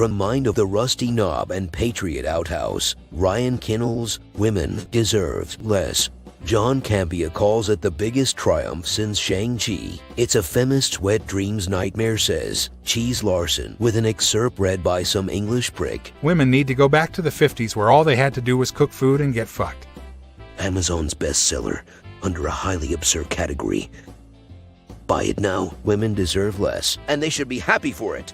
From Mind of the Rusty Knob and Patriot Outhouse, Ryan Kinel's Women Deserve Less. John Campea calls it the biggest triumph since Shang-Chi. It's a feminist's wet dreams nightmare, says Cheese Larson, with an excerpt read by some English prick. Women need to go back to the 50s where all they had to do was cook food and get fucked. Amazon's bestseller, under a highly absurd category. Buy it now. Women deserve less, and they should be happy for it.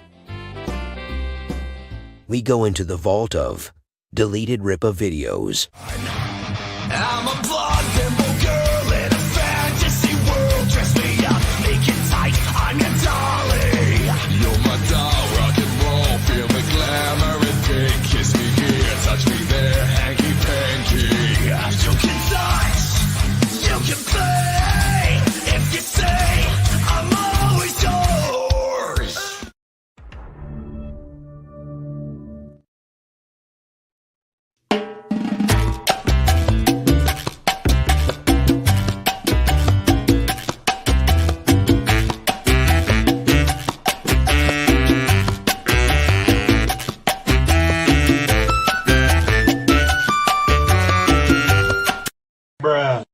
We go into the vault of deleted Ripa videos. I'm a blonde dimple girl in a fantasy world. Dress me up, make it tight, I'm your dolly. You're my doll, rock and roll. Feel the glamour and pink. Kiss me here, touch me there, hanky panky. You can touch, you can play. If you say I'm always yours. Bruh.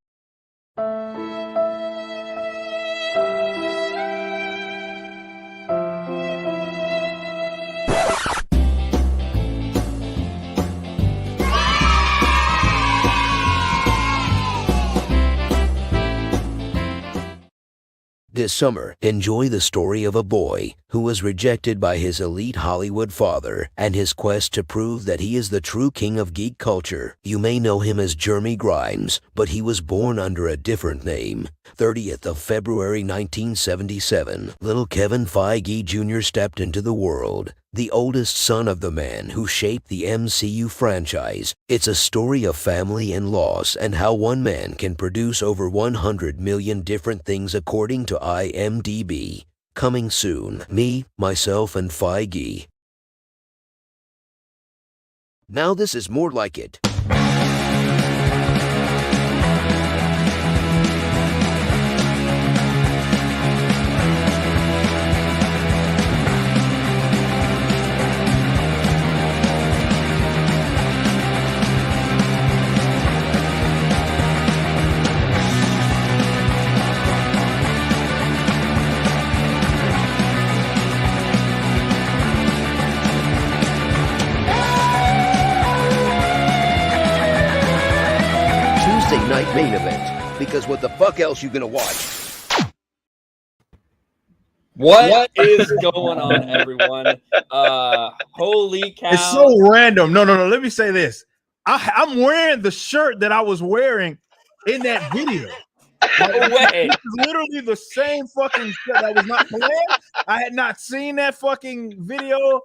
This summer, enjoy the story of a boy who was rejected by his elite Hollywood father and his quest to prove that he is the true king of geek culture. You may know him as Jeremy Grimes, but he was born under a different name. 30th of February 1977, little Kevin Feige Jr. stepped into the world, the oldest son of the man who shaped the MCU franchise. It's a story of family and loss and how one man can produce over 100 million different things according to IMDb. Coming soon, me, myself, and Feige. Now this is more like it. Tuesday night main event, because what the fuck else you gonna watch? What is going on, everyone? Holy cow. It's so random. No. Let me say this. I'm wearing the shirt that I was wearing in that video. No way. This is literally the same fucking shit that was not planned. I had not seen that fucking video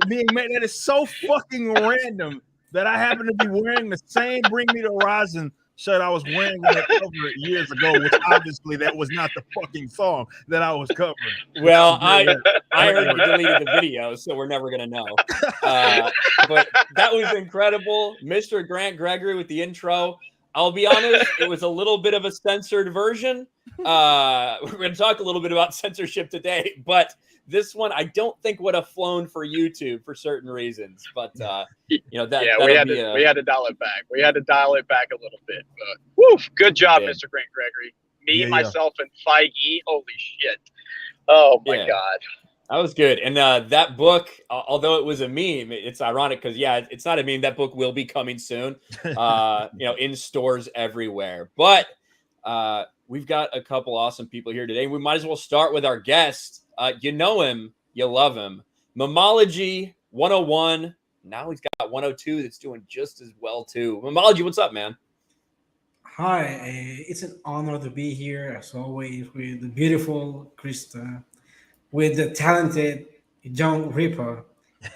being made. That is so fucking random that I happen to be wearing the same Bring Me the Horizon shirt I was wearing on that cover years ago, which obviously that was not the fucking song that I was covering. Well, I heard you deleted the video, so we're never gonna know. But that was incredible, Mr. Grant Gregory with the intro. I'll be honest, it was a little bit of a censored version. We're gonna talk a little bit about censorship today, but this one I don't think would have flown for YouTube for certain reasons. But you know that we had to dial it back. We had to dial it back a little bit. But woo, good job, Mr. Grant Gregory. Me, myself, and Feige. Holy shit! Oh my god. That was good. And that book, although it was a meme, it's ironic because, it's not a meme. That book will be coming soon, in stores everywhere. But we've got a couple awesome people here today. We might as well start with our guest. You know him. You love him. Memology 101. Now he's got 102 that's doing just as well, too. Memology, what's up, man? Hi. It's an honor to be here, as always, with the beautiful Krista, with the talented John Ripper,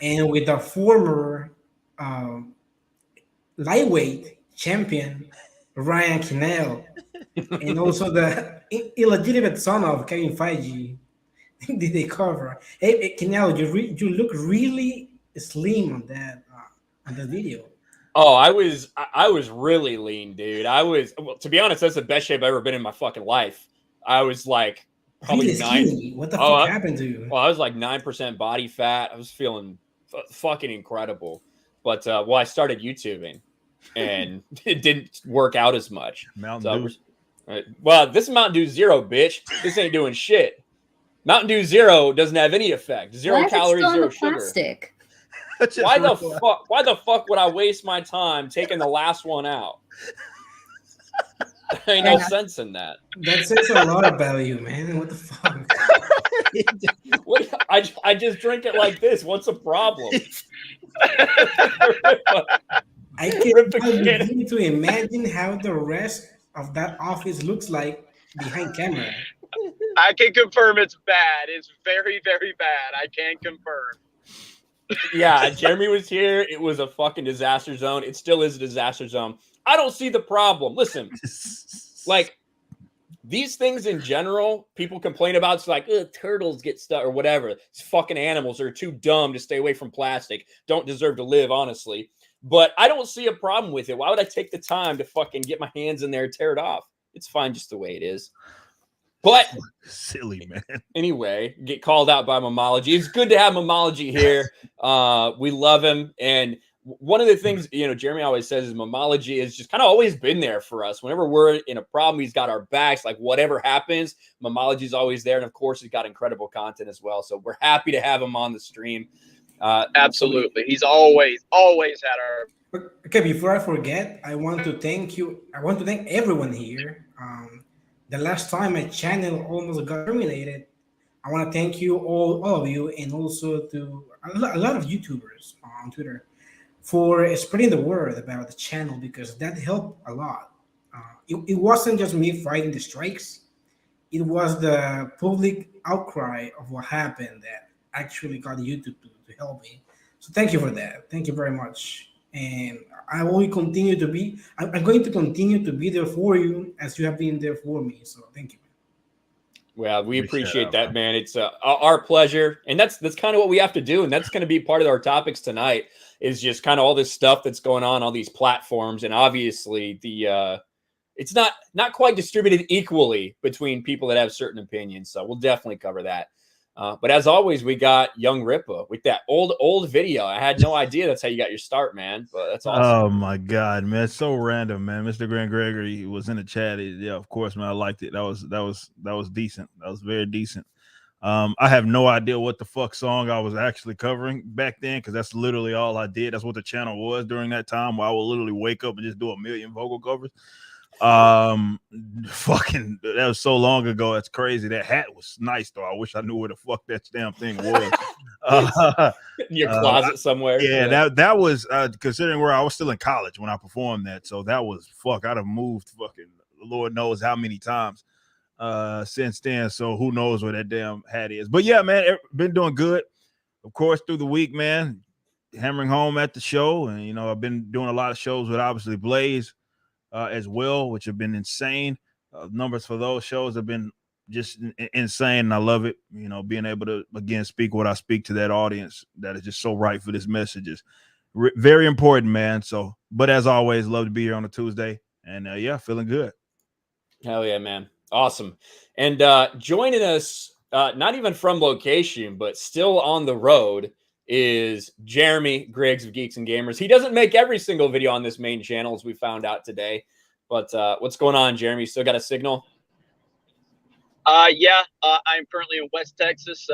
and with the former lightweight champion Ryan Kinel, and also the illegitimate son of Kevin Feige. Did they cover? Hey, Kinel, you look really slim on the video. Oh, I was really lean, dude. To be honest, that's the best shape I've ever been in my fucking life. I was like probably Really 9. skinny. What the Oh, fuck happened to you? Well, I was like 9% body fat. I was feeling fucking incredible. But well, I started YouTubing, and it didn't work out as much. Mountain Dew. Well, this is Mountain Dew Zero, bitch. This ain't doing shit. Mountain Dew Zero doesn't have any effect. Zero calories, zero sugar. Plastic? Why the fuck would I waste my time taking the last one out? There ain't no sense in that. That says a lot about you, man. What the fuck? I just drink it like this. What's the problem? I can't begin to imagine how the rest of that office looks like behind camera. I can confirm it's bad. It's very, very bad. I can confirm. Yeah, Jeremy was here. It was a fucking disaster zone. It still is a disaster zone. I don't see the problem. Listen, like these things in general, people complain about. It's like turtles get stuck or whatever. These fucking animals are too dumb to stay away from plastic. Don't deserve to live, honestly. But I don't see a problem with it. Why would I take the time to fucking get my hands in there and tear it off? It's fine just the way it is. But silly, man. Anyway, get called out by Memology. It's good to have Memology here. We love him. And one of the things, Jeremy always says is Memology has just kind of always been there for us. Whenever we're in a problem, he's got our backs. Like whatever happens, Memology's always there. And of course, he's got incredible content as well. So we're happy to have him on the stream. Absolutely. He's always had our... Okay, before I forget, I want to thank you. I want to thank everyone here. The last time my channel almost got terminated, I want to thank you, all of you, and also to a lot of YouTubers on Twitter for spreading the word about the channel, because that helped a lot. It wasn't just me fighting the strikes. It was the public outcry of what happened that actually got YouTube to help me. So thank you for that. Thank you very much. And I will continue to be, I'm going to continue to be there for you as you have been there for me. So thank you. Well, we appreciate that, man. It's our pleasure. And that's kind of what we have to do. And that's going to be part of our topics tonight, is just kind of all this stuff that's going on these platforms. And obviously it's not quite distributed equally between people that have certain opinions. So we'll definitely cover that. But as always, we got Young Ripa with that old video. I had no idea that's how you got your start, man. But that's awesome. Oh my God, man, it's so random, man. Mr. Grant Gregory was in the chat. Yeah, of course, man. I liked it. That was decent. That was very decent. I have no idea what the fuck song I was actually covering back then, because that's literally all I did. That's what the channel was during that time, where I would literally wake up and just do a million vocal covers. Fucking, that was so long ago. That's crazy. That hat was nice though. I wish I knew where the fuck that damn thing was. In your closet somewhere. Yeah, that was considering where I was still in college when I performed that. So that was fuck. I'd have moved fucking Lord knows how many times since then. So who knows where that damn hat is. But yeah, man, been doing good. Of course, through the week, man, hammering home at the show. And I've been doing a lot of shows with obviously Blaze as well, which have been insane. Numbers for those shows have been just insane, and I love it. Being able to again speak what I speak to that audience that is just so right for this message is very important, man. So, but as always, love to be here on a Tuesday, and yeah, feeling good. Hell yeah, man, awesome. And joining us, not even from location, but still on the road, is Jeremy Griggs of Geeks and Gamers. He doesn't make every single video on this main channel, as we found out today. But what's going on, Jeremy? Still got a signal? Yeah, I'm currently in West Texas,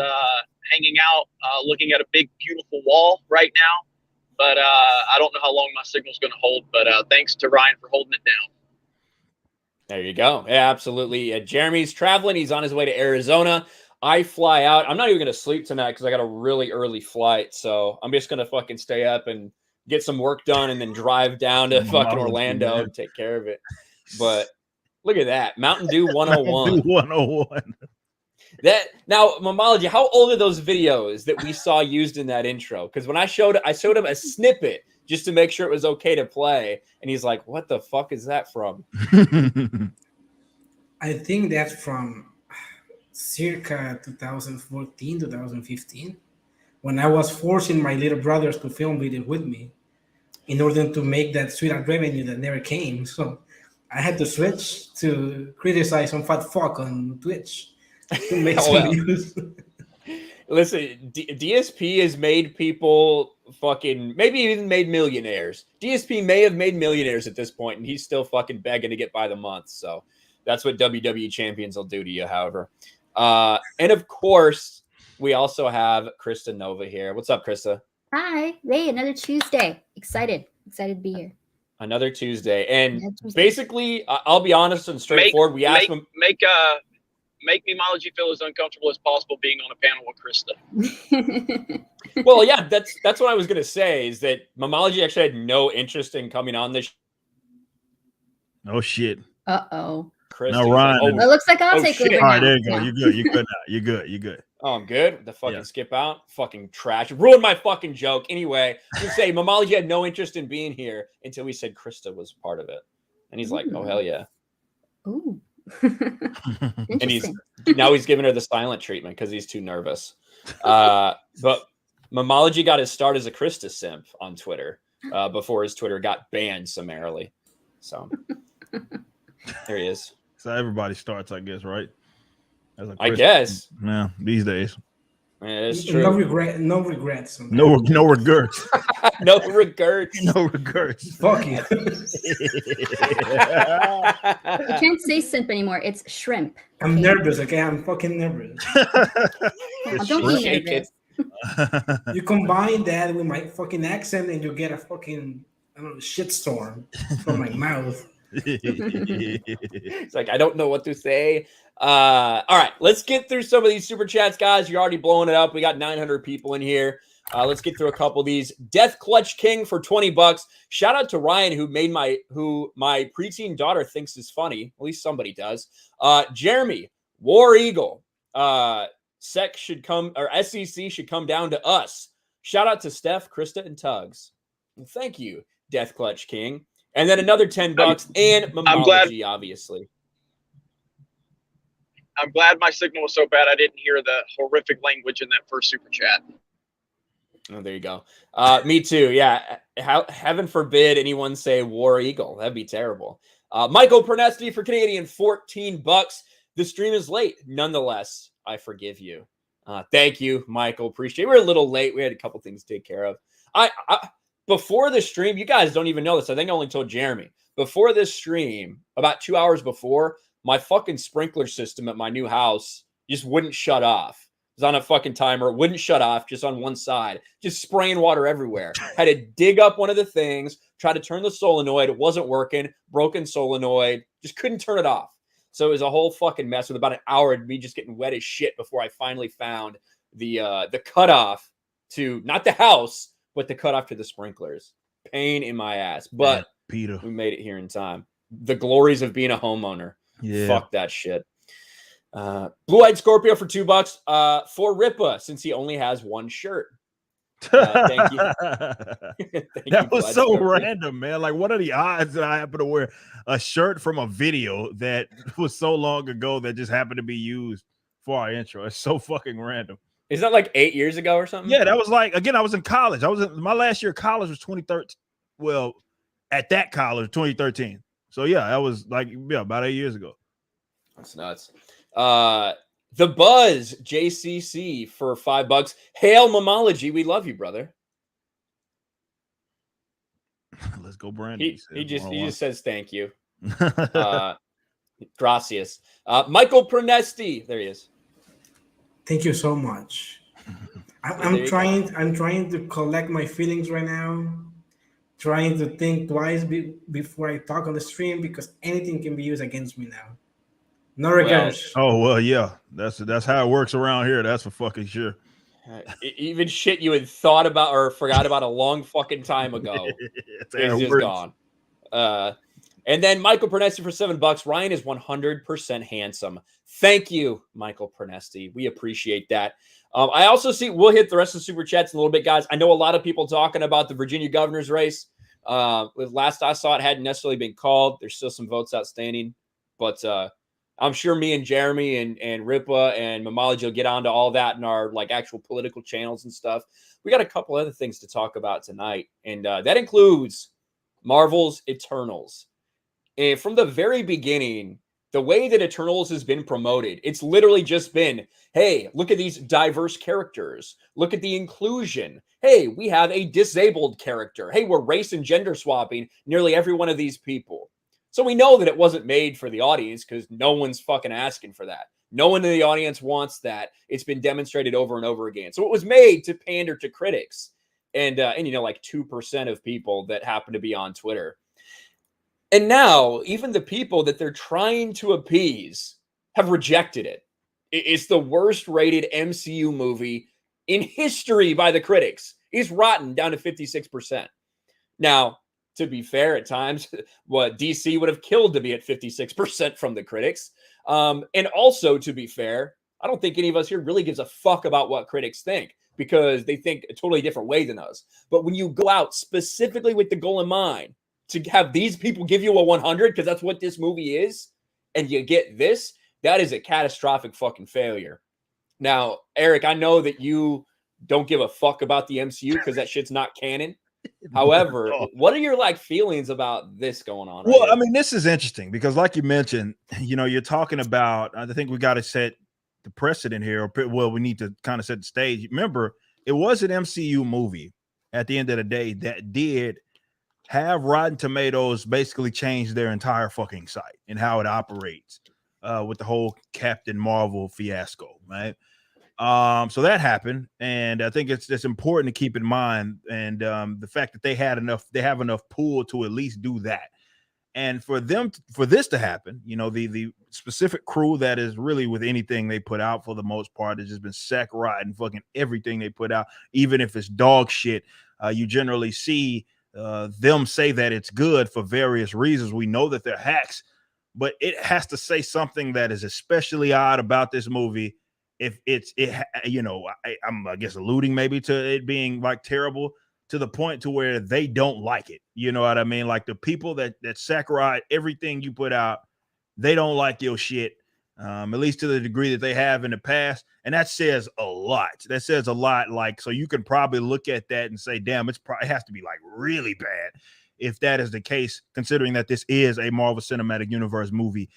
hanging out, looking at a big, beautiful wall right now. But I don't know how long my signal's going to hold. But thanks to Ryan for holding it down. There you go. Yeah, absolutely. Jeremy's traveling. He's on his way to Arizona. I fly out. I'm not even going to sleep tonight because I got a really early flight. So I'm just going to fucking stay up and get some work done and then drive down to fucking Orlando and take care of it. But look at that. Mountain Dew 101. 101. That now, Memology, how old are those videos that we saw used in that intro? Because when I showed him a snippet just to make sure it was okay to play. And he's like, what the fuck is that from? I think that's from circa 2014, 2015, when I was forcing my little brothers to film videos with me in order to make that sweet revenue that never came. So I had to switch to criticize some fat fuck on Twitch. to make Oh, some well. views. Listen, DSP has made people fucking maybe even made millionaires. DSP may have made millionaires at this point, and he's still fucking begging to get by the month. So that's what WWE champions will do to you, however. And of course, we also have Krista Novva here. What's up, Krista? Hi. Hey, another Tuesday. Excited to be here. Another Tuesday. And Another Tuesday. Basically, I'll be honest and straightforward. We asked him. Make Memology feel as uncomfortable as possible being on a panel with Krista. Well, yeah, that's what I was gonna say. Is that Memology actually had no interest in coming on this. No shit. Uh-oh. Krista Now, was Ryan. like, Well, it looks like I'll take shit. over All right, now. there you go. Yeah. You're good. You're good now. You're good. You're good. Oh, I'm good. The fucking Yeah. skip out. Fucking trash. Ruined my fucking joke. Anyway, you say Memology had no interest in being here until we said Krista was part of it. And he's like, oh, hell yeah. Ooh. And Interesting. now he's giving her the silent treatment because he's too nervous. But Memology got his start as a Krista simp on Twitter before his Twitter got banned summarily. So there he is. So everybody starts, I guess, right? As a I Christian. guess. Yeah, these days. Yeah, it's No true. regrets. No regrets. No regrets. No regrets. Fuck you. You can't say simp anymore. It's shrimp. I'm okay? nervous, okay? I'm fucking nervous. Oh, don't be Shake it. nervous. You combine that with my fucking accent and you get a fucking, I don't know, shitstorm from my mouth. It's like, I don't know what to say. All right, let's get through some of these super chats, guys. You're already blowing it up. We got 900 people in here. Let's get through a couple of these. Death Clutch King for $20. Shout out to Ryan, who my preteen daughter thinks is funny. At least somebody does. Jeremy, War Eagle. SEC should come, or SEC should come down to us. Shout out to Steph, Krista, and Tugs. Well, thank you, Death Clutch King. And then another $10 and Memology, obviously. I'm glad my signal was so bad I didn't hear the horrific language in that first super chat. Oh, there you go. Me too. Yeah. Heaven forbid anyone say War Eagle. That'd be terrible. Michael Pernesti for Canadian, $14. The stream is late. Nonetheless, I forgive you. Thank you, Michael. Appreciate it. We're a little late. We had a couple things to take care of. Before the stream, you guys don't even know this. I think I only told Jeremy. Before this stream, about 2 hours before, my fucking sprinkler system at my new house just wouldn't shut off. It was on a fucking timer. It wouldn't shut off, just on one side. Just spraying water everywhere. Had to dig up one of the things, try to turn the solenoid. It wasn't working. Broken solenoid. Just couldn't turn it off. So it was a whole fucking mess with about an hour of me just getting wet as shit before I finally found the cutoff to, not the house, but the cutoff to the sprinklers. Pain in my ass. But Peter, we made it here in time. The glories of being a homeowner. Yeah. Fuck that shit. Blue-eyed Scorpio for $2 for Ripa, since he only has one shirt. Thank you. That was so random, man. Like, what are the odds that I happen to wear a shirt from a video that was so long ago that just happened to be used for our intro? It's so fucking random. Is that like 8 years ago or something? Yeah, that was like, again, I was in college. My last year of college was 2013. Well, at that college, 2013. So yeah, that was like, yeah, about 8 years ago. That's nuts. The Buzz JCC for $5. Hail Memology. We love you, brother. Let's go, Brandon. He just says thank you. Gracias. Michael Pernesti. There he is. Thank you so much. I'm trying to collect my feelings right now. Trying to think twice before I talk on the stream because anything can be used against me now. No regrets. Oh well, yeah. That's how it works around here. That's for fucking sure. Even shit you had thought about or forgot about a long fucking time ago is just gone. And then Michael Pernesti for $7. Ryan is 100% handsome. Thank you, Michael Pernesti. We appreciate that. I also see we'll hit the rest of the super chats in a little bit, guys. I know a lot of people talking about the Virginia governor's race. Last I saw, it hadn't necessarily been called. There's still some votes outstanding, but I'm sure me and Jeremy and Ripa and Memology will get onto all that in our like actual political channels and stuff. We got a couple other things to talk about tonight, and that includes Marvel's Eternals. And from the very beginning, the way that Eternals has been promoted, it's literally just been, hey, look at these diverse characters. Look at the inclusion. Hey, we have a disabled character. Hey, we're race and gender swapping nearly every one of these people. So we know that it wasn't made for the audience because no one's fucking asking for that. No one in the audience wants that. It's been demonstrated over and over again. So it was made to pander to critics and you know, like 2% of people that happen to be on Twitter. And now even the people that they're trying to appease have rejected it. It's the worst rated MCU movie in history by the critics. It's rotten down to 56%. Now, to be fair, at times, what DC would have killed to be at 56% from the critics. And also, to be fair, I don't think any of us here really gives a fuck about what critics think because they think a totally different way than us. But when you go out specifically with the goal in mind to have these people give you a 100, because that's what this movie is, and you get this, that is a catastrophic fucking failure. Now, Eric, I know that you don't give a fuck about the MCU because that shit's not canon. However, what are your like feelings about this going on? Well, I mean, this is interesting because, like you mentioned, you know, you're talking about. I think we got to set the precedent here. Well, we need to kind of set the stage. Remember, it was an MCU movie at the end of the day that did have Rotten Tomatoes basically change their entire fucking site and how it operates with the whole Captain Marvel fiasco, right? So that happened, and I think it's important to keep in mind, and the fact that they have enough pull to at least do that, and for this to happen, you know, the specific crew that is really with anything they put out for the most part has just been sack riding fucking everything they put out, even if it's dog shit. You generally see them say that it's good for various reasons. We know that they're hacks, but it has to say something that is especially odd about this movie. If you know, I'm I guess alluding maybe to it being like terrible to the point to where they don't like it. You know what I mean? Like the people that saccharide everything you put out, they don't like your shit, at least to the degree that they have in the past. And that says a lot. That says a lot. Like, so you can probably look at that and say, damn, it has to be like really bad if that is the case, considering that this is a Marvel Cinematic Universe movie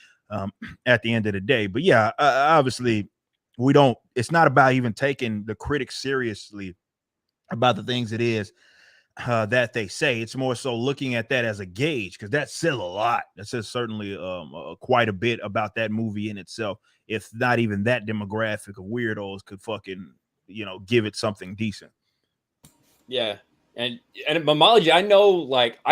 at the end of the day. But yeah, obviously, it's not about even taking the critics seriously about the things it is that they say. It's more so looking at that as a gauge, because that says a lot. That says certainly quite a bit about that movie in itself. If not even that demographic of weirdos could fucking, you know, give it something decent. Yeah. And Memology, I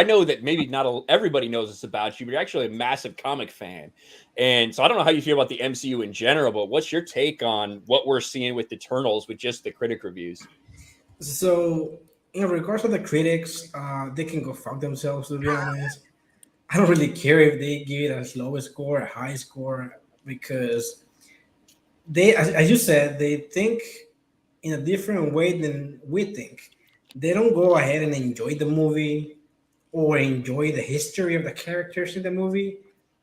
know that maybe not everybody knows this about you, but you're actually a massive comic fan. And so I don't know how you feel about the MCU in general, but what's your take on what we're seeing with Eternals with just the critic reviews? So in regards to the critics, they can go fuck themselves, to be honest. I don't really care if they give it a low score, a high score, because they, as you said, they think in a different way than we think. They don't go ahead and enjoy the movie or enjoy the history of the characters in the movie.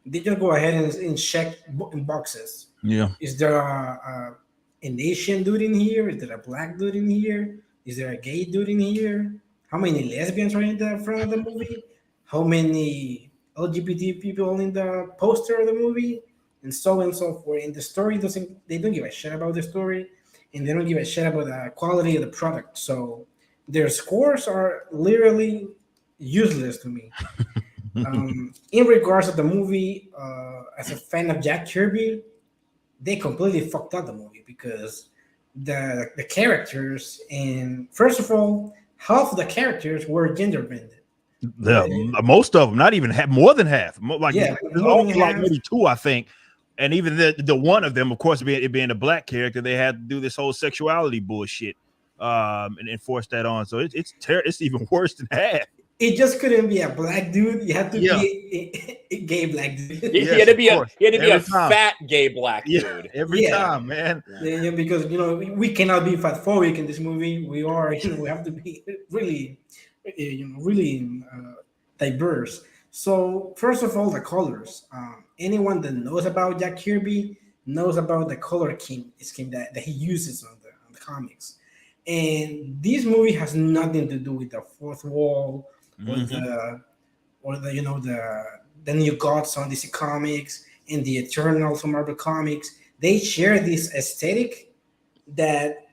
They just go ahead and check in boxes. Yeah. Is there an Asian dude in here? Is there a black dude in here? Is there a gay dude in here? How many lesbians are in the front of the movie? How many LGBT people in the poster of the movie? And so on and so forth. And the story they don't give a shit about the story, and they don't give a shit about the quality of the product. So their scores are literally useless to me. In regards to the movie, as a fan of Jack Kirby, they completely fucked up the movie because the characters, and first of all, half of the characters were gender bended. Most of them, not even half, more than half. Like, yeah, there's only like maybe two, I think. And even the one of them, of course, being a black character, they had to do this whole sexuality bullshit and enforce that on. So it's even worse than half. It just couldn't be a black dude. You had to be a gay black dude. He had to be a fat gay black dude. Every time, man. Yeah, because we cannot be fatphobic in this movie. We are, we have to be really, really diverse. So first of all, the colors. Anyone that knows about Jack Kirby knows about the color scheme that he uses on the comics. And this movie has nothing to do with the fourth wall or the new gods on DC Comics. and the Eternals from Marvel Comics, they share this aesthetic that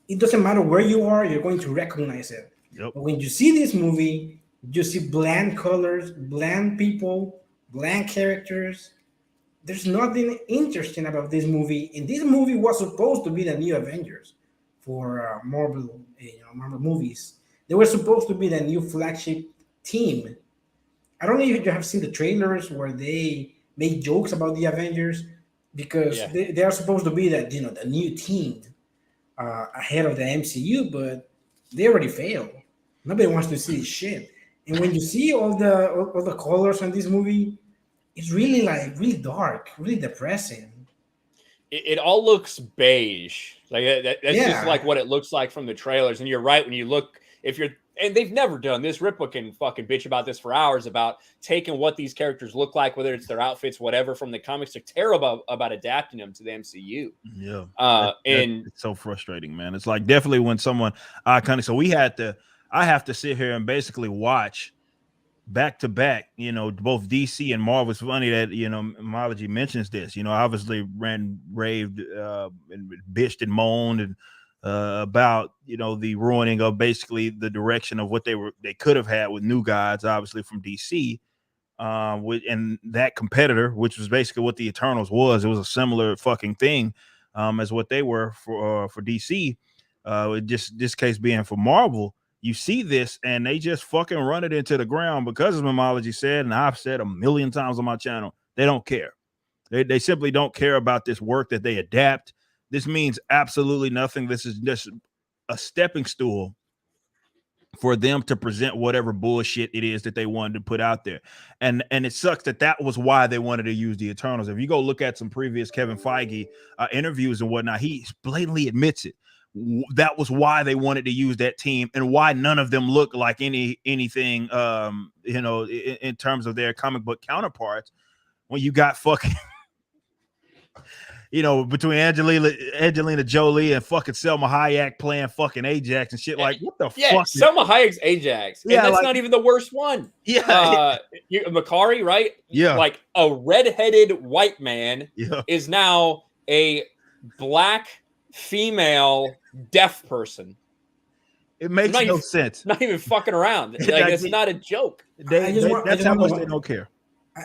it doesn't matter where you are, you're going to recognize it. Yep. But when you see this movie, you see bland colors, bland people, bland characters. There's nothing interesting about this movie, and this movie was supposed to be the new Avengers for Marvel, Marvel movies. They were supposed to be the new flagship team. I don't know if you have seen the trailers where they make jokes about the Avengers because they are supposed to be that the new team ahead of the MCU, but they already failed. Nobody wants to see this shit. And when you see all the colors on this movie, it's really dark, really depressing. It all looks beige. Like that's just like what it looks like from the trailers. And you're right, when you look, and they've never done this. Ripple can fucking bitch about this for hours about taking what these characters look like, whether it's their outfits, whatever, from the comics. They're terrible about adapting them to the MCU. Yeah, and it's so frustrating, man. It's like definitely when someone so I have to sit here and basically watch back to back, both DC and Marvel. It's funny that Memology mentions this. Obviously raved and bitched and moaned and about the ruining of basically the direction of what they could have had with new guys, obviously from DC, and that competitor, which was basically what the Eternals was. It was a similar fucking thing as what they were for DC. Just this case being for Marvel. You see this, and they just fucking run it into the ground because, as Memology said, and I've said a million times on my channel, they don't care. They simply don't care about this work that they adapt. This means absolutely nothing. This is just a stepping stool for them to present whatever bullshit it is that they wanted to put out there. And it sucks that was why they wanted to use the Eternals. If you go look at some previous Kevin Feige interviews and whatnot, he blatantly admits it. That was why they wanted to use that team and why none of them look like anything, in terms of their comic book counterparts. When you got fucking, between Angelina Jolie and fucking Selma Hayek playing fucking Ajax and shit, like what the fuck? Selma Hayek's Ajax, and that's not even the worst one. Yeah, Makari, right? Yeah, like a redheaded white man is now a black female deaf person. It makes no sense. Not even fucking around. Like it's not a joke. That's how much they don't care.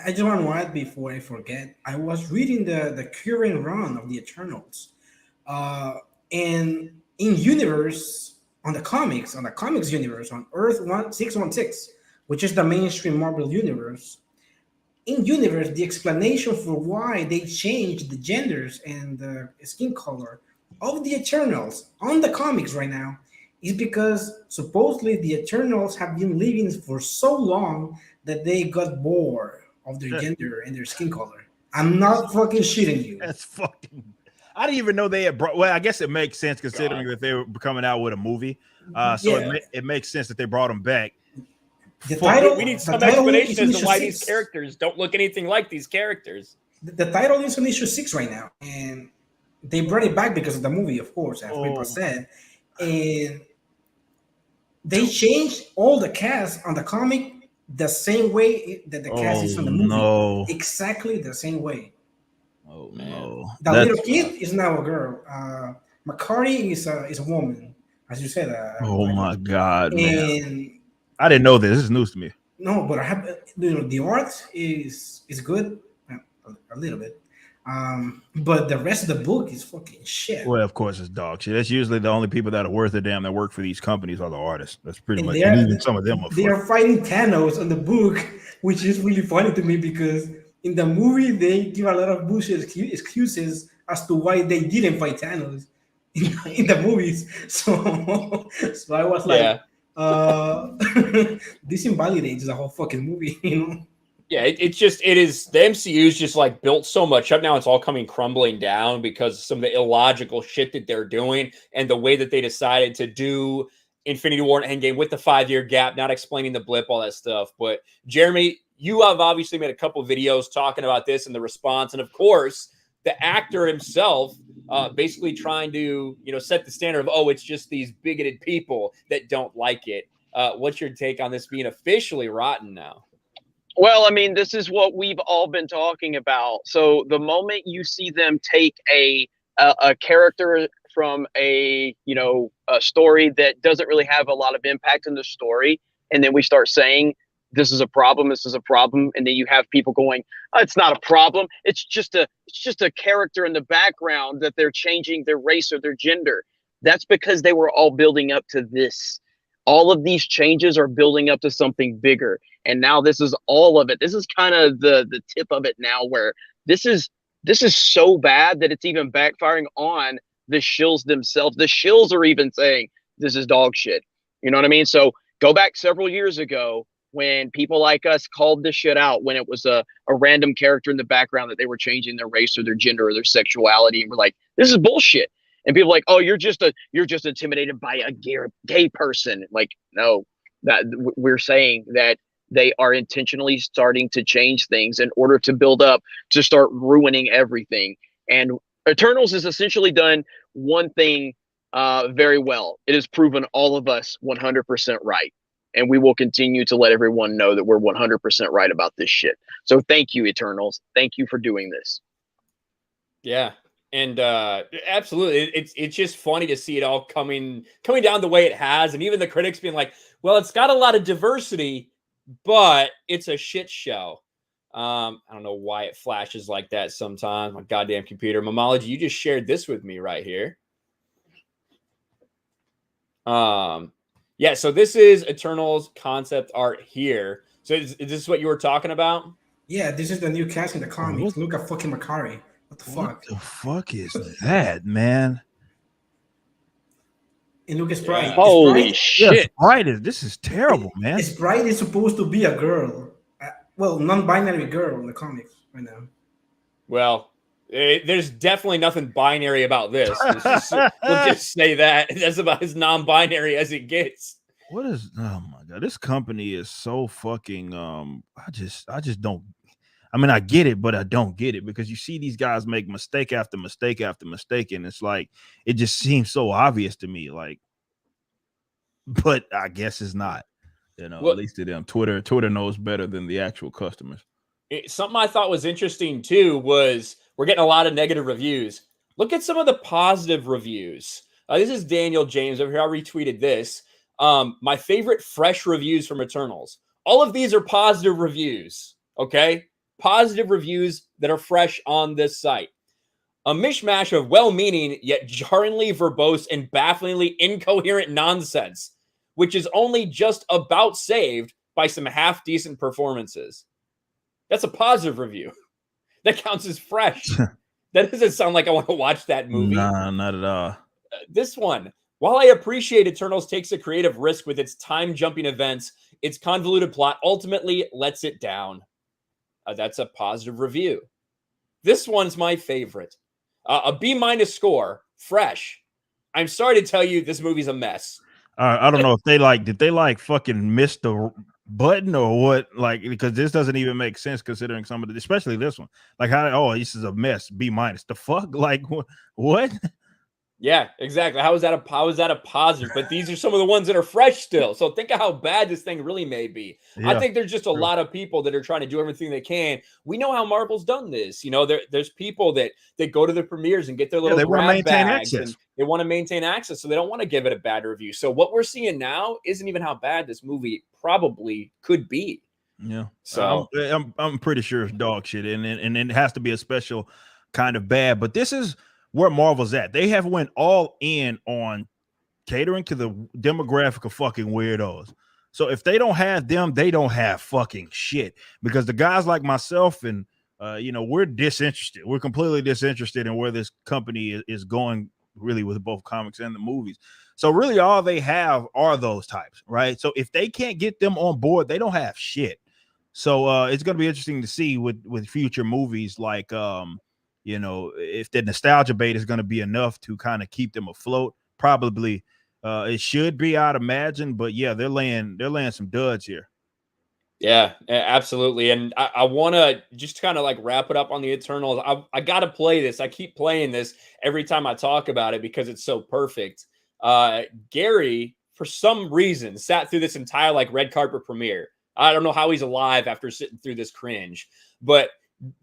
I just want to add before I forget. I was reading the current run of the Eternals, and in universe on the comics universe on Earth 616, which is the mainstream Marvel universe. In universe, the explanation for why they changed the genders and the skin color of the Eternals on the comics right now is because supposedly the Eternals have been living for so long that they got bored of their gender and their skin color. I'm not fucking shitting you. That's fucking. I didn't even know they had brought. Well, I guess it makes sense considering that they were coming out with a movie. It makes sense that they brought them back. We need some explanation as to why these characters don't look anything like these characters. The title is on issue 6 right now, and they brought it back because of the movie, of course, as people said. And they changed all the cast on the comic the same way that the cast is on the movie. No. Exactly the same way. Oh, no. The little kid is now a girl. Makari is a woman, as you said. My God, man. And I didn't know this. This is news to me. No, but I have, the art is good, a little bit. But the rest of the book is fucking shit. Well, of course, it's dog shit. That's usually the only people that are worth a damn that work for these companies are the artists. That's pretty much. And even some of them they are fighting Thanos on the book, which is really funny to me because in the movie they give a lot of bullshit excuses as to why they didn't fight Thanos in the movies. So I was like, this invalidates the whole fucking movie, Yeah, it is the MCU is just like built so much up now. It's all coming crumbling down because of some of the illogical shit that they're doing and the way that they decided to do Infinity War and Endgame with the 5-year gap, not explaining the blip, all that stuff. But Jeremy, you have obviously made a couple of videos talking about this and the response, and of course, the actor himself basically trying to set the standard of it's just these bigoted people that don't like it. What's your take on this being officially rotten now? Well, I mean, this is what we've all been talking about. So the moment you see them take a character from a a story that doesn't really have a lot of impact in the story, and then we start saying this is a problem, and then you have people going, oh, it's not a problem. It's just a character in the background that they're changing their race or their gender. That's because they were all building up to this. All of these changes are building up to something bigger. And now this is all of it. This is kind of the tip of it now, where this is so bad that it's even backfiring on the shills themselves. The shills are even saying this is dog shit. You know what I mean? So go back several years ago when people like us called this shit out, when it was a random character in the background that they were changing their race or their gender or their sexuality, and we're like, this is bullshit. And people are like, oh, you're just intimidated by a gay person. Like, no, that we're saying that they are intentionally starting to change things in order to build up to start ruining everything. And Eternals has essentially done one thing very well. It has proven all of us 100% right. And we will continue to let everyone know that we're 100% right about this shit. So thank you, Eternals. Thank you for doing this. Yeah. And absolutely, it's just funny to see it all coming down the way it has, and even the critics being like, "Well, it's got a lot of diversity, but it's a shit show." I don't know why it flashes like that sometimes. My goddamn computer, Memology, you just shared this with me right here. Yeah. So this is Eternals concept art here. So is this what you were talking about? Yeah, this is the new cast in the comics. Look at fucking Makari. What the fuck? What the fuck is that, man? And look at Sprite. Yeah. Holy shit. Yeah, Sprite this is terrible, man. Sprite is supposed to be a girl. Well, non-binary girl in the comics right now. Well, there's definitely nothing binary about this. We'll just say that. That's about as non-binary as it gets. What is? Oh my god, this company is so fucking. I just don't. I mean, I get it, but I don't get it, because you see these guys make mistake after mistake after mistake, and it's like it just seems so obvious to me. Like, but I guess it's not. Well, at least to them. Twitter knows better than the actual customers. Something I thought was interesting too was we're getting a lot of negative reviews. Look at some of the positive reviews. This is Daniel James over here. I retweeted this. My favorite fresh reviews from Eternals. All of these are positive reviews. Okay. Positive reviews that are fresh on this site. A mishmash of well-meaning yet jarringly verbose and bafflingly incoherent nonsense, which is only just about saved by some half-decent performances. That's a positive review. That counts as fresh. That doesn't sound like I want to watch that movie. Nah, not at all. This one. While I appreciate Eternals takes a creative risk with its time-jumping events, its convoluted plot ultimately lets it down. That's a positive review. This one's my favorite. A B- score, fresh. I'm sorry to tell you, this movie's a mess. I don't know if did they fucking miss the button or what? Like, because this doesn't even make sense considering some of the, especially this one. Like, this is a mess. B-. The fuck? Like, what? Yeah, exactly. How is that a positive? But these are some of the ones that are fresh still. So think of how bad this thing really may be. Yeah, I think there's just a lot of people that are trying to do everything they can. We know how Marvel's done this. There's people that go to the premieres and get their little grab bags, and they want to maintain access, so they don't want to give it a bad review. So what we're seeing now isn't even how bad this movie probably could be. Yeah. So I'm pretty sure it's dog shit, and it has to be a special kind of bad. But this is where Marvel's at. They have went all in on catering to the demographic of fucking weirdos. So if they don't have them, they don't have fucking shit. Because the guys like myself and we're disinterested. We're completely disinterested in where this company is going, really, with both comics and the movies. So really all they have are those types, right? So if they can't get them on board, they don't have shit. So it's going to be interesting to see with future movies, like if the nostalgia bait is going to be enough to kind of keep them afloat. Probably it should be, I'd imagine, but yeah, they're laying some duds here. Yeah, absolutely. And I want to just kind of like wrap it up on the Eternals. I got to play this. I keep playing this every time I talk about it because it's so perfect. Gary, for some reason, sat through this entire like red carpet premiere. I don't know how he's alive after sitting through this cringe, but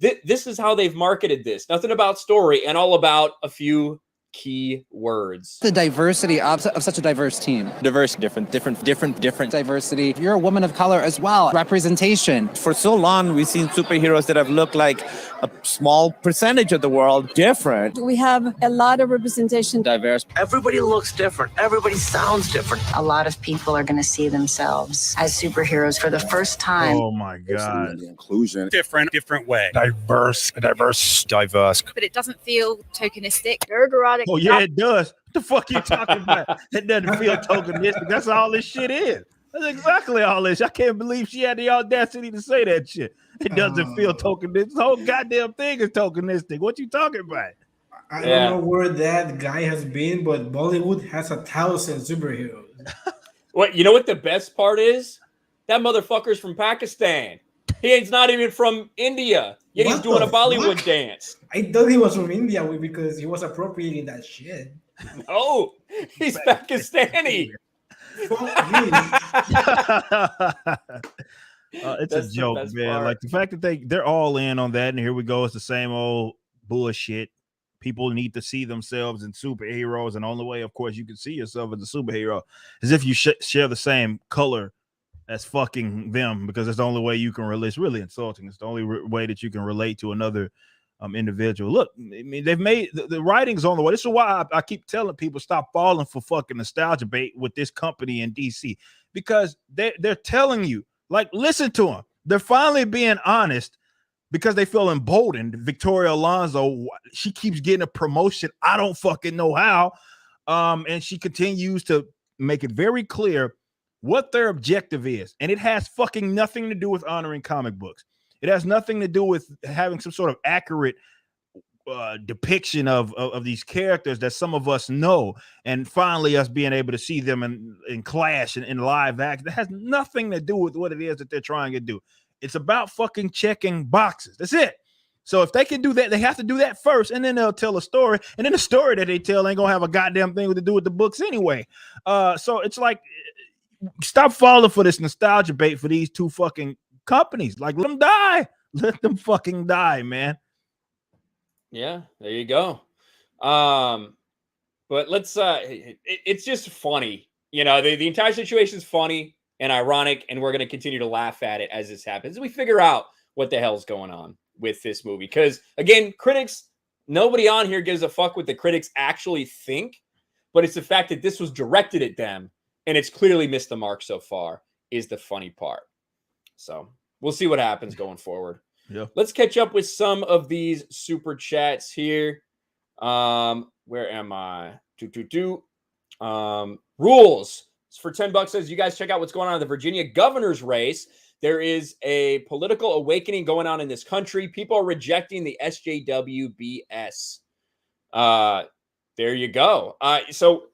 this is how they've marketed this. Nothing about story and all about a few key words. The diversity of such a diverse team. Diverse, different Diversity. You're a woman of color as well. Representation. For so long, we've seen superheroes that have looked like a small percentage of the world. Different. We have a lot of representation. Diverse. Everybody looks different. Everybody sounds different. A lot of people are going to see themselves as superheroes for the first time. Oh my God. Inclusion. Different way. Diverse. But it doesn't feel tokenistic. Ergorotic. Oh yeah, it does. What the fuck you talking about? It doesn't feel tokenistic. That's all this shit is. That's exactly all this. I can't believe she had the audacity to say that shit. It doesn't feel tokenistic. The whole goddamn thing is tokenistic. What you talking about? I don't know where that guy has been, but Bollywood has 1,000 superheroes. What you know? What the best part is? That motherfucker's from Pakistan. He's not even from India. Yet he's doing a Bollywood dance. I thought he was from India because he was appropriating that shit. Oh, he's Pakistani. It's a joke, man. Part. Like the fact that they're all in on that, and here we go. It's the same old bullshit. People need to see themselves in superheroes, and the only way, of course, you can see yourself as a superhero is if you share the same color as fucking them, because it's the only way you can relate. It's really insulting. It's the only way that you can relate to another individual. Look, I mean, they've made the writing's on the way. This is why I keep telling people stop falling for fucking nostalgia bait with this company in DC, because they're telling you, like, listen to them. They're finally being honest because they feel emboldened. Victoria Alonso, she keeps getting a promotion. I don't fucking know how. And she continues to make it very clear what their objective is, and it has fucking nothing to do with honoring comic books. It has nothing to do with having some sort of accurate depiction of these characters that some of us know, and finally us being able to see them in clash and in live action. It has nothing to do with what it is that they're trying to do. It's about fucking checking boxes. That's it. So if they can do that, they have to do that first, and then they'll tell a story, and then the story that they tell ain't gonna have a goddamn thing to do with the books anyway. So it's like, stop falling for this nostalgia bait for these two fucking companies. Like, let them die. Let them fucking die, man. Yeah, there you go. But let's it's just funny. You know, the entire situation is funny and ironic, and we're going to continue to laugh at it as this happens. And we figure out what the hell's going on with this movie. Because, again, critics, nobody on here gives a fuck what the critics actually think, but it's the fact that this was directed at them, and it's clearly missed the mark so far, is the funny part. So we'll see what happens going forward. Yeah. Let's catch up with some of these super chats here. Where am I? Rules for $10 says, you guys check out what's going on in the Virginia governor's race. There is a political awakening going on in this country. People are rejecting the SJW BS. There you go. So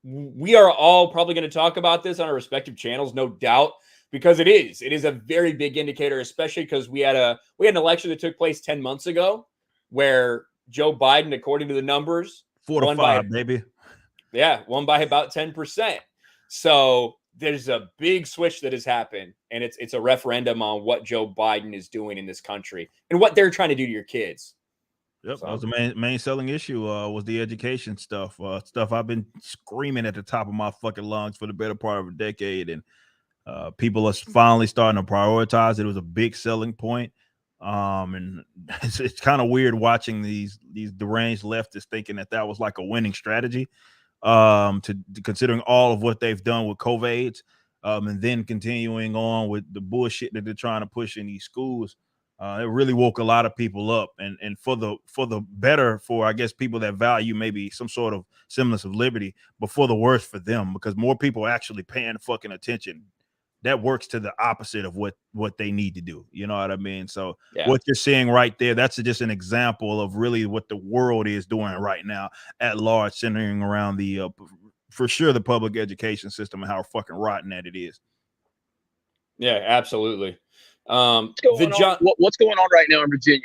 we are all probably going to talk about this on our respective channels, no doubt, because it is a very big indicator, especially because we had an election that took place 10 months ago where Joe Biden, according to the numbers, 4-5, baby. Yeah, won by about 10%. So there's a big switch that has happened, and it's a referendum on what Joe Biden is doing in this country and what they're trying to do to your kids. Yep, that was the main selling issue was the education stuff. Stuff I've been screaming at the top of my fucking lungs for the better part of a decade, and people are finally starting to prioritize it. It was a big selling point. And it's kind of weird watching these deranged leftists thinking that was like a winning strategy. To considering all of what they've done with COVID, and then continuing on with the bullshit that they're trying to push in these schools. It really woke a lot of people up, and for the better for, I guess, people that value maybe some sort of semblance of liberty, but for the worse for them, because more people are actually paying fucking attention. That works to the opposite of what they need to do. You know what I mean? So What you're seeing right there, that's just an example of really what the world is doing right now at large, centering around the, for sure, the public education system and how fucking rotten that it is. Yeah, absolutely. What's going on right now in Virginia?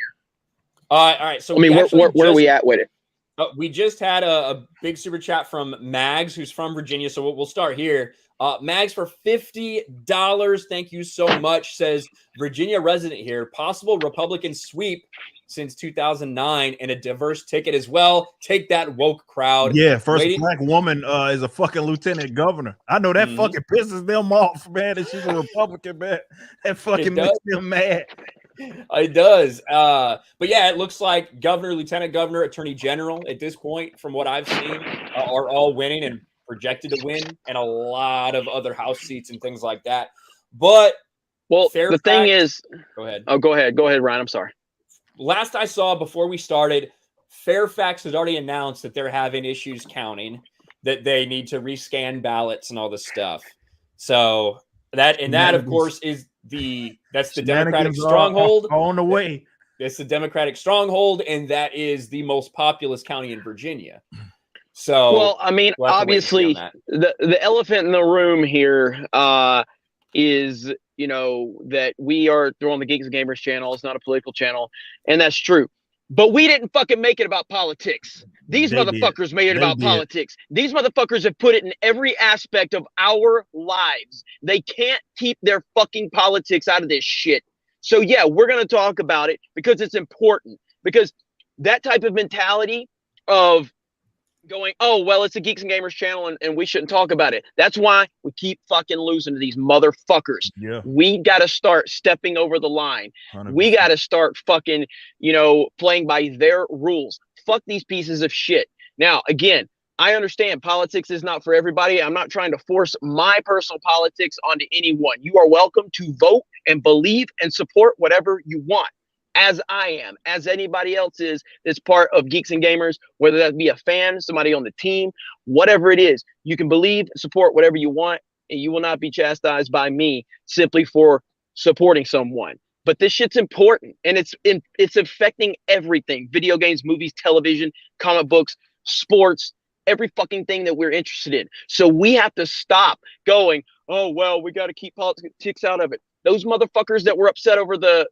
All right. So I mean, where are we at with it? We just had a big super chat from Mags, who's from Virginia. So we'll start here. Mags for $50. Thank you so much. Says Virginia resident here. Possible Republican sweep since 2009 and a diverse ticket as well. Take that woke crowd. Yeah, first black woman is a fucking lieutenant governor. I know that fucking pisses them off, man. That she's a Republican, man. That fucking makes them mad. It does. But yeah, it looks like governor, lieutenant governor, attorney general at this point, from what I've seen, are all winning and projected to win, and a lot of other House seats and things like that. But the thing is, go ahead. Oh, go ahead, Ryan. I'm sorry. Last I saw before we started, Fairfax has already announced that they're having issues counting, that they need to rescan ballots and all this stuff. So that of course is that's the Democratic stronghold on the way. It's the Democratic stronghold, and that is the most populous county in Virginia. So, well, I mean, obviously, the elephant in the room here is, you know, that we are throwing the Geeks Gamers channel. It's not a political channel, and that's true. But we didn't fucking make it about politics. These motherfuckers made it about politics. These motherfuckers have put it in every aspect of our lives. They can't keep their fucking politics out of this shit. So yeah, we're going to talk about it because it's important. Because that type of mentality of going, oh, well, it's a Geeks and Gamers channel and we shouldn't talk about it. That's why we keep fucking losing to these motherfuckers. Yeah. We got to start stepping over the line. 100%. We got to start fucking, you know, playing by their rules. Fuck these pieces of shit. Now, again, I understand politics is not for everybody. I'm not trying to force my personal politics onto anyone. You are welcome to vote and believe and support whatever you want, as I am, as anybody else is that's part of Geeks and Gamers, whether that be a fan, somebody on the team, whatever it is. You can believe, support whatever you want, and you will not be chastised by me simply for supporting someone. But this shit's important, and it's affecting everything: video games, movies, television, comic books, sports, every fucking thing that we're interested in. So we have to stop going, oh, well, we got to keep politics out of it. Those motherfuckers that were upset over the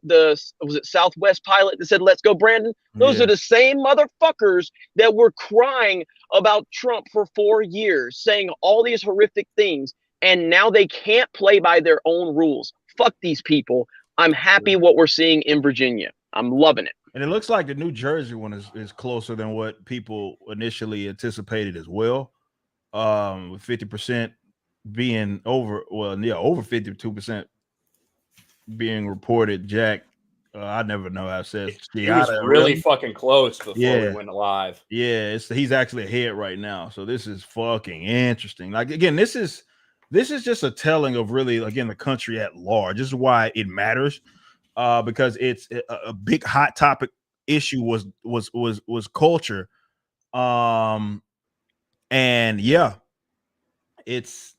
was it Southwest pilot that said, let's go, Brandon? Those are the same motherfuckers that were crying about Trump for 4 years, saying all these horrific things, and now they can't play by their own rules. Fuck these people. I'm happy what we're seeing in Virginia. I'm loving it. And it looks like the New Jersey one is closer than what people initially anticipated as well. With 50% being over 52% being reported. Jack, I never know how it says. He was really fucking close before we went live. Yeah, he's actually ahead right now. So this is fucking interesting. Like, again, this is just a telling of really, again, the country at large. This is why it matters. Because it's a big hot topic issue was culture. And yeah, it's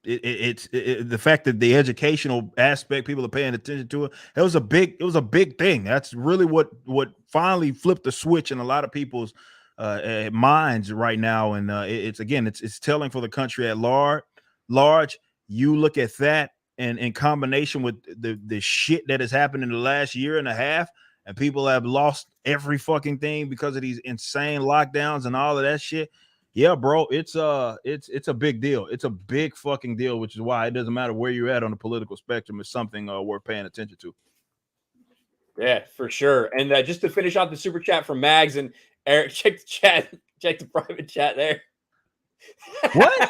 the fact that the educational aspect, people are paying attention to it. It was a big thing. That's really what finally flipped the switch in a lot of people's minds right now. And it's telling for the country at large. You look at that, and in combination with the shit that has happened in the last year and a half, and people have lost every fucking thing because of these insane lockdowns and all of that shit. Yeah, bro, it's a big deal. It's a big fucking deal, which is why it doesn't matter where you're at on the political spectrum. It's something worth paying attention to. Yeah, for sure. And just to finish off the super chat from Mags and Eric, check the chat, check the private chat there. What?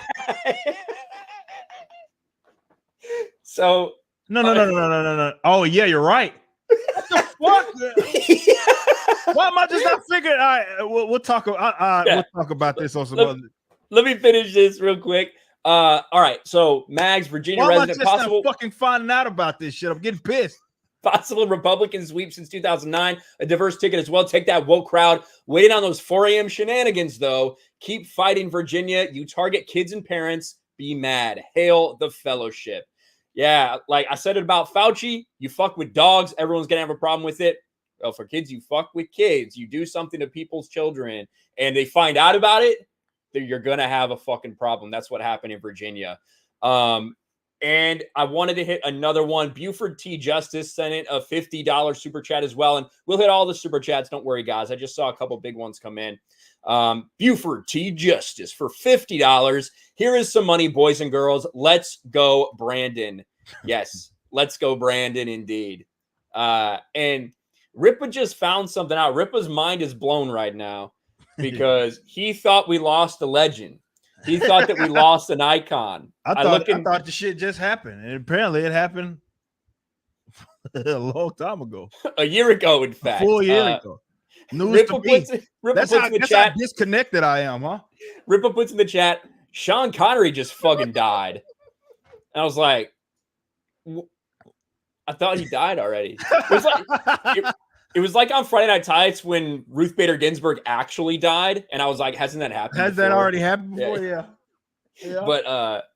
So no. Oh yeah, you're right. What the fuck? Why am I just not figuring? All right, we'll talk. We'll talk about this on some other. Let me finish this real quick. All right, so Mags, Virginia resident, possible. Not fucking finding out about this shit. I'm getting pissed. Possible Republican sweep since 2009. A diverse ticket as well. Take that woke crowd. Waiting on those 4 a.m. shenanigans though. Keep fighting, Virginia. You target kids and parents. Be mad. Hail the fellowship. Yeah, like I said it about Fauci, you fuck with dogs, everyone's going to have a problem with it. Well, for kids, you fuck with kids. You do something to people's children, and they find out about it, you're going to have a fucking problem. That's what happened in Virginia. And And I wanted to hit another one. Buford T. Justice sent in a $50 super chat as well. And we'll hit all the super chats. Don't worry, guys. I just saw a couple big ones come in. Buford T. Justice for $50. Here is some money, boys and girls. Let's go, Brandon. Yes, let's go, Brandon, indeed. And Ripa just found something out. Ripa's mind is blown right now because he thought we lost a legend. He thought that we lost an icon. I thought the shit just happened, and apparently it happened a long time ago. A year ago, in fact. A full year ago. News Ripa to me. That's how chat. disconnected I am, huh? Ripa puts in the chat, Sean Connery just fucking died. And I was like, I thought he died already. It was like on Friday Night Tights when Ruth Bader Ginsburg actually died, and I was like, hasn't that happened? Has before? that already happened before? Yeah. But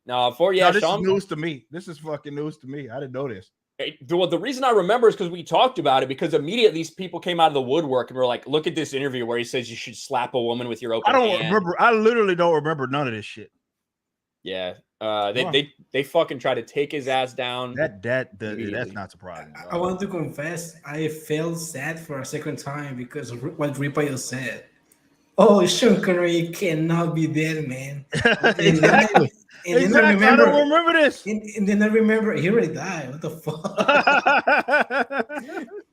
no, this Sean, is news to me. This is fucking news to me. I didn't know this. Well, the reason I remember is because we talked about it, because immediately these people came out of the woodwork and were like, look at this interview where he says you should slap a woman with your open hand. Remember. I literally don't remember none of this shit. Yeah. They fucking try to take his ass down. That's not surprising. I want to confess, I felt sad for a second time because of what Ripa just said. Oh, Sean Connery cannot be dead, man. Exactly. And then I I don't remember this. And then I remember he already died. What the fuck?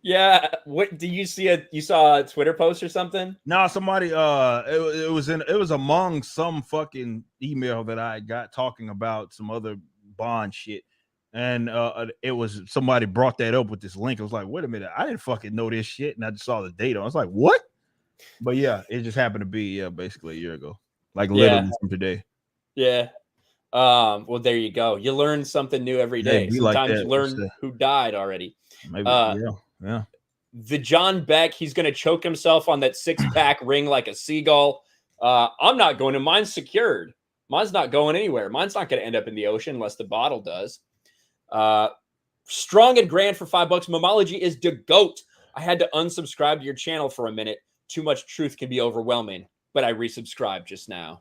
Yeah. What do you see? You saw a Twitter post or something? No, somebody. It was among some fucking email that I got talking about some other Bond shit, and it was somebody brought that up with this link. I was like, wait a minute, I didn't fucking know this shit, and I just saw the date. I was like, what? But yeah, it just happened to be basically a year ago, like literally from today. Yeah. Well, there you go. You learn something new every day. Sometimes you learn who died already. Maybe, yeah. The John Beck, he's going to choke himself on that 6-pack ring like a seagull. I'm not going to. Mine's secured. Mine's not going anywhere. Mine's not going to end up in the ocean unless the bottle does. Strong and Grand for $5. Memology is the GOAT. I had to unsubscribe to your channel for a minute. Too much truth can be overwhelming, but I resubscribed just now.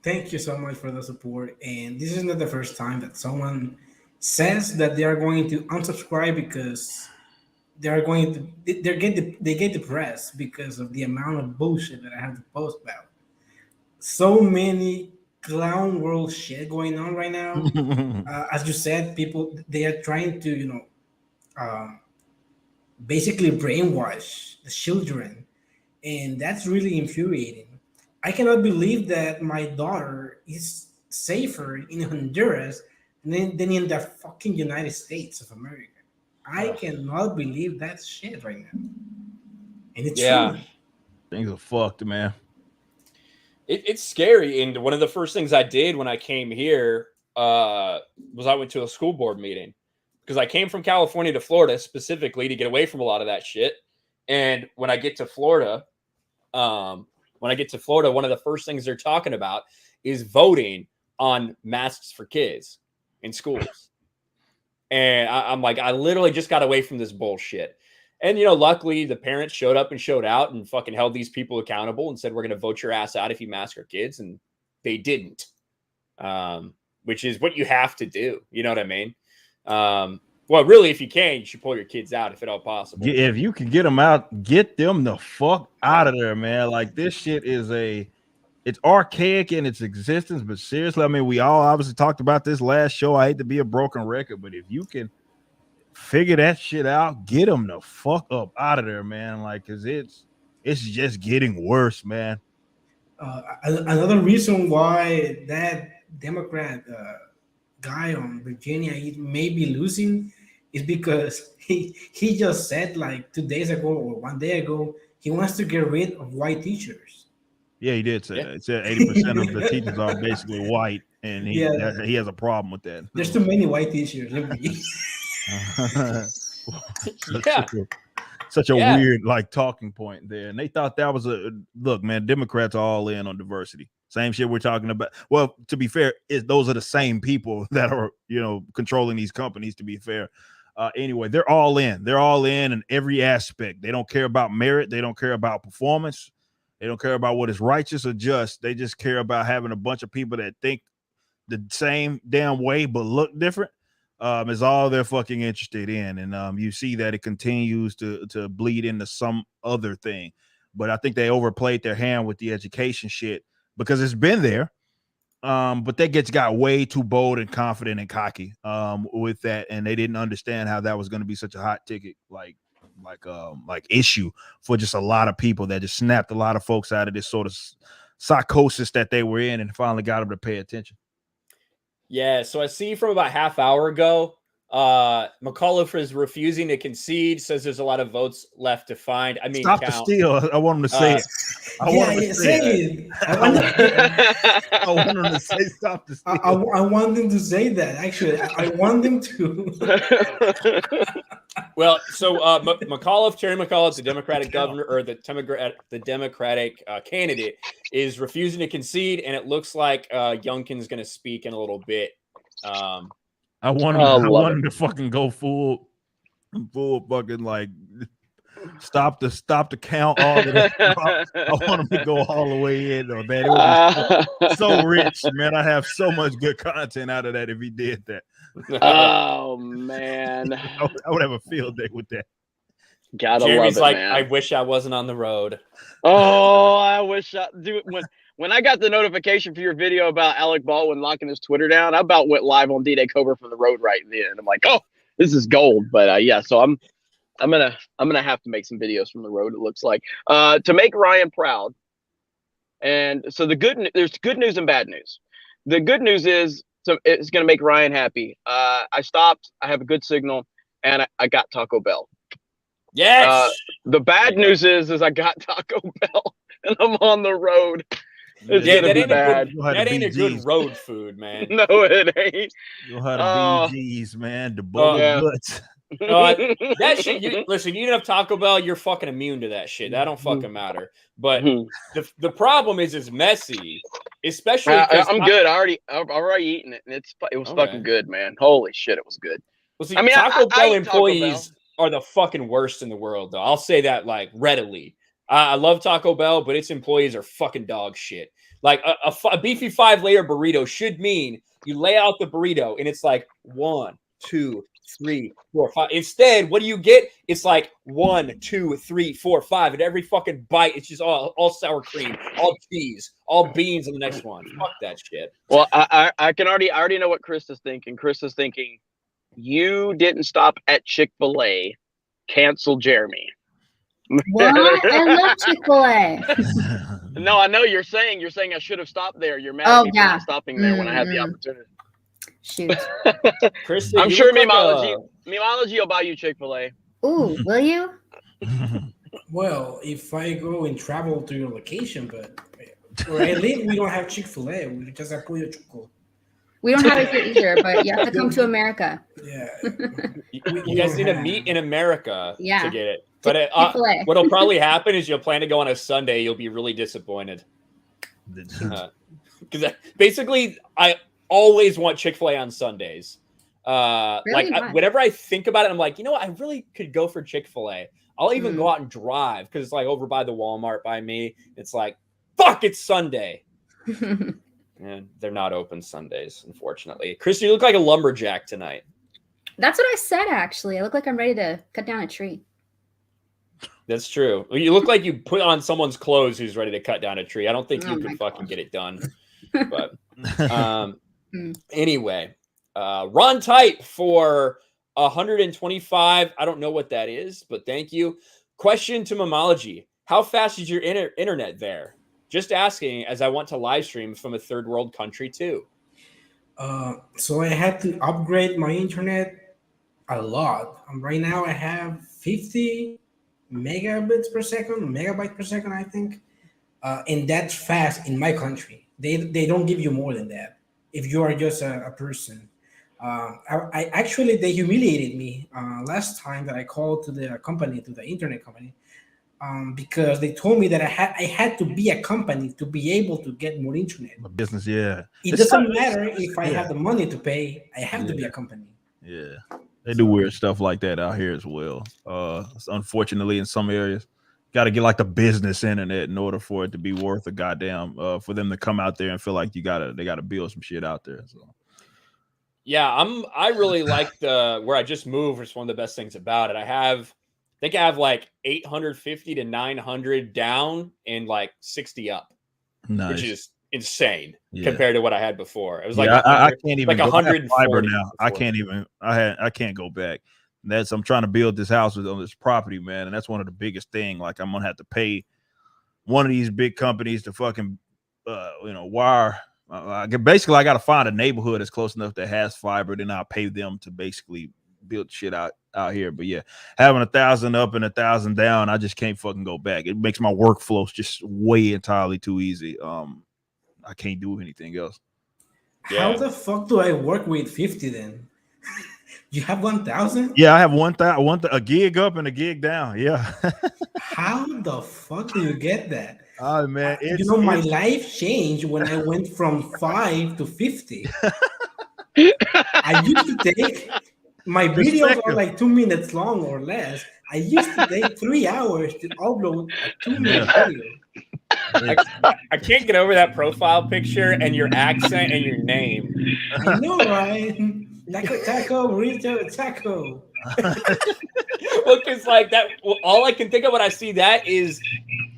Thank you so much for the support. And this is not the first time that someone says that they are going to unsubscribe because they get depressed because of the amount of bullshit that I have to post about. So many clown world shit going on right now. As you said, people, they are trying to, basically brainwash the children. And that's really infuriating. I cannot believe that my daughter is safer in Honduras than in the fucking United States of America. I cannot believe that shit right now. And it's true. Things are fucked, man. It's scary. And one of the first things I did when I came here was I went to a school board meeting because I came from California to Florida specifically to get away from a lot of that shit. And when I get to Florida, one of the first things they're talking about is voting on masks for kids in schools. And I'm like, I literally just got away from this bullshit. And, luckily the parents showed up and showed out and fucking held these people accountable and said, we're going to vote your ass out if you mask our kids. And they didn't, which is what you have to do. You know what I mean? Well, really, if you can, you should pull your kids out if at all possible. If you can get them out, get them the fuck out of there, man. Like this shit is it's archaic in its existence, but seriously, I mean, we all obviously talked about this last show. I hate to be a broken record, but if you can figure that shit out, get them the fuck up out of there, man. Like, cause it's just getting worse, man. Another reason why that Democrat guy on Virginia he may be losing is because he just said like 2 days ago or 1 day ago he wants to get rid of white teachers. Yeah, he did say that. It said 80% of the teachers are basically white, and he has a problem with that. There's too many white teachers. Such a weird like talking point there, and they thought that was look, man. Democrats are all in on diversity. Same shit we're talking about. Well, to be fair, those are the same people that are controlling these companies. To be fair, anyway, they're all in. They're all in every aspect. They don't care about merit. They don't care about performance. They don't care about what is righteous or just. They just care about having a bunch of people that think the same damn way but look different is all they're fucking interested in. And you see that it continues to bleed into some other thing. But I think they overplayed their hand with the education shit because it's been there. But they got way too bold and confident and cocky with that, and they didn't understand how that was going to be such a hot ticket like issue for just a lot of people that just snapped a lot of folks out of this sort of psychosis that they were in and finally got them to pay attention. Yeah, so I see from about half hour ago, McAuliffe is refusing to concede, says there's a lot of votes left to find. I mean, stop the steal. I want him to say it. I want him to say it. I want him to say stop the steal. I want them to say that. Actually, I want them to. Well, so McAuliffe, Terry McAuliffe, the Democratic governor or the Democratic candidate, is refusing to concede, and it looks like Youngkin's going to speak in a little bit. I want him to fucking go full fucking like stop the count all of that. I want him to go all the way in though, man. It would be so rich, man. I have so much good content out of that if he did that. Oh man. I would have a field day with that. Gotta Jeremy's love it, like, man. I wish I wasn't on the road. Oh, I wish I do. When I got the notification for your video about Alec Baldwin locking his Twitter down, I about went live on D-Day Cobra from the road right then. I'm like, oh, this is gold. But yeah, so I'm gonna have to make some videos from the road. It looks like to make Ryan proud. And so there's good news and bad news. The good news is it's gonna make Ryan happy. I stopped. I have a good signal, and I got Taco Bell. Yes. The bad news is I got Taco Bell, and I'm on the road. It's that ain't bad. That ain't a good road food, man. No, it ain't. You'll have the BGs, man. The bowl of guts. That shit. Listen, you have Taco Bell, you're fucking immune to that shit. That don't fucking matter. But the problem is it's messy, especially. I'm good. I've already eaten it, and it was fucking good, man. Holy shit, it was good. Well, see, I mean, Taco Bell I employees are the fucking worst in the world, though. I'll say that like readily. I love Taco Bell, but its employees are fucking dog shit. Like a beefy 5-layer burrito should mean you lay out the burrito and it's like 1, 2, 3, 4, 5. Instead, what do you get? It's like 1, 2, 3, 4, 5. And every fucking bite, it's just all sour cream, all cheese, all beans in the next one. Fuck that shit. Well, I already know what Krista's thinking. Krista's thinking, you didn't stop at Chick-fil-A. Cancel Jeremy. What? I love Chick-fil-A. No, I know you're saying I should have stopped there. You're mad at me for not stopping there when I had the opportunity. Shoot. Krista, I'm sure Memology will buy you Chick-fil-A. Ooh, will you? Well, if I go and travel to your location, but where I live, we don't have Chick-fil-A. We just have Pollo Choco. We don't have it here either, but you have to come to America. Yeah. You guys need to meet in America to get it. But Chick-fil-A. what'll probably happen is you'll plan to go on a Sunday. You'll be really disappointed. Because basically, I always want Chick-fil-A on Sundays. Really? Whenever I think about it, I'm like, you know what? I really could go for Chick-fil-A. I'll even go out and drive because it's like over by the Walmart by me. It's like, fuck, it's Sunday. And they're not open Sundays, unfortunately. Krista, you look like a lumberjack tonight. That's what I said, actually. I look like I'm ready to cut down a tree. That's true. You look like you put on someone's clothes who's ready to cut down a tree. I don't think you could fucking get it done. But anyway, Ron Type for 125. I don't know what that is, but thank you. Question to Memology. How fast is your internet there? Just asking, as I want to live stream from a third world country too. So I had to upgrade my internet a lot. Right now I have 50 megabits per second, megabyte per second, I think. And that's fast in my country. They don't give you more than that if you are just a person. I actually, they humiliated me last time that I called to the company, to the internet company. Because they told me that I had to be a company to be able to get more internet. A business, yeah. It doesn't matter if I have the money to pay. I have to be a company. Yeah, they do weird stuff like that out here as well. Unfortunately, in some areas, Got to get like the business internet in order for it to be worth a goddamn for them to come out there and feel like they gotta build some shit out there. So Yeah, I really like the where I just moved. It's one of the best things about it. I think I have like 850 to 900 down and like 60 up, nice. which is insane Yeah. compared to what I had before. It was Yeah, like I can't even like go 140 fiber now. I before. can't even. I can't go back. I'm trying to build this house on this property, man, and that's one of the biggest thing. Like I'm gonna have to pay one of these big companies to fucking wire. Basically, I got to find a neighborhood that's close enough that has fiber. Then I'll pay them to basically build shit out here. But yeah, having 1,000 up and 1,000 down, I just can't fucking go back. It makes my workflow just way entirely too easy. I can't do anything else. How the fuck do I work with 50 then? You have 1,000? Yeah, I have 1,000, a gig up and a gig down. Yeah. How the fuck do you get that? Oh man, my life changed when I went from 5 to 50. I used to take my videos are like 2 minutes long or less. I used to take 3 hours to upload a 2-minute video. I can't get over that profile picture and your accent and your name. I know, right? Taco, burrito, taco. Well, because like that, all I can think of when I see that is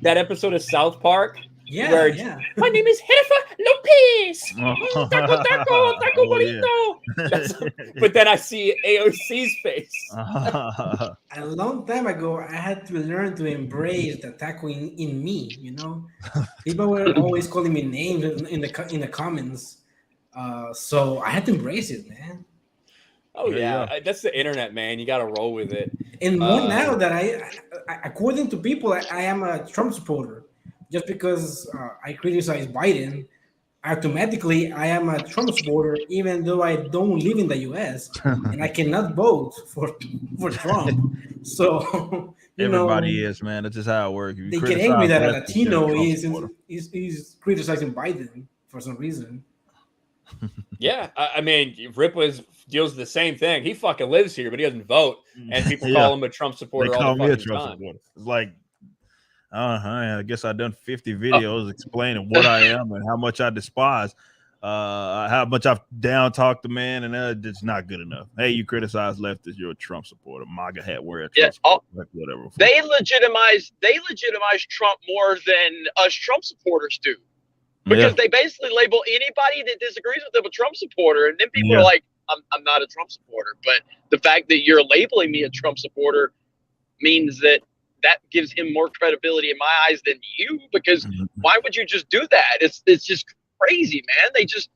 that episode of South Park. Yeah. My name is Jennifer Lopez. Taco burrito. But then I see AOC's face. A long time ago, I had to learn to embrace the taco in me. People were always calling me names in the comments, so I had to embrace it, man. Oh yeah, that's the internet, man. You got to roll with it. And more now that I according to people, I am a Trump supporter. Just because I criticize Biden, automatically I am a Trump supporter, even though I don't live in the U.S. and I cannot vote for Trump. So everybody is, man. That's just how it works. They get angry that a Latino is criticizing Biden for some reason. Yeah, I mean, Rip deals the same thing. He fucking lives here, but he doesn't vote, and people call him a Trump supporter They all call the me a fucking Trump time. supporter. It's like, I guess I've done 50 videos explaining what I am and how much I despise, how much I've down talked the man, and it's not good enough. Hey, you criticize leftists, you're a Trump supporter. MAGA hat wearer, whatever. They legitimize Trump more than us Trump supporters do. Because they basically label anybody that disagrees with them a Trump supporter, and then people are like, I'm not a Trump supporter. But the fact that you're labeling me a Trump supporter means that gives him more credibility in my eyes than you, because why would you just do that? It's just crazy, man. They just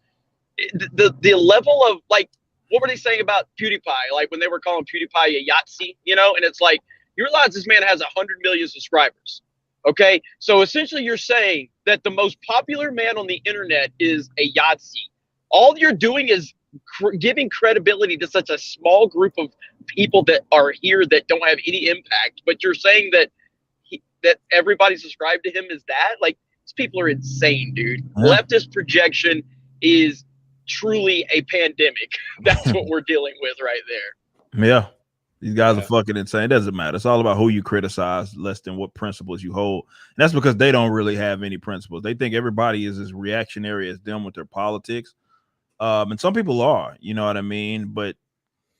the level of, like, what were they saying about PewDiePie? Like when they were calling PewDiePie a Yahtzee, and it's like, you realize this man has 100 million subscribers. Okay, so essentially you're saying that the most popular man on the internet is a Yahtzee. All you're doing is giving credibility to such a small group of people that are here that don't have any impact. But you're saying that that everybody subscribed to him is that? Like, these people are insane, dude. Leftist projection is truly a pandemic. That's what we're dealing with right there. Yeah. These guys are fucking insane. It doesn't matter. It's all about who you criticize, less than what principles you hold. And that's because they don't really have any principles. They think everybody is as reactionary as them with their politics. And some people are, you know what I mean? But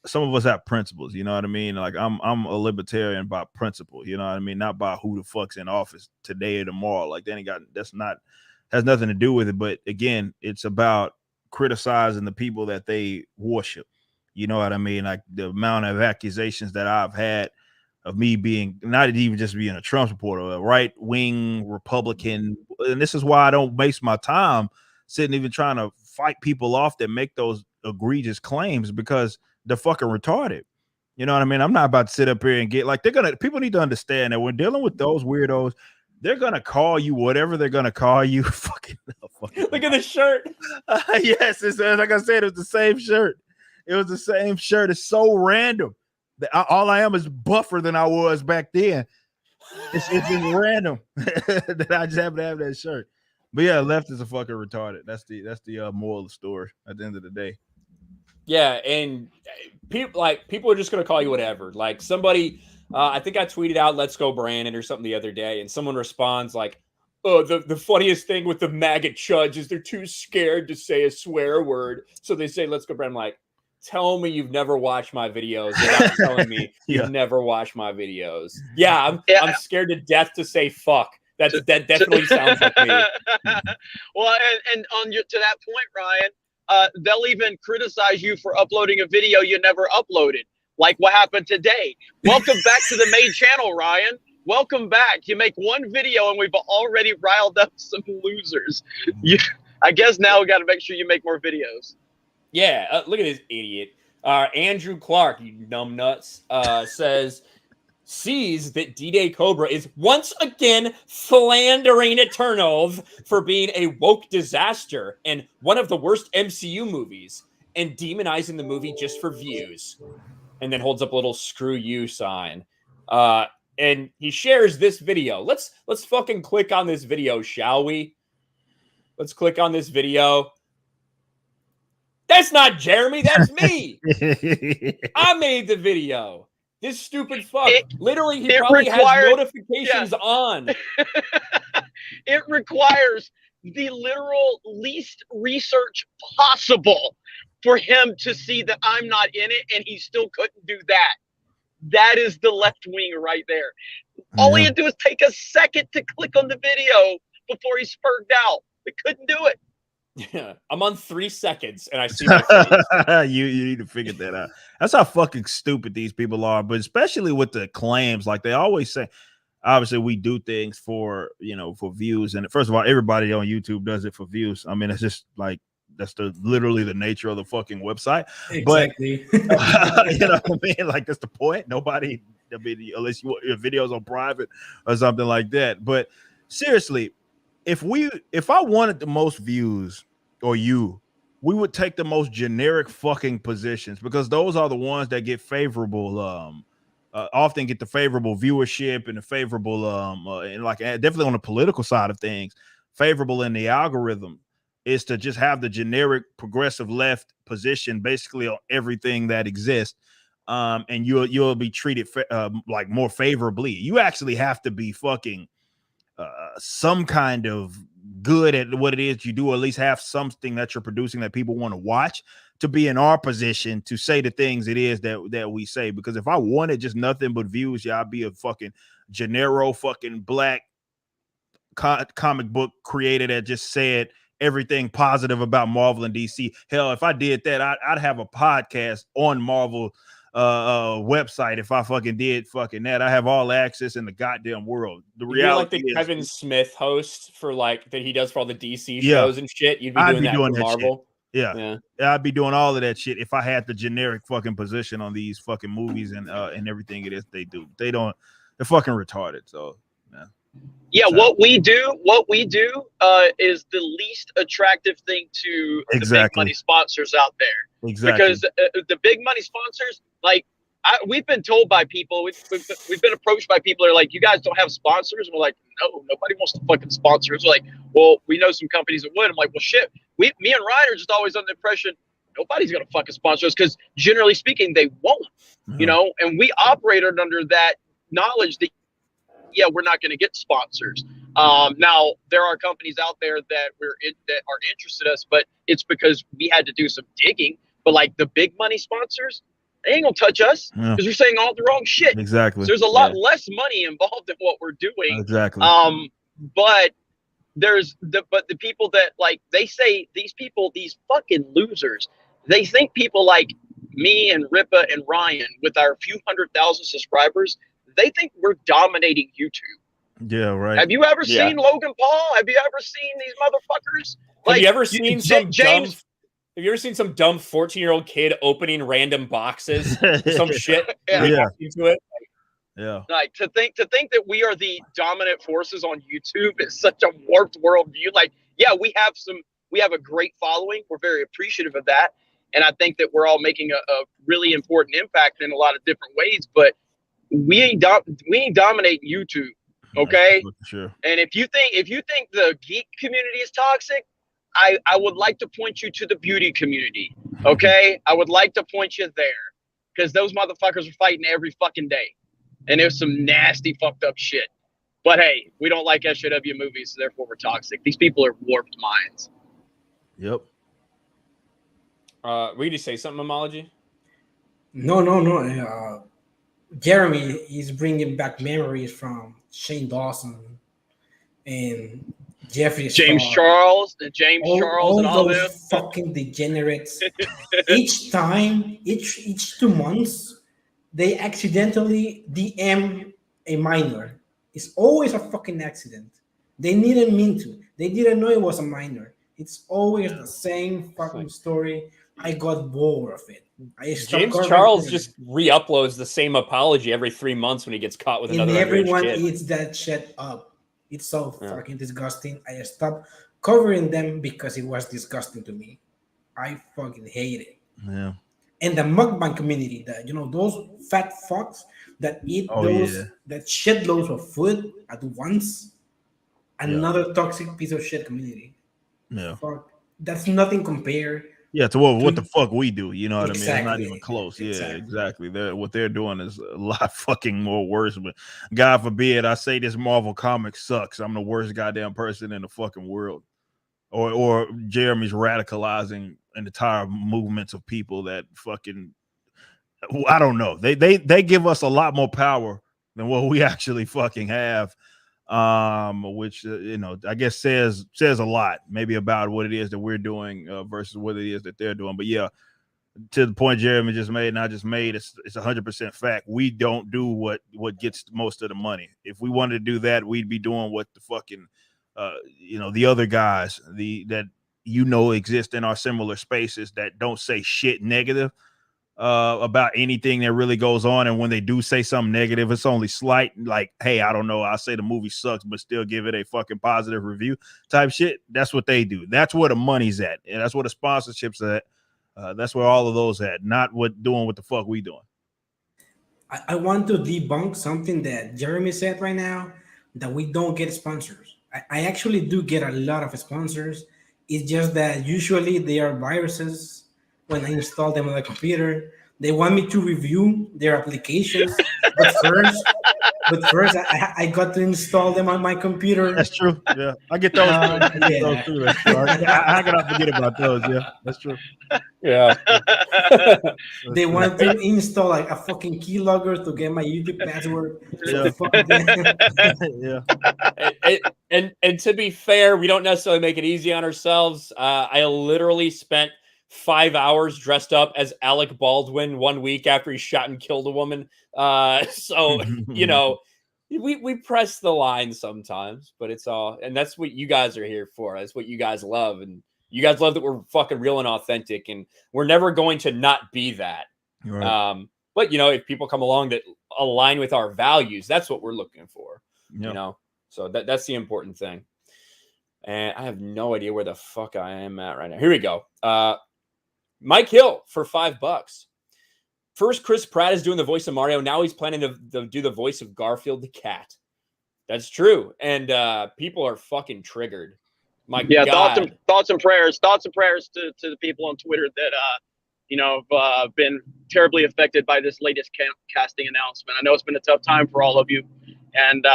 some of us have principles, you know what I mean? Like I'm a libertarian by principle, you know what I mean? Not by who the fuck's in office today or tomorrow. Like has nothing to do with it. But again, it's about criticizing the people that they worship. You know what I mean? Like the amount of accusations that I've had of me being not even just being a Trump supporter, a right-wing Republican. And this is why I don't waste my time sitting even trying to fight people off that make those egregious claims, because they're fucking retarded. You know what I mean? I'm not about to sit up here and get like, people need to understand that when dealing with those weirdos, they're gonna call you whatever they're gonna call you. Fucking look at the shirt. Yes, it's like I said, it was the same shirt. It was the same shirt. It's so random. All I am is buffer than I was back then. It's just random that I just happen to have that shirt. But yeah, left is a fucking retarded. That's the moral of the story at the end of the day. Yeah, and people are just gonna call you whatever. Like somebody, I think I tweeted out "Let's go Brandon" or something the other day, and someone responds like, "Oh, the funniest thing with the maggot chuds is they're too scared to say a swear word, so they say let's go Brandon." I'm like, tell me you've never watched my videos without telling me you've never watched my videos. Yeah, I'm scared to death to say fuck. That definitely sounds like me. Well, and to that point, Ryan, they'll even criticize you for uploading a video you never uploaded, like what happened today. Welcome back to the main channel, Ryan. Welcome back. You make one video and we've already riled up some losers. I guess now we got to make sure you make more videos. Yeah, look at this idiot. Andrew Clark, you numbnuts, sees that D-Day Cobra is once again slandering Eternals for being a woke disaster and one of the worst MCU movies, and demonizing the movie just for views. And then holds up a little "screw you" sign. And he shares this video. Let's fucking click on this video, shall we? Let's click on this video. That's not Jeremy. That's me. I made the video. This stupid fuck. Literally, he probably has notifications on. It requires the literal least research possible for him to see that I'm not in it, and he still couldn't do that. That is the left wing right there. All he had to do is take a second to click on the video before he spurred out. They couldn't do it. Yeah, I'm on 3 seconds and I see my face. you need to figure that out. That's how fucking stupid these people are. But especially with the claims, like they always say, obviously we do things for, for views. And first of all, everybody on YouTube does it for views. I mean, it's just like, that's literally the nature of the fucking website. Exactly. But, you know what I mean? Like, that's the point. Nobody, I mean, unless your videos on private or something like that. But seriously, if I wanted the most views, or we would take the most generic fucking positions, because those are the ones that get favorable, often get the favorable viewership and the favorable, and like definitely on the political side of things, favorable in the algorithm is to just have the generic progressive left position basically on everything that exists. And you'll be treated like more favorably. You actually have to be fucking some kind of good at what it is you do, or at least have something that you're producing that people want to watch, to be in our position to say the things it is that we say. Because if I wanted just nothing but views, I'd be a fucking genero fucking black comic book creator that just said everything positive about Marvel and DC. Hell, if I did that, I'd have a podcast on Marvel website. If I fucking did fucking that, I have all access in the goddamn world. The reality, like the Kevin Smith host for like that he does for all the DC shows and shit. You'd be doing that for Marvel. Yeah, I'd be doing all of that shit if I had the generic fucking position on these fucking movies and everything it is they do. They're fucking retarded. So what we do is the least attractive thing to the big money sponsors out there. Exactly. Because the big money sponsors, like, we've been told by people, we've been approached by people that are like, you guys don't have sponsors? And we're like, no, nobody wants to fucking sponsor us. We're like, well, we know some companies that would. I'm like, well, shit. Me and Ryan are just always under the impression nobody's gonna fucking sponsor us, because generally speaking, they won't. And we operated under that knowledge that we're not going to get sponsors. Now there are companies out there that that are interested in us, but it's because we had to do some digging. But like the big money sponsors, they ain't gonna touch us because we're saying all the wrong shit. Exactly. So there's a lot less money involved in what we're doing. Exactly. But the people that, like, they say these fucking losers, they think people like me and Ripa and Ryan with our few 100,000 subscribers, they think we're dominating YouTube. Yeah, right. Have you ever seen Logan Paul? Have you ever seen these motherfuckers? Have you ever seen Have you ever seen some dumb 14-year-old kid opening random boxes? Some shit. Into it. Yeah. Like to think that we are the dominant forces on YouTube is such a warped worldview. Like, we have a great following. We're very appreciative of that. And I think that we're all making a really important impact in a lot of different ways, but we ain't dominating YouTube. Okay. Sure. And if you think the geek community is toxic, I would like to point you to the beauty community. Okay. I would like to point you there, because those motherfuckers are fighting every fucking day. and it was some nasty, fucked up shit. But hey, we don't like SJW movies, so therefore we're toxic. These people are warped minds. Yep. Were you to say something, Memology? No. Jeremy is bringing back memories from Shane Dawson and Jeffrey James Star. Charles, all and all those them. fucking degenerates. Each time, each 2 months, they accidentally DM a minor. It's always a fucking accident. They didn't mean to. They didn't know it was a minor. It's always the same fucking story. I got bored of it. James Charles just re-uploads the same apology every 3 months when he gets caught with another and everyone underage kid. eats that shit up. It's so fucking disgusting. I stopped covering them because it was disgusting to me. I fucking hate it. Yeah. And the mukbang community, that those fat fucks that eat that shitloads of food at once. Another toxic piece of shit community. Yeah. Fuck. That's nothing compared. Yeah, to what the fuck we do, you know what I mean? It's not Exactly. even close. Yeah, exactly. What they're doing is a lot fucking more worse. But God forbid I say this Marvel comic sucks. I'm the worst goddamn person in the fucking world. Or Jeremy's radicalizing entire movements of people that fucking, I don't know. They give us a lot more power than what we actually fucking have. Which I guess says a lot maybe about what it is that we're doing versus what it is that they're doing. But yeah, to the point Jeremy just made and I just made, it's 100% fact. We don't do what gets most of the money. If we wanted to do that, we'd be doing what the fucking the other guys that exist in our similar spaces that don't say shit negative about anything that really goes on, and when they do say something negative, it's only slight, like, hey, I don't know, I'll say the movie sucks but still give it a fucking positive review type shit. That's what they do. That's where the money's at, and that's where the sponsorships at. That's where all of those at, not what the fuck we doing. I want to debunk something that Jeremy said right now, that we don't get sponsors. I actually do get a lot of sponsors. It's just that usually they are viruses. When I install them on the computer, they want me to review their applications. But first, I got to install them on my computer. That's true. Yeah, I get those. Those too. That's true. How can I forget about those? Yeah, that's true. Yeah. They want to install like a fucking keylogger to get my YouTube password. So fuck them. And to be fair, we don't necessarily make it easy on ourselves. I literally spent 5 hours dressed up as Alec Baldwin 1 week after he shot and killed a woman. So we press the line sometimes, but it's all, and that's what you guys are here for. That's what you guys love, and you guys love that we're fucking real and authentic, and we're never going to not be that. Right. But if people come along that align with our values, that's what we're looking for. Yep. So that's the important thing. And I have no idea where the fuck I am at right now. Here we go. Mike Hill for $5. First, Chris Pratt is doing the voice of Mario. Now he's planning to do the voice of Garfield the cat. That's true. And people are fucking triggered. My God. Thoughts and prayers to the people on Twitter that have been terribly affected by this latest casting announcement. I know it's been a tough time for all of you, and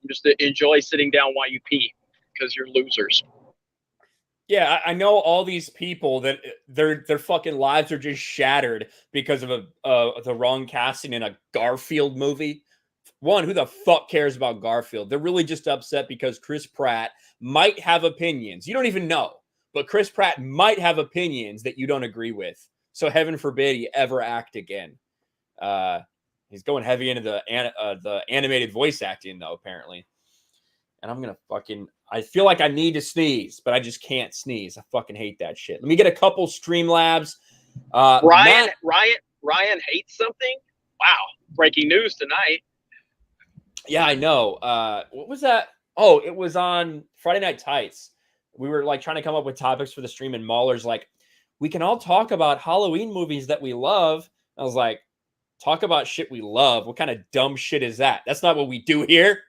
just enjoy sitting down while you pee, because you're losers. Yeah, I know all these people that their fucking lives are just shattered because of the wrong casting in a Garfield movie. One, who the fuck cares about Garfield? They're really just upset because Chris Pratt might have opinions. You don't even know, but Chris Pratt might have opinions that you don't agree with. So heaven forbid he ever act again. He's going heavy into the animated voice acting though, apparently. And I'm going to I feel like I need to sneeze, but I just can't sneeze. I fucking hate that shit. Let me get a couple Streamlabs. Ryan hates something? Wow. Breaking news tonight. Yeah, I know. What was that? Oh, it was on Friday Night Tights. We were trying to come up with topics for the stream, and Mahler's like, we can all talk about Halloween movies that we love. I was like, talk about shit we love. What kind of dumb shit is that? That's not what we do here.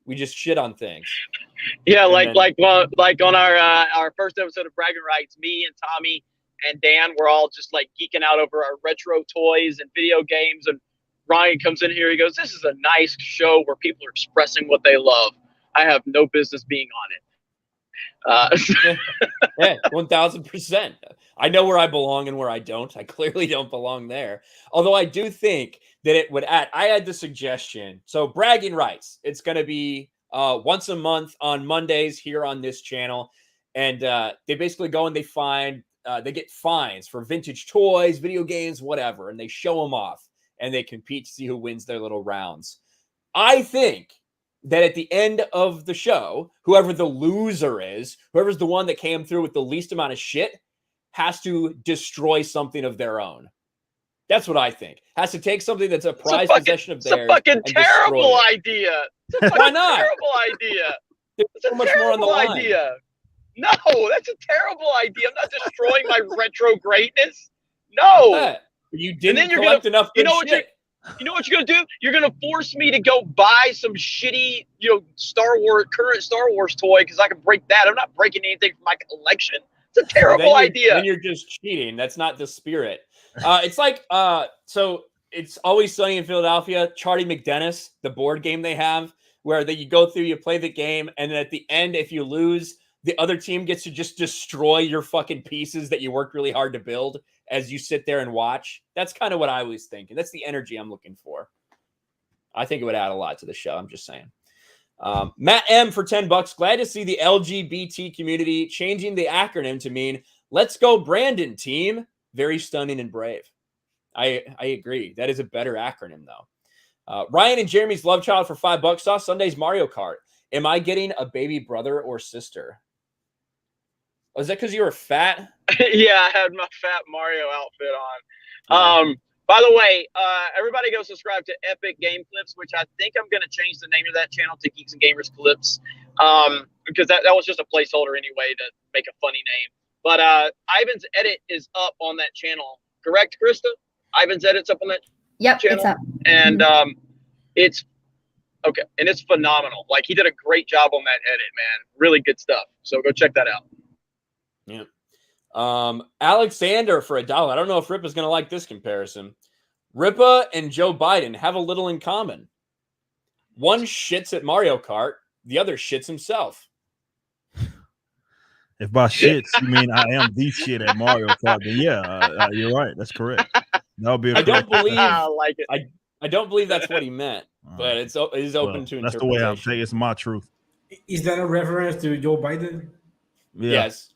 We just shit on things. Yeah, like on our first episode of Bragging Rights, me and Tommy and Dan were all just geeking out over our retro toys and video games, and Ryan comes in here. He goes, "This is a nice show where people are expressing what they love. I have no business being on it." Yeah, 1000%. I know where I belong and where I don't. I clearly don't belong there. Although I do think that it would add. I had the suggestion. So bragging rights. It's going to be once a month on Mondays here on this channel, and they basically go and they find they get fines for vintage toys, video games, whatever, and they show them off and they compete to see who wins their little rounds. I think that at the end of the show, whoever the loser is, whoever's the one that came through with the least amount of shit, has to destroy something of their own. That's what I think. Has to take something that's a prized possession of theirs. It's a fucking terrible idea. Why not? Terrible idea. There's so much more on the line. Idea. No, that's a terrible idea. I'm not destroying my retro greatness. No. You didn't collect enough good shit. You know what you're gonna do? You're gonna force me to go buy some shitty, current Star Wars toy because I can break that. I'm not breaking anything from my collection. It's a terrible idea. Then you're just cheating. That's not the spirit. It's like so it's Always Sunny in Philadelphia. Charlie McDennis, the board game they have, where you go through, you play the game, and then at the end, if you lose, the other team gets to just destroy your fucking pieces that you worked really hard to build as you sit there and watch. That's kind of what I was thinking. That's the energy I'm looking for. I think it would add a lot to the show. I'm just saying. Matt M for $10. Glad to see the LGBT community changing the acronym to mean "Let's go Brandon team." Very stunning and brave. I agree. That is a better acronym though. Ryan and Jeremy's love child for $5. Saw Sunday's Mario Kart. Am I getting a baby brother or sister? Oh, is that because you were fat? Yeah, I had my fat Mario outfit on. By the way, everybody go subscribe to Epic Game Clips, which I think I'm going to change the name of that channel to Geeks and Gamers Clips, because that was just a placeholder anyway to make a funny name. But Ivan's edit is up on that channel, correct, Krista? Ivan's edit's up on that channel? It's up. And it's okay, and it's phenomenal. Like, he did a great job on that edit, man. Really good stuff. So go check that out. Yeah. Alexander for $1. I don't know if Ripa's going to like this comparison. Ripa and Joe Biden have a little in common. One shits at Mario Kart, the other shits himself. If by shits you mean I am the shit at Mario Kart, then yeah, you're right. That's correct. That'll be. I don't believe. I like it. I don't believe that's what he meant, but it is open to interpretation. That's the way I'm saying. It's my truth. Is that a reference to Joe Biden? Yeah. Yes.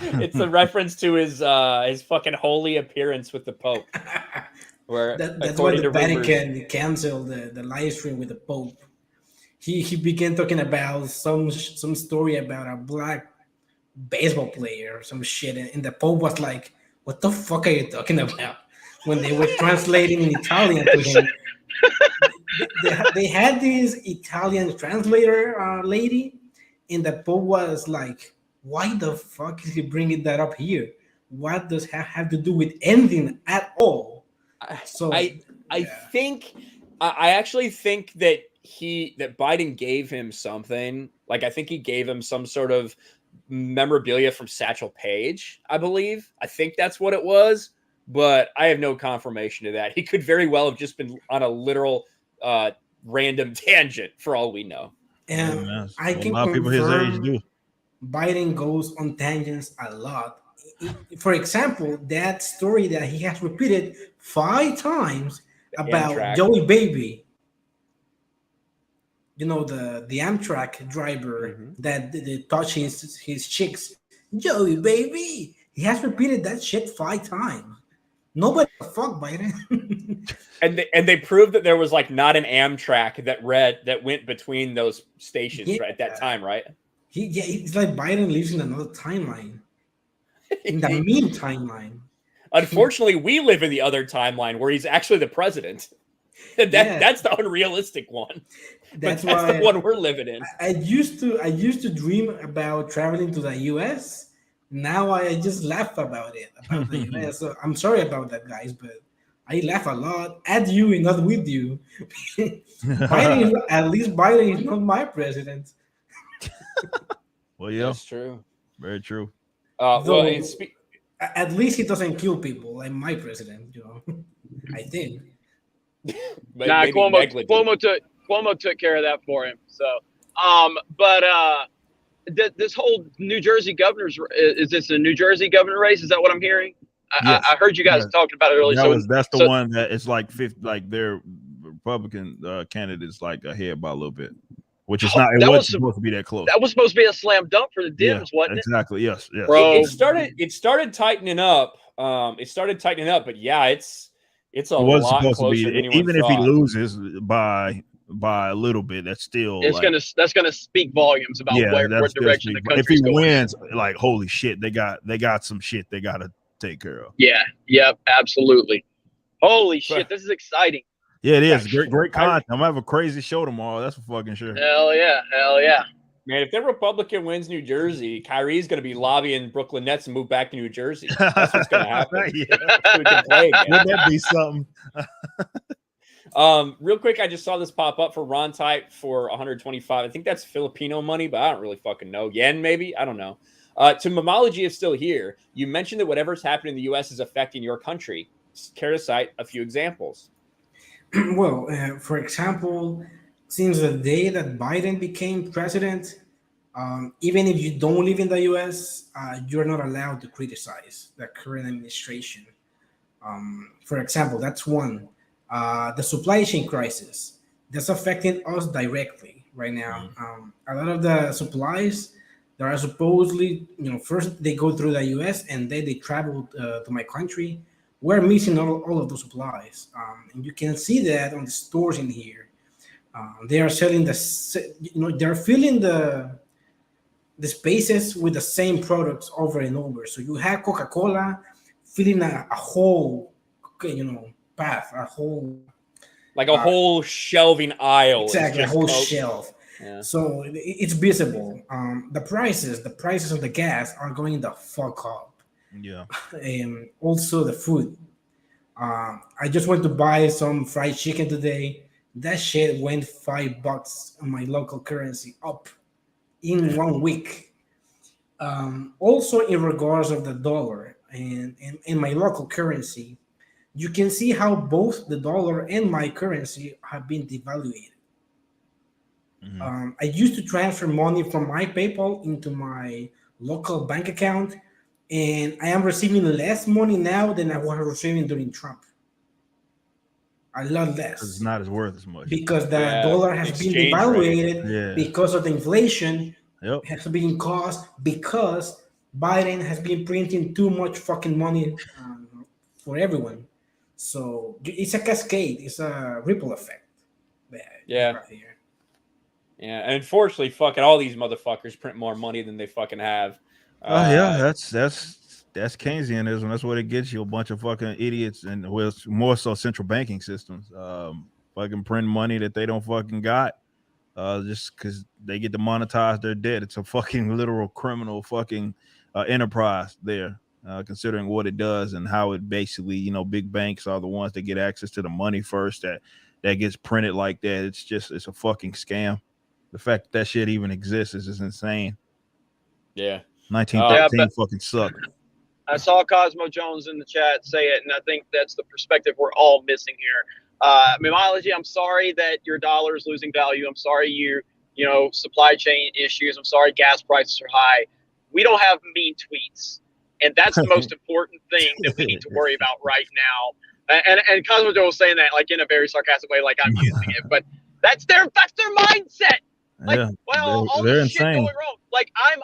It's a reference to his fucking holy appearance with the Pope. Where that's why the Vatican canceled the live stream with the Pope. He began talking about some story about a black baseball player or some shit, and the Pope was like, "What the fuck are you talking about?" When they were translating in Italian to him. They had this Italian translator lady, and the Pope was like, "Why the fuck is he bringing that up here? What does that have to do with anything at all?" So I think I actually think that Biden gave him something. Like, I think he gave him some sort of memorabilia from Satchel Paige, I believe. I think that's what it was, but I have no confirmation of that. He could very well have just been on a literal random tangent for all we know. And I can a lot of people his age do. Biden goes on tangents a lot. For example, that story that he has repeated 5 times about Amtrak. Joey Baby. You know, the Amtrak driver that touch his chicks. Joey Baby. He has repeated that shit 5 times. Nobody fuck Biden. and they proved that there was like not an Amtrak that went between those stations right at that time, right? It's like Biden lives in another timeline. In the meme timeline. Unfortunately, we live in the other timeline where he's actually the president. That's the unrealistic one. That's the one we're living in. I used to dream about traveling to the US. Now I just laugh about it, about the US. So I'm sorry about that, guys, but I laugh a lot at you and not with you. At least Biden is not my president. Well, yeah, that's true. Very true. At least he doesn't kill people like my president, I think. Nah, Cuomo took care of that for him. So, this whole New Jersey governor's, is this a New Jersey governor race? Is that what I'm hearing? Yes. I heard you guys talking about it earlier. That's the one that it's like their Republican candidates like ahead by a little bit, which is not. It wasn't supposed to be that close. That was supposed to be a slam dunk for the Dems, wasn't it? Exactly. Yes. Bro. It started tightening up. But yeah, it's a lot closer than anyone even thought. if he loses by a little bit, that's still that's gonna speak volumes about where direction the country. If he wins, like holy shit, they got some shit they gotta take care of. Yeah. Yep. Absolutely. Holy shit, this is exciting. Yeah, it is great content. I'm gonna have a crazy show tomorrow. That's for fucking sure. Hell yeah. Man, if the Republican wins New Jersey, Kyrie's going to be lobbying Brooklyn Nets and move back to New Jersey. That's what's going to happen. So we can play again. Would that be something? Real quick, I just saw this pop up for Ron Type for 125. I think that's Filipino money, but I don't really fucking know. Yen, maybe? I don't know. To Memology is still here. You mentioned that whatever's happening in the U.S. is affecting your country. Care to cite a few examples? Well, for example, since the day that Biden became president, even if you don't live in the U.S., you're not allowed to criticize the current administration. For example, that's one. The supply chain crisis, that's affecting us directly right now. A lot of the supplies that are supposedly, first they go through the U.S. and then they travel to my country. We're missing all of those supplies. And you can see that on the stores in here. They are selling they're filling the spaces with the same products over and over. So you have Coca-Cola filling a whole, path, a whole, like a whole shelving aisle. Exactly, a whole shelf. Yeah. So it's visible. The prices of the gas are going the fuck up. Yeah. Also the food. I just went to buy some fried chicken today. That shit went $5 on my local currency up in 1 week. Also, in regards of the dollar and in my local currency, you can see how both the dollar and my currency have been devaluated. I used to transfer money from my PayPal into my local bank account, and I am receiving less money now than I was receiving during Trump. A lot less. It's not as worth as much because the dollar has been devaluated because of the inflation. Has been caused because Biden has been printing too much fucking money for everyone. So it's a cascade. It's a ripple effect. Yeah. And unfortunately, fucking all these motherfuckers print more money than they fucking have. That's Keynesianism. That's what it gets you, a bunch of fucking idiots, and with more so central banking systems, fucking print money that they don't fucking got, just because they get to monetize their debt. It's a fucking literal criminal fucking enterprise there, considering what it does and how it basically, big banks are the ones that get access to the money first that gets printed like that. It's a fucking scam. The fact that shit even exists is just insane. Yeah. 1913 fucking sucked. I saw Cosmo Jones in the chat say it, and I think that's the perspective we're all missing here. Memology, I'm sorry that your dollar is losing value. I'm sorry supply chain issues. I'm sorry gas prices are high. We don't have mean tweets, and that's the most important thing that we need to worry about right now. And Cosmo Jones was saying that like in a very sarcastic way, like I'm using it, but that's their mindset. Like, all this shit going wrong. Like I've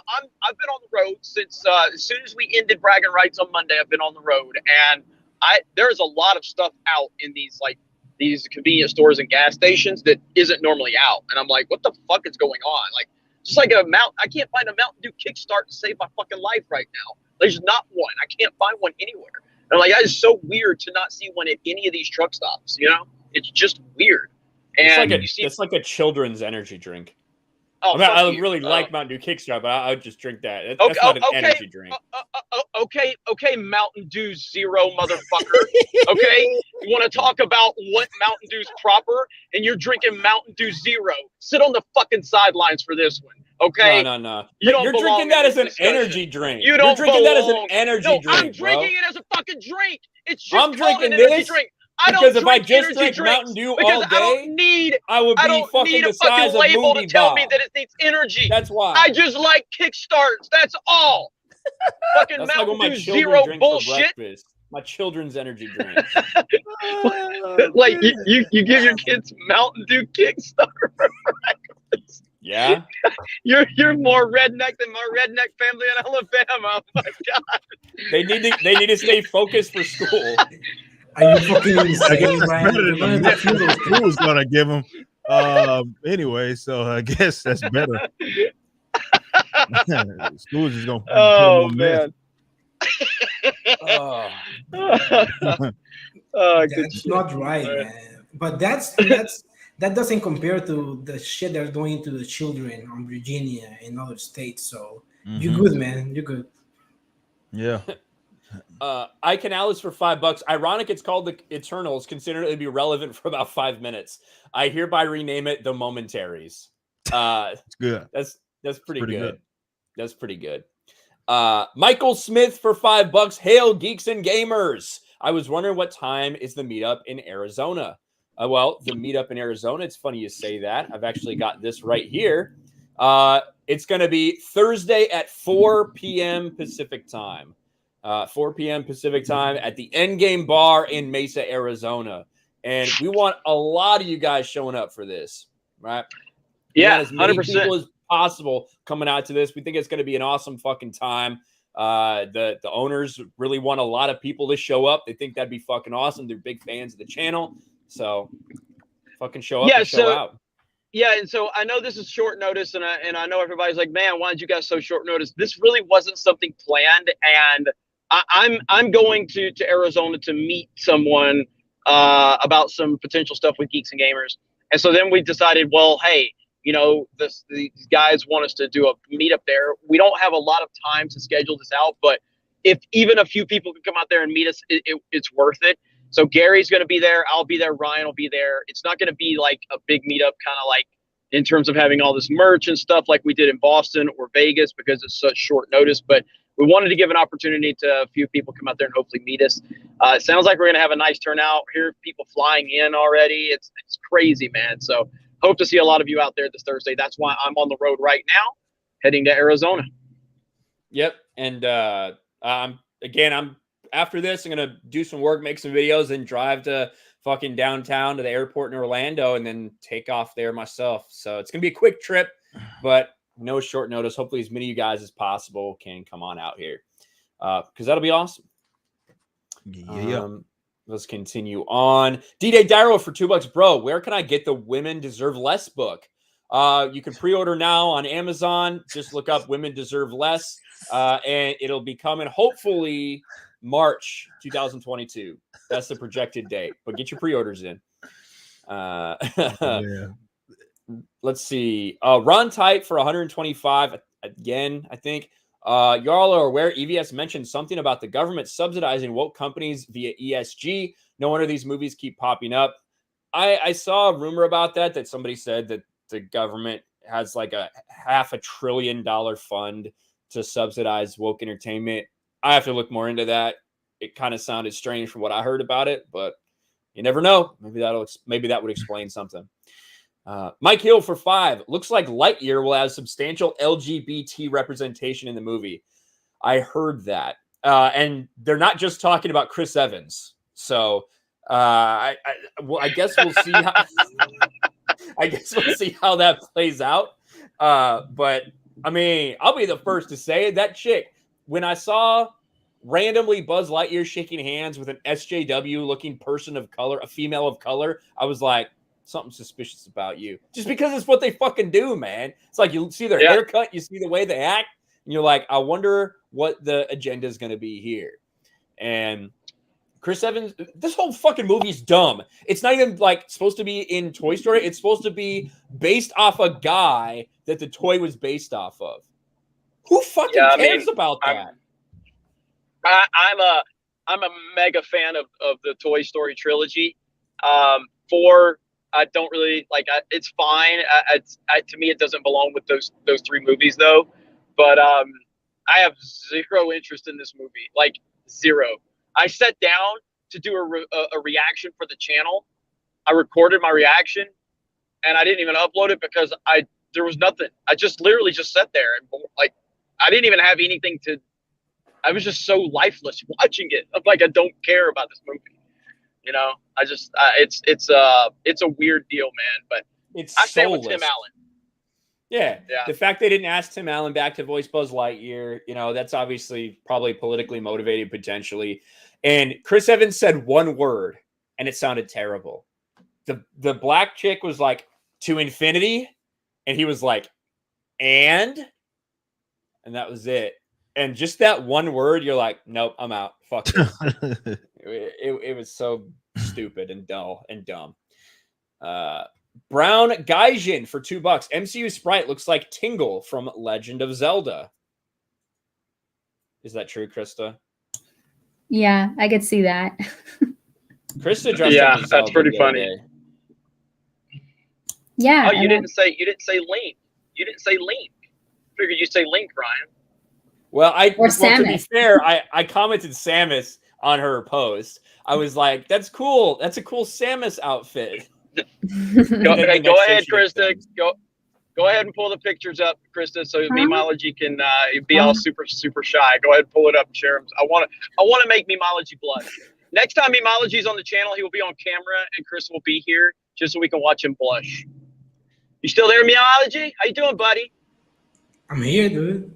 been on the road since as soon as we ended bragging rights on Monday. I've been on the road, and there's a lot of stuff out in these convenience stores and gas stations that isn't normally out. And I'm like, what the fuck is going on? Like, just like I can't find a Mountain Dew Kickstart to save my fucking life right now. There's not one. I can't find one anywhere. And I'm like, that is so weird to not see one at any of these truck stops. It's just weird. And it's like a children's energy drink. Oh, I really like Mountain Dew Kickstart, but I would just drink that. That's not an energy drink. Okay, Mountain Dew Zero, motherfucker. Okay, you want to talk about what Mountain Dew's proper, and you're drinking Mountain Dew Zero. Sit on the fucking sidelines for this one. Okay. No. You don't You're belong drinking in that as this an discussion. energy drink. You don't You're drinking that as an belong. energy No, drink, I'm drinking bro. it as a fucking drink. It's just I'm called drinking an energy this drink. I don't because if I drink just energy drank drinks Mountain Dew because all I don't day, need I would I be don't fucking need a the size fucking of label to Moody tell me Bob. that it needs energy. That's why. I just like kickstarts. That's all. Fucking That's like Mountain what my Dew children Zero drink bullshit. for breakfast. My children's energy drink. Like you give your kids Mountain Dew Kickstarter for breakfast. Yeah. You're more redneck than my redneck family in Alabama. Oh my God. They need to stay focused for school. Are you fucking I guess insane, it's Ryan? better You're than gonna the defuse those Who was gonna give him? Anyway, so I guess that's better. School's just gonna. Oh man. Oh. Oh, good That's shit. not right, man. But that doesn't compare to the shit they're doing to the children on Virginia and other states. So you're good, man. You're good. Yeah. Kinel for $5. Ironic it's called the Eternals, considering it would be relevant for about 5 minutes. I hereby rename it the Momentaries. It's good. That's pretty good. That's pretty good. Michael Smith for $5. Hail Geeks and Gamers. I was wondering what time is the meetup in Arizona. Well, the meetup in Arizona, it's funny you say that. I've actually got this right here. It's going to be Thursday at 4 p.m. Pacific time. 4 p.m. Pacific time at the Endgame Bar in Mesa, Arizona. And we want a lot of you guys showing up for this, right? Yeah, as many 100%. people as possible coming out to this. We think it's going to be an awesome fucking time. The owners really want a lot of people to show up. They think that'd be fucking awesome. They're big fans of the channel. So fucking show up and show out. Yeah, and so I know this is short notice, and I know everybody's like, man, why did you guys so short notice? This really wasn't something planned, and I'm going to Arizona to meet someone about some potential stuff with Geeks and Gamers, and so then we decided, well, hey, you know, these guys want us to do a meetup there. We don't have a lot of time to schedule this out, but if even a few people can come out there and meet us, it's worth it. So Gary's going to be there. I'll be there. Ryan will be there. It's not going to be like a big meetup, kind of like in terms of having all this merch and stuff like we did in Boston or Vegas because it's such short notice. But we wanted to give an opportunity to a few people come out there and hopefully meet us. It sounds like we're going to have a nice turnout. Hear people flying in already. It's crazy, man. So hope to see a lot of you out there this Thursday. That's why I'm on the road right now, heading to Arizona. Yep. And I'm after this, I'm going to do some work, make some videos, and drive to fucking downtown to the airport in Orlando and then take off there myself. So it's going to be a quick trip, but no short notice. Hopefully as many of you guys as possible can come on out here because that'll be awesome. Yeah. Let's continue on. D-Day Daryl for $2. Bro, where can I get the Women Deserve Less book? You can pre-order now on Amazon. Just look up Women Deserve Less, and it'll be coming hopefully March 2022. That's the projected date, but get your pre-orders in. Yeah. Let's see. Ron Tight for 125 again, I think. Y'all are aware EVS mentioned something about the government subsidizing woke companies via ESG. No wonder these movies keep popping up. I saw a rumor about that somebody said that the government has like a $500 billion fund to subsidize woke entertainment. I have to look more into that. It kind of sounded strange from what I heard about it, but you never know. Maybe that would explain something. Mike Hill for $5. Looks like Lightyear will have substantial LGBT representation in the movie. I heard that. And they're not just talking about Chris Evans. So I guess we'll see how how that plays out. But I mean, I'll be the first to say that chick, when I saw randomly Buzz Lightyear shaking hands with an SJW looking person of color, a female of color, I was like, something suspicious about you. Just because it's what they fucking do, man. It's like you see their haircut, you see the way they act, and you're like, I wonder what the agenda is going to be here. And Chris Evans, this whole fucking movie is dumb. It's not even like supposed to be in Toy Story. It's supposed to be based off a guy that the toy was based off of. Who fucking cares about that? I'm a mega fan of the Toy Story trilogy. 4, I don't really like. It's fine. To me, it doesn't belong with those 3 movies though. But I have zero interest in this movie. Like zero. I sat down to do a reaction for the channel. I recorded my reaction, and I didn't even upload it because there was nothing. I just literally just sat there and like I didn't even have anything to. I was just so lifeless watching it. I'm like, I don't care about this movie. You know, I just it's a weird deal, man. But It's I stand with soulless. Tim Allen. Yeah. Yeah. The fact they didn't ask Tim Allen back to voice Buzz Lightyear, you know, that's obviously probably politically motivated potentially. And Chris Evans said one word, and it sounded terrible. The black chick was like, to infinity, and he was like, and that was it. And just that one word, you're like, nope, I'm out. Fuck this. It was so stupid and dull and dumb. Brown Gaijin for $2. MCU Sprite looks like Tingle from Legend of Zelda. Is that true, Krista? Yeah, I could see that. Krista dressed Yeah, up as that's Zelda pretty the other funny. day. Yeah. Oh, you didn't say Link. You didn't say Link. Figured you say Link, Ryan. Well, to be Samus. fair, I commented Samus on her post. I was like, "That's cool. That's a cool Samus outfit." Go And then the ahead, next day she Krista. gets Go ahead and pull the pictures up, Krista, so Huh? Memology can be all super shy. Go ahead and pull it up and share them. I want to make Memology blush. Next time Memology's on the channel, he will be on camera, and Chris will be here just so we can watch him blush. You still there, Memology? How you doing, buddy? I'm here, dude.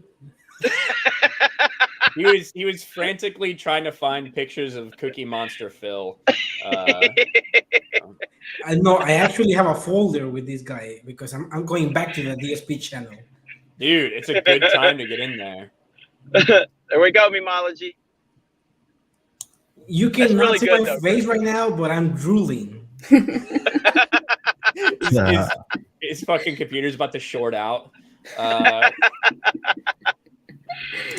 He was frantically trying to find pictures of Cookie Monster Phil. I know. I actually have a folder with this guy because I'm going back to the DSP channel. Dude, it's a good time to get in there. There we go, Memology. You That's cannot really see good, my though, face right now, but I'm drooling. His fucking computer's about to short out.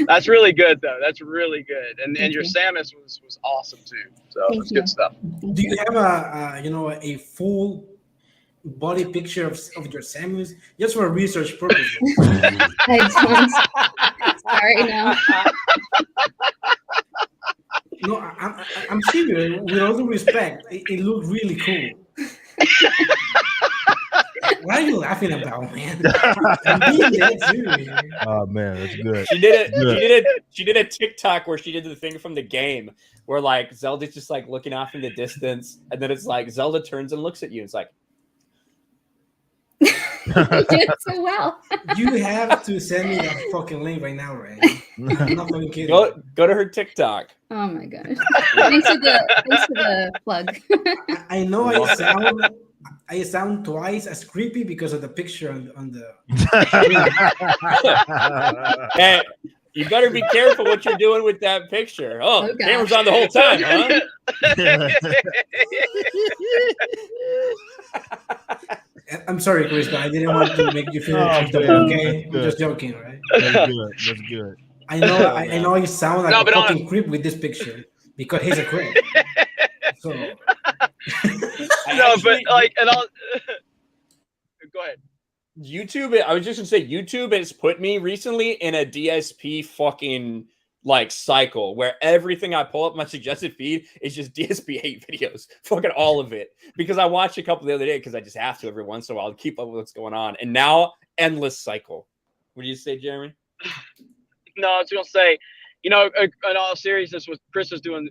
That's really good, though. That's really good. And your Samus was awesome too. So Thank it's you. good stuff. Do you have a full body picture of your Samus just for research purposes? I don't. Sorry, no. No, I'm serious. With all due respect, it looked really cool. What are you laughing about, man? I'm being dead serious. Oh man, that's good. She did a TikTok where she did the thing from the game where like Zelda's just like looking off in the distance, and then it's like Zelda turns and looks at you. And it's like, You did so well. You have to send me that fucking link right now, right? I'm not fucking kidding. go to her TikTok. Oh my gosh. Thanks for the plug. I know I sound twice as creepy because of the picture on the. Hey, you better be careful what you're doing with that picture. Oh, Oh, camera's gosh. on the whole time, huh? I'm sorry, Krista. I didn't want to make you feel uncomfortable. man, Okay, that's I'm good. just joking, right? That's good. That's good. I know I sound like No, a but fucking creep with this picture because he's a creep. So No, but like, and I'll go ahead. YouTube, I was just gonna say, YouTube has put me recently in a DSP fucking like cycle where everything I pull up my suggested feed is just DSP 8 videos, fucking all of it. Because I watched a couple the other day because I just have to every once in a while to keep up with what's going on. And now, endless cycle. What do you say, Jeremy? No, I was gonna say, in all seriousness, what Chris is doing,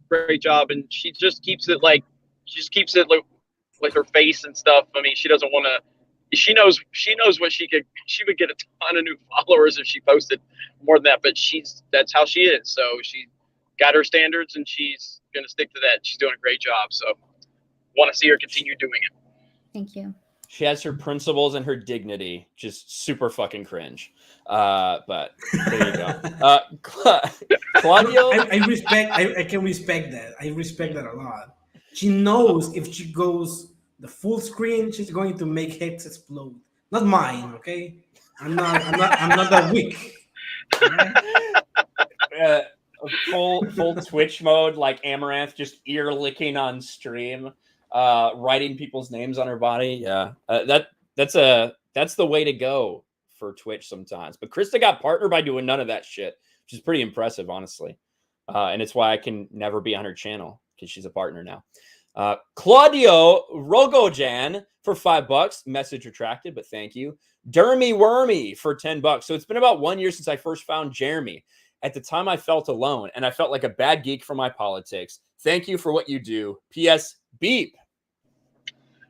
great job, and she just keeps it like her face and stuff. I mean, she doesn't want to. She knows what she would get a ton of new followers if she posted more than that, but that's how she is. So she got her standards and she's gonna stick to that. She's doing a great job. So want to see her continue doing it. Thank you. She has her principles and her dignity. Just super fucking cringe. But there you go. Claudio, I can respect that. I respect that a lot. She knows if she goes the full screen, she's going to make heads explode. Not mine, okay? I'm not that weak. full Twitch mode, like Amaranth just ear licking on stream. writing people's names on her body. Yeah, that's the way to go for Twitch sometimes. But Krista got partnered by doing none of that shit, which is pretty impressive, honestly. And it's why I can never be on her channel, because she's a partner now. Claudio Rogojan for $5. Message retracted, but thank you. Dermy Wormy for $10. So it's been about 1 year since I first found Jeremy. At the time, I felt alone, and I felt like a bad geek for my politics. Thank you for what you do. P.S. Beep.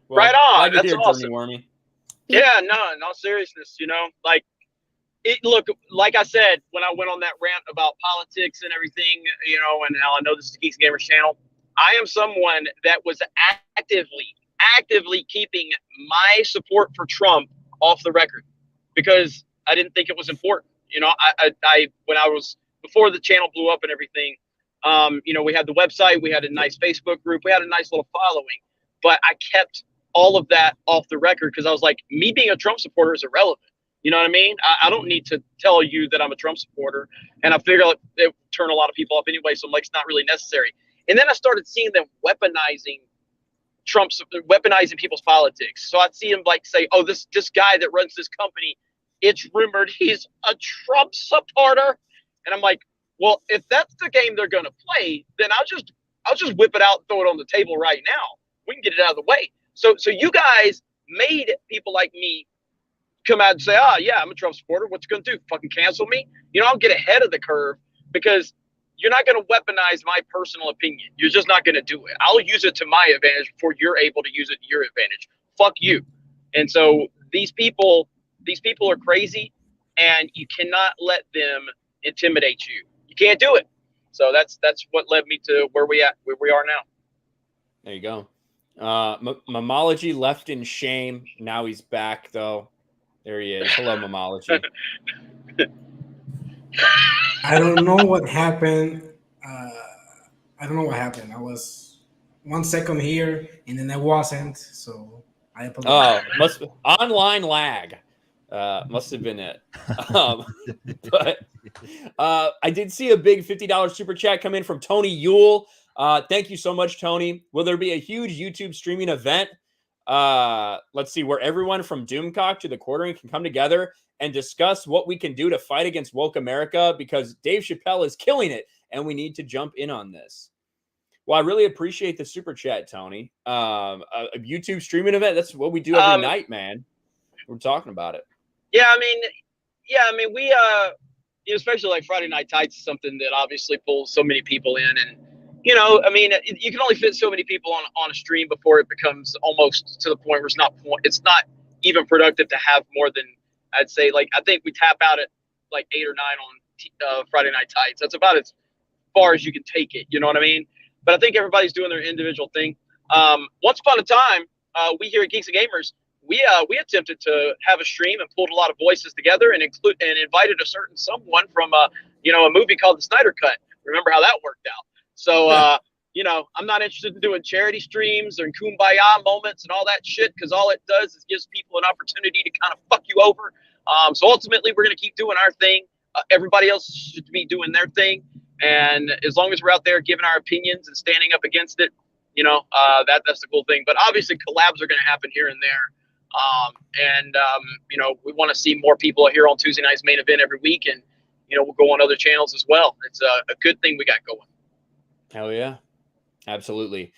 Well, right on. That's awesome. Dermy Wormy. Yeah, no, in all seriousness, like look, like I said, when I went on that rant about politics and everything, and how I know this is the Geeks Gamers channel, I am someone that was actively keeping my support for Trump off the record because I didn't think it was important. I when I was, before the channel blew up and everything, we had the website, we had a nice Facebook group, we had a nice little following, but I kept all of that off the record because I was like, me being a Trump supporter is irrelevant. You know what I mean? I don't need to tell you that I'm a Trump supporter, and I figure it would turn a lot of people off anyway, so I'm like, it's not really necessary. And then I started seeing them weaponizing people's politics. So I'd see him like say, oh, this guy that runs this company, it's rumored he's a Trump supporter. And I'm like, well, if that's the game they're going to play, then I'll just whip it out and throw it on the table right now. We can get it out of the way. So you guys made people like me come out and say, yeah, I'm a Trump supporter. What's it going to do? Fucking cancel me? I'll get ahead of the curve because you're not going to weaponize my personal opinion. You're just not going to do it. I'll use it to my advantage before you're able to use it to your advantage. Fuck you. And so these people are crazy, and you cannot let them intimidate you. You can't do it. So that's what led me to where we are now. There you go. Memology left in shame. Now he's back, though. There he is. Hello, Memology. I don't know what happened. I was 1 second here, and then I wasn't. So I apologize. Oh, must be online lag. Must have been it. But I did see a big $50 super chat come in from Tony Yule. Thank you so much, Tony. Will there be a huge YouTube streaming event? Let's see, where everyone from Doomcock to the Quartering can come together and discuss what we can do to fight against woke America, because Dave Chappelle is killing it, and we need to jump in on this. Well, I really appreciate the super chat, Tony. A YouTube streaming event, that's what we do every night, man. We're talking about it. Yeah, I mean, we, especially like Friday Night Tights is something that obviously pulls so many people in, and you can only fit so many people on a stream before it becomes almost to the point where it's not even productive to have more than, I'd say, like, I think we tap out at like 8 or 9 on Friday Night Tights. That's about as far as you can take it. You know what I mean? But I think everybody's doing their individual thing. Once upon a time, we here at Geeks Gamers, we attempted to have a stream and pulled a lot of voices together and invited a certain someone from a movie called The Snyder Cut. Remember how that worked out? So I'm not interested in doing charity streams and kumbaya moments and all that shit, because all it does is gives people an opportunity to kind of fuck you over. So ultimately, we're going to keep doing our thing. Everybody else should be doing their thing. And as long as we're out there giving our opinions and standing up against it, that's the cool thing. But obviously, collabs are going to happen here and there. We want to see more people here on Tuesday Night's Main Event every week. And, we'll go on other channels as well. It's a good thing we got going. Hell yeah. Absolutely.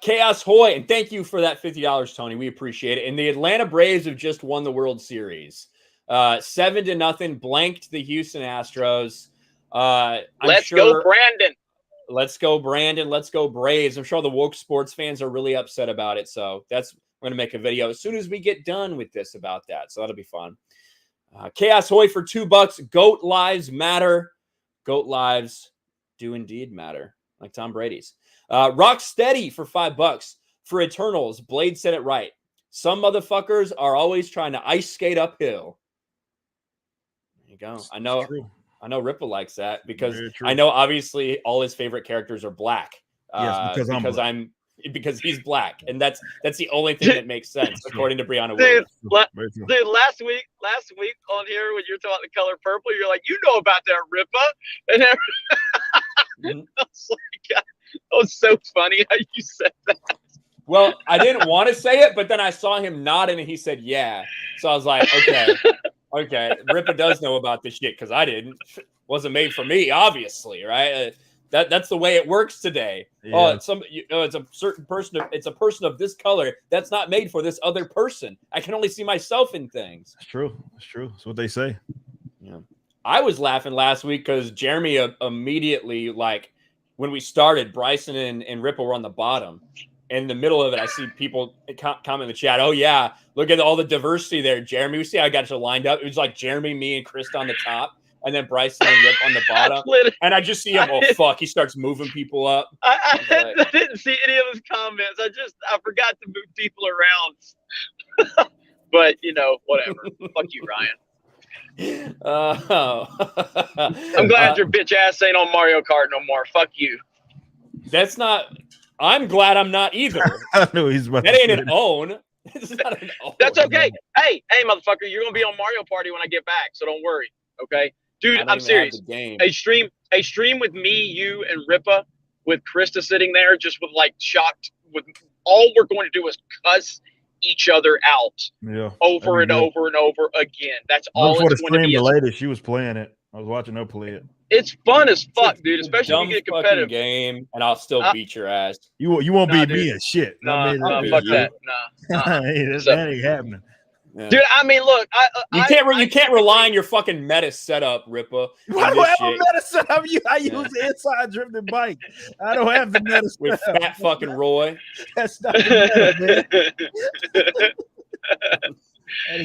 Chaos Hoy, and thank you for that $50, Tony. We appreciate it. And the Atlanta Braves have just won the World Series. 7-0, blanked the Houston Astros. Let's go, Brandon. Let's go, Brandon. Let's go, Braves. I'm sure the woke sports fans are really upset about it. So we're going to make a video as soon as we get done with this about that. So that'll be fun. Chaos Hoy for $2. Goat lives matter. Goat lives do indeed matter. Like Tom Brady's. Rocksteady for $5. For Eternals, Blade said it right. Some motherfuckers are always trying to ice skate uphill. There you go. I know Ripple likes that because I know obviously all his favorite characters are black. Yes, because he's black, and that's the only thing that makes sense according to Brianna Dude, Williams. last week on here when you're talking about the color purple, you're like, about that Rippa, and I was like, God, that was so funny how you said that. Well, I didn't want to say it, but then I saw him nodding and he said, yeah. So I was like, okay. Ripa does know about this shit because I didn't. Wasn't made for me, obviously, right? That's the way it works today. Yeah. It's a certain person. It's a person of this color that's not made for this other person. I can only see myself in things. It's true. It's true. That's what they say. Yeah. I was laughing last week because Jeremy immediately, like, when we started, Bryson and Ripple were on the bottom. In the middle of it, I see people comment in the chat, oh, yeah, look at all the diversity there, Jeremy. We see how I got you lined up. It was like Jeremy, me, and Krista on the top, and then Bryson and Rip on the bottom. And I just see him, oh, fuck, he starts moving people up. I didn't see any of his comments. I forgot to move people around. But, you know, whatever. Fuck you, Ryan. I'm glad your bitch ass ain't on Mario Kart no more. Fuck you. That's not. I'm glad I'm not either. I knew he's about that to ain't say an own. It's not an own. That's okay. Hey, motherfucker, you're gonna be on Mario Party when I get back, so don't worry. Okay, dude, I'm serious. A stream with me, you, and Ripa, with Krista sitting there, just with like shocked. With all we're going to do is cuss each other out, over and over and over again. That's all it's going to be. The lady, she was playing it. I was watching her play it. It's fun as fuck, dude. Especially when you get competitive. Game, and I'll still beat your ass. You won't beat me in shit. Fuck that. Hey, that ain't happening. Yeah. Dude, I mean, look, you can't rely on your fucking meta setup, Ripa. Why do I have a meta setup? I use the inside drifting bike. I don't have the meta setup. With fat fucking Roy. That's not the meta, man.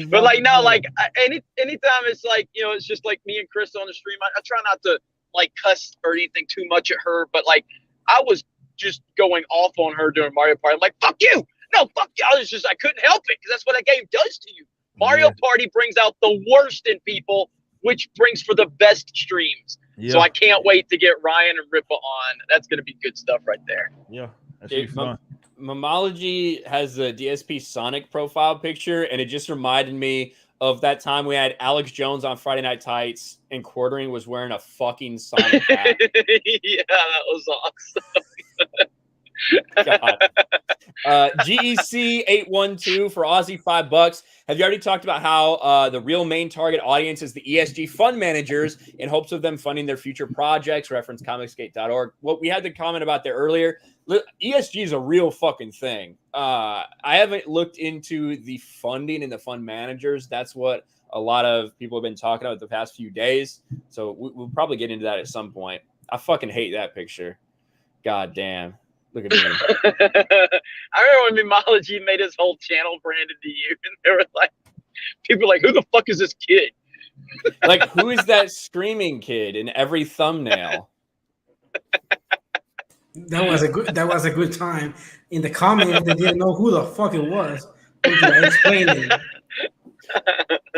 But like, no, like anytime it's like, you know, it's just like me and Krista on the stream. I try not to like cuss or anything too much at her, but like I was just going off on her during Mario Party. I'm like, fuck you. No, fuck you. I couldn't help it because that's what that game does to you. Mario Party brings out the worst in people, which brings for the best streams. Yeah. So I can't wait to get Ryan and Ripa on. That's going to be good stuff right there. Yeah, that should be fun. Memology has the DSP Sonic profile picture, and it just reminded me of that time we had Alex Jones on Friday Night Tights, and Quartering was wearing a fucking Sonic hat. Yeah, that was awesome. God. GEC812 for Aussie $5. Have you already talked about how the real main target audience is the ESG fund managers in hopes of them funding their future projects? Reference comicsgate.org. What we had to comment about there earlier. ESG is a real fucking thing. I haven't looked into the funding and the fund managers. That's what a lot of people have been talking about the past few days. So we'll probably get into that at some point. I fucking hate that picture. God damn. Look at me. I remember when Memology made his whole channel branded to you, and they were like, people were like, who the fuck is this kid? Like, who is that screaming kid in every thumbnail? That was a good time. In the comments, they didn't know who the fuck it was. I explained it.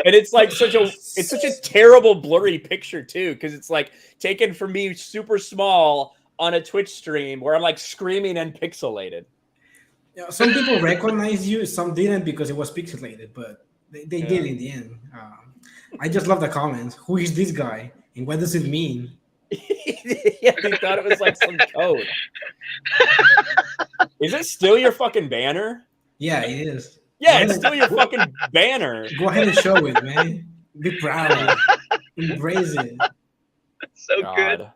And it's like such a terrible blurry picture too, because it's like taken from me super small on a Twitch stream where I'm like screaming and pixelated. Yeah, some people recognize you, some didn't because it was pixelated, but they did in the end. I just love the comments. Who is this guy? And what does it mean? Yeah, they thought it was like some code. Is it still your fucking banner? Yeah, it is. Yeah, it's still your fucking banner. Go ahead and show it, man. Be proud of it. Embrace it. That's so good.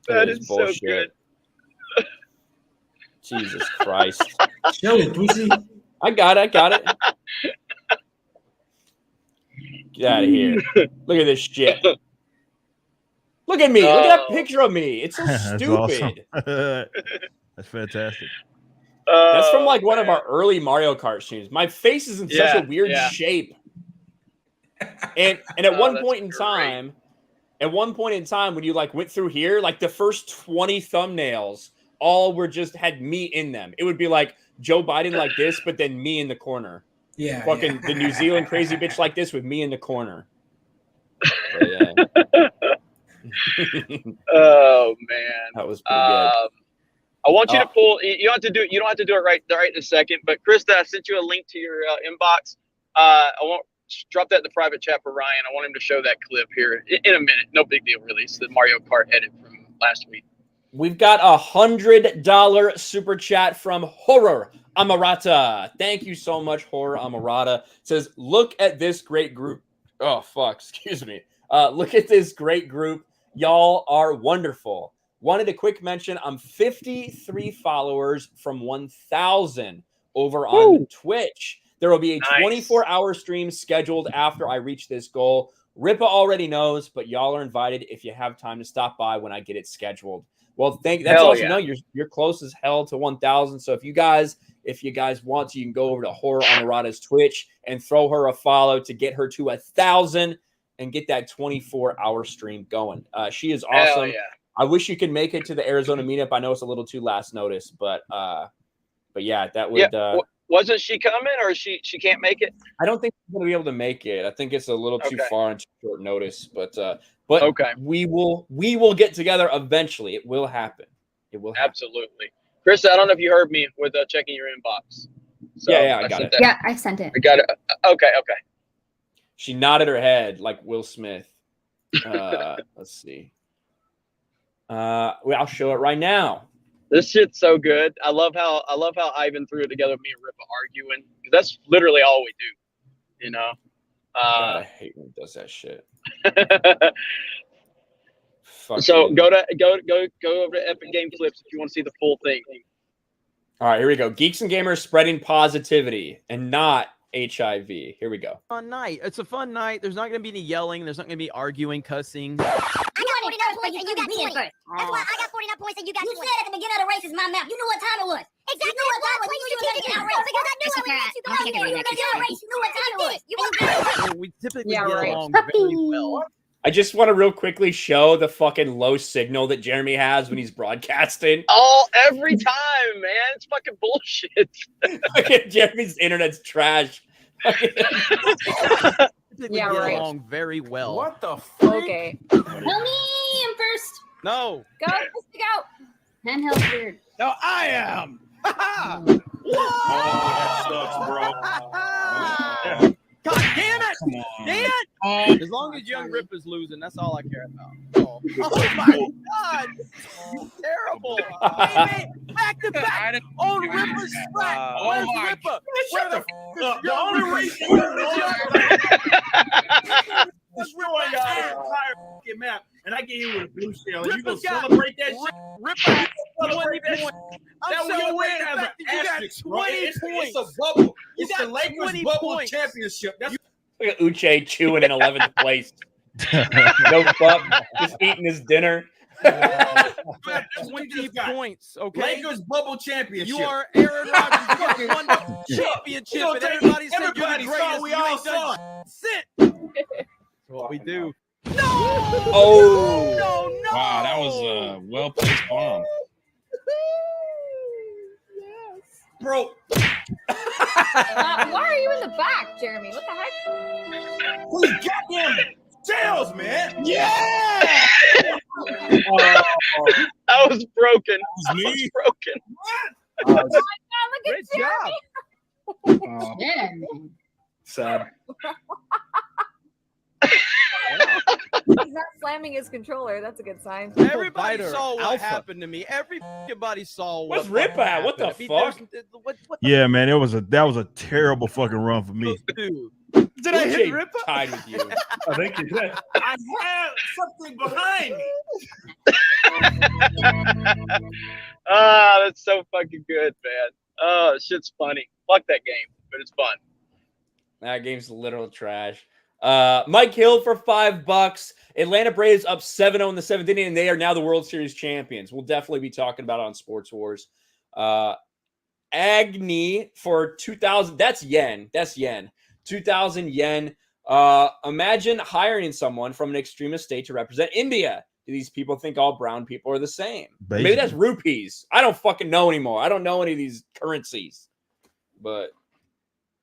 That is so good. Jesus Christ. Show it, pussy. I got it. Get out of here. Look at this shit. Look at me. Look at that picture of me. It's so stupid. Awesome. That's fantastic. That's from like one of our early Mario Kart streams. My face is in such a weird shape. And at one point in time, when you like went through here, like the first 20 thumbnails all were just had me in them. It would be like Joe Biden like this, but then me in the corner. Yeah. Fucking the New Zealand crazy bitch like this with me in the corner. Oh man. That was pretty good. I want you to pull. You don't have to do it. You don't have to do it right in a second. But Krista, I sent you a link to your inbox. I want drop that in the private chat for Ryan. I want him to show that clip here in a minute. No big deal, really. It's the Mario Kart edit from last week. We've got $100 super chat from Horror Amarata. Thank you so much, Horror Amarata. It says, look at this great group. Oh, fuck. Excuse me. Look at this great group. Y'all are wonderful. Wanted a quick mention. I'm 53 followers from 1,000 over on Twitch. There will be a 24-hour stream scheduled after I reach this goal. Ripa already knows, but y'all are invited if you have time to stop by when I get it scheduled. Well, that's also no, you're close as hell to 1,000. So if you guys want to, you can go over to Horror Amarata's Twitch and throw her a follow to get her to 1,000 and get that 24-hour stream going. She is awesome. I wish you could make it to the Arizona meetup. I know it's a little too last notice, but yeah, that would. Wasn't she coming, or she can't make it? I don't think she's going to be able to make it. I think it's a little too far on short notice, but okay, we will get together eventually. It will happen. It will happen. Absolutely. Krista, I don't know if you heard me with checking your inbox. So yeah, I got it. Yeah, I sent it. I got it. Okay. She nodded her head like Will Smith. Let's see. I'll show it right now. This shit's so good. I love how Ivan threw it together with me and Ripa arguing. That's literally all we do, you know. God, I hate when he does that shit. So go over to Epic Game Clips if you want to see the full thing. All right, here we go. Geeks and Gamers spreading positivity and not HIV. Here we go. Fun night. It's a fun night. There's not going to be any yelling. There's not going to be arguing, cussing. I got 49 points and you got 20. That's why I got 49 points and you got 20. You said at the beginning of the race is my map. You knew what time it was. Exactly. You knew what time it was. You knew you were going to get out race. Because I knew I was going to get out race. You knew what time it was. You were we typically get along very well. I just want to real quickly show the fucking low signal that Jeremy has when he's broadcasting. Every time, man. It's fucking bullshit. Jeremy's internet's trash. Yeah, right. Along very well. What the fuck? Okay. Help me! I'm first. No. Go, Krista, go. Handheld's weird. No, I am. Oh, that sucks, bro. God damn it! Come on. Damn it! As long as Young Rip is losing, that's all I care about. Oh my God! You terrible! Wait, back to back on Ripper's flat. Where's Ripper? Where the only reason this ruined your entire fucking map, and I get you with a blue shell, and you gonna celebrate that shit? Ripper, 20 points. That was your win as an asterisk, bro. It's a bubble. It's the Lakers bubble championship. That's Look at Uche chewing in 11th place. No fuck, just eating his dinner. 20 points, okay? Lakers bubble championship. You are Aaron Rodgers. You won the championship, and everybody said you're the greatest. We all saw it. Sit. That's what we do. No! Oh! No! Wow, that was a well-placed bomb. Bro. Why are you in the back, Jeremy? What the heck? Who's goddamn sales, man? Yeah! I was broken. That was me. Broken. Oh my God, look at Jeremy. job. Yeah. Sad. He's not slamming his controller. That's a good sign. Everybody saw what happened to me. Everybody saw what. What's Rip at? What the fuck? Yeah, man, that was a terrible fucking run for me. Dude. Did I hit Rip? Tied with you. I think you did. I had something behind me. That's so fucking good, man. Oh, shit's funny. Fuck that game, but it's fun. That game's literal trash. Mike Hill for $5. Atlanta Braves up 7-0 in the 7th inning, and they are now the World Series champions. We'll definitely be talking about it on Sports Wars. Agni for 2,000. That's yen. 2,000 yen. Imagine hiring someone from an extremist state to represent India. Do these people think all brown people are the same? Basically. Maybe that's rupees. I don't fucking know anymore. I don't know any of these currencies. But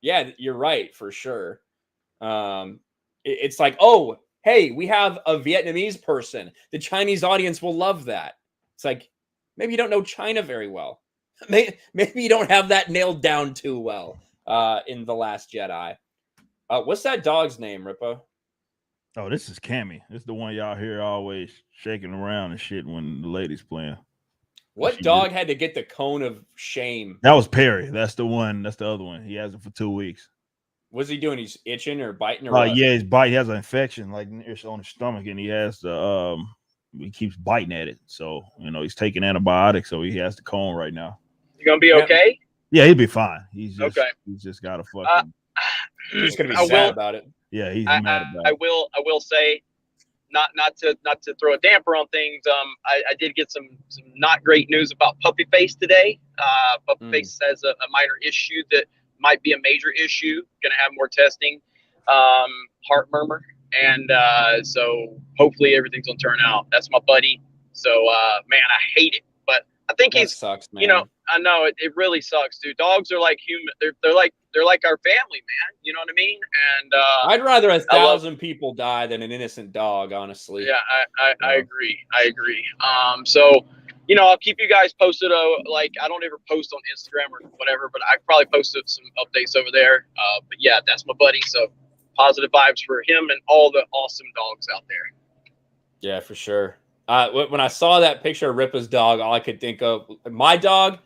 yeah, you're right for sure. It's like, oh, hey, we have a Vietnamese person. The Chinese audience will love that. It's like, maybe you don't know China very well. Maybe you don't have that nailed down too well in The Last Jedi. What's that dog's name, Ripa? Oh, this is Cammy. This is the one y'all hear always shaking around and shit when the ladies playing. What dog had to get the cone of shame? That was Perry. That's the one. That's the other one. He has it for 2 weeks. What's he doing? He's itching or biting or what? Yeah, his bite. He has an infection like it's on his stomach, and he has the he keeps biting at it. So he's taking antibiotics, so he has the cone right now. You gonna be okay? Yeah, he'll be fine. He's just okay. He's just got to fucking. He's gonna be sad about it. Yeah, he's mad about it. I will say, not to throw a damper on things. I did get some not great news about Puppy Face today. Puppy Face has a minor issue that might be a major issue. Going to have more testing. Heart murmur, and so hopefully everything's gonna turn out. That's my buddy. So man, I hate it, but I think that sucks, man. I know it really sucks, dude. Dogs are like human. They're like our family, man. You know what I mean? And I'd rather 1,000 people die than an innocent dog, honestly. Yeah, I agree. I agree. So I'll keep you guys posted. Like I don't ever post on Instagram or whatever, but I probably posted some updates over there. But yeah, that's my buddy. So positive vibes for him and all the awesome dogs out there. Yeah, for sure. When I saw that picture of Ripa's dog, all I could think of, my dog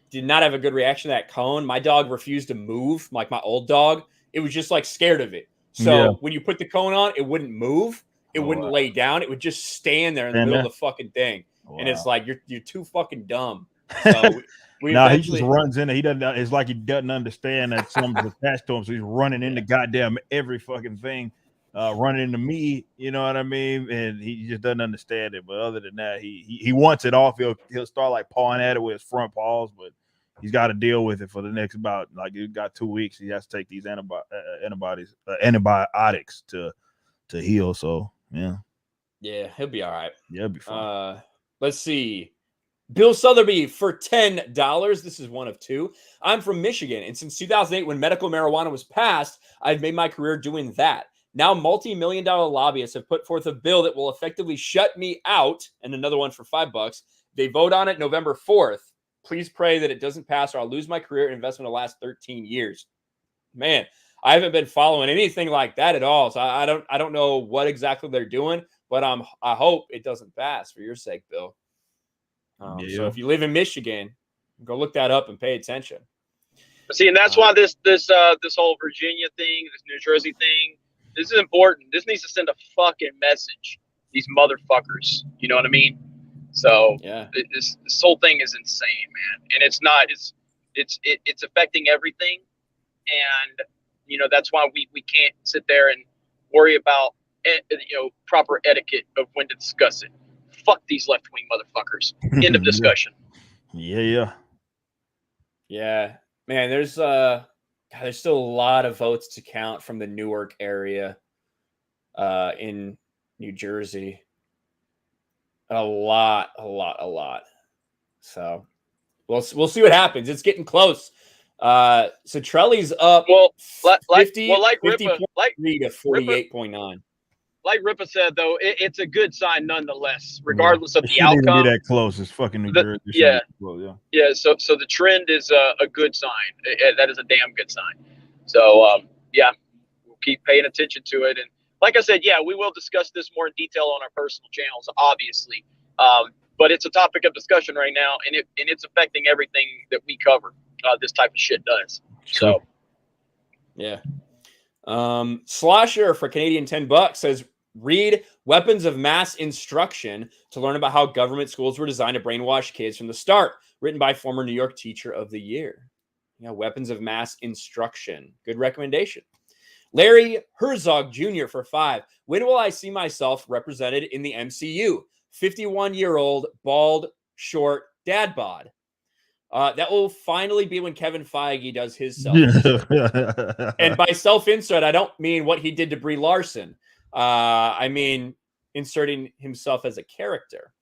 did not have a good reaction to that cone. My dog refused to move, like my old dog. It was just like scared of it. So when you put the cone on, it wouldn't move. It wouldn't lay down. It would just stand there in the middle of the fucking thing. Wow. And it's like, you're too fucking dumb. So he just runs in there. He doesn't. It's like he doesn't understand that something's attached to him. So he's running into goddamn every fucking thing, running into me. You know what I mean? And he just doesn't understand it. But other than that, he wants it off. He'll start like pawing at it with his front paws, but he's got to deal with it for the next he's got 2 weeks. He has to take these antibiotics to heal. So yeah, he'll be all right. Yeah, he'll be fine. Let's see. Bill Sotheby for $10. This is one of two. I'm from Michigan, and since 2008, when medical marijuana was passed, I've made my career doing that. Now, multi-million-dollar lobbyists have put forth a bill that will effectively shut me out, and another one for $5. They vote on it November 4th. Please pray that it doesn't pass, or I'll lose my career investment the last 13 years. Man, I haven't been following anything like that at all, so I don't know what exactly they're doing, but I hope it doesn't pass for your sake, Bill. So if you live in Michigan, go look that up and pay attention. See, and that's why this whole Virginia thing, this New Jersey thing, this is important. This needs to send a fucking message. These motherfuckers, you know what I mean? So yeah, this whole thing is insane, man. And it's not. It's affecting everything, and that's why we can't sit there and worry about proper etiquette of when to discuss it. Fuck these left-wing motherfuckers. End of discussion. Yeah. Man, there's still a lot of votes to count from the Newark area in New Jersey. A lot. So we'll see what happens. It's getting close. So Trelly's up 50 to 48.9. Like Ripa said, though, it's a good sign nonetheless, regardless of the outcome. Be that close. It's fucking New Jersey. Yeah. So the trend is a good sign. That is a damn good sign. So we'll keep paying attention to it. And like I said, we will discuss this more in detail on our personal channels, obviously. But it's a topic of discussion right now, and it's affecting everything that we cover. This type of shit does. So yeah. Slosher for Canadian $10 says, read Weapons of Mass Instruction to learn about how government schools were designed to brainwash kids from the start. Written by former New York Teacher of the Year. Weapons of Mass Instruction. Good recommendation. Larry Herzog Jr. for $5. When will I see myself represented in the MCU? 51-year-old, bald, short dad bod. That will finally be when Kevin Feige does his self-insert. And by self-insert, I don't mean what he did to Brie Larson. I mean inserting himself as a character.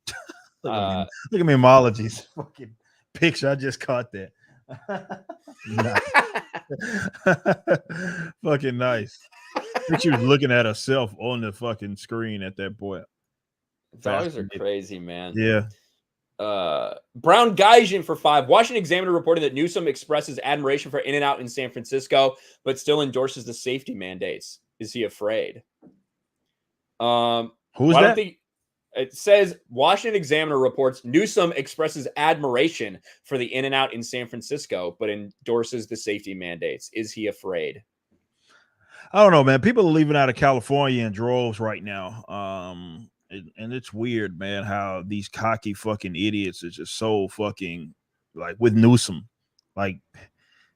Look at Memology's fucking picture. I just caught that. Fucking nice. I think she was looking at herself on the fucking screen at that point. Dogs are crazy, man. Yeah. Brown Gaijin for $5. Washington Examiner reported that Newsom expresses admiration for In-N-Out in San Francisco, but still endorses the safety mandates. Is he afraid? Who's that? It says Washington Examiner reports Newsom expresses admiration for the In-N-Out in San Francisco, but endorses the safety mandates. Is he afraid? I don't know, man. People are leaving out of California in droves right now. And it's weird, man, how these cocky fucking idiots are just so fucking like with Newsom. Like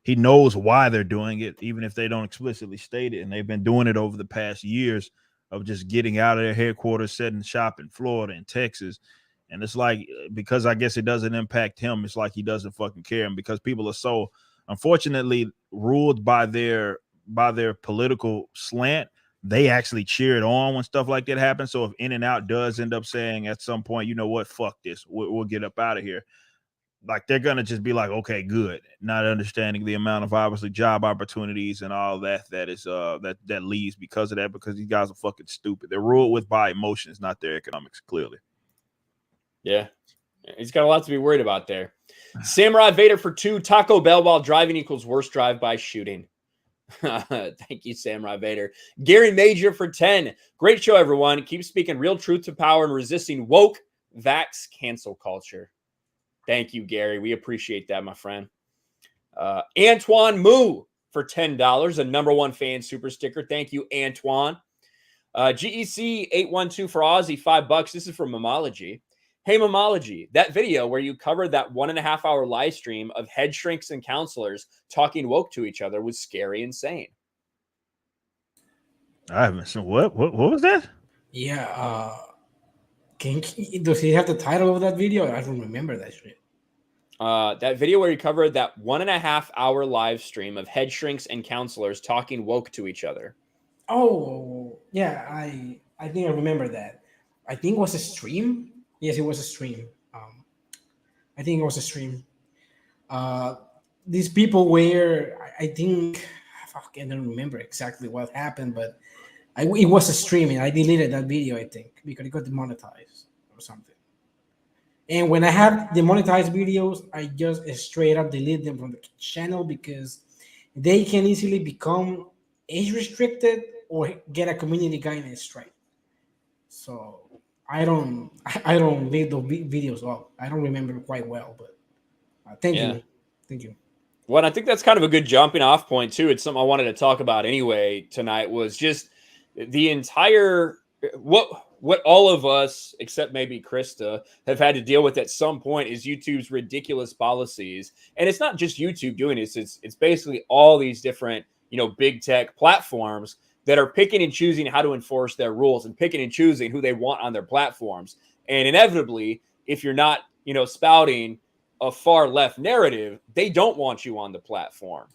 he knows why they're doing it, even if they don't explicitly state it. And they've been doing it over the past years of just getting out of their headquarters, setting shop in Florida and Texas. And it's like, because I guess it doesn't impact him, it's like he doesn't fucking care. And because people are so unfortunately ruled by their political slant, they actually cheered on when stuff like that happens. So if In-N-Out does end up saying at some point, you know what, fuck this, we'll get up out of here, like they're gonna just be like, okay, good, not understanding the amount of obviously job opportunities and all that is that leaves because of that, because these guys are fucking stupid. They're ruled with by emotions, not their economics, clearly. Yeah, he's got a lot to be worried about there. Samurai Vader for 2, Taco Bell while driving equals worst drive-by shooting. Thank you, Samurai Vader. Gary Major for 10. Great show, everyone. Keep speaking real truth to power and resisting woke vax cancel culture. Thank you, Gary. We appreciate that, my friend. Antoine Moo for $10, a #1 fan super sticker. Thank you, Antoine. GEC812 for Aussie, $5. This is from Memology. Hey, Memology, that video where you covered that 1.5 hour live stream of head shrinks and counselors talking woke to each other was scary insane. I haven't seen what was that? Yeah, does he have the title of that video? I don't remember that shit. That video where you covered that 1.5 hour live stream of head shrinks and counselors talking woke to each other. Oh, yeah, I think I remember that. I think it was a stream. Yes, it was a stream. I think it was a stream. These people were, I think, I don't remember exactly what happened, but it was a stream, and I deleted that video, I think, because it got demonetized or something. And when I have demonetized videos, I just straight up delete them from the channel because they can easily become age restricted or get a community guidelines strike. So I don't leave those videos up. I don't remember quite well, but thank you. Well, I think that's kind of a good jumping off point too. It's something I wanted to talk about anyway tonight, was just the entire what all of us, except maybe Krista, have had to deal with at some point is YouTube's ridiculous policies. And it's not just YouTube doing this. It's basically all these different, big tech platforms that are picking and choosing how to enforce their rules and picking and choosing who they want on their platforms. And inevitably, if you're not, spouting a far left narrative, they don't want you on the platform.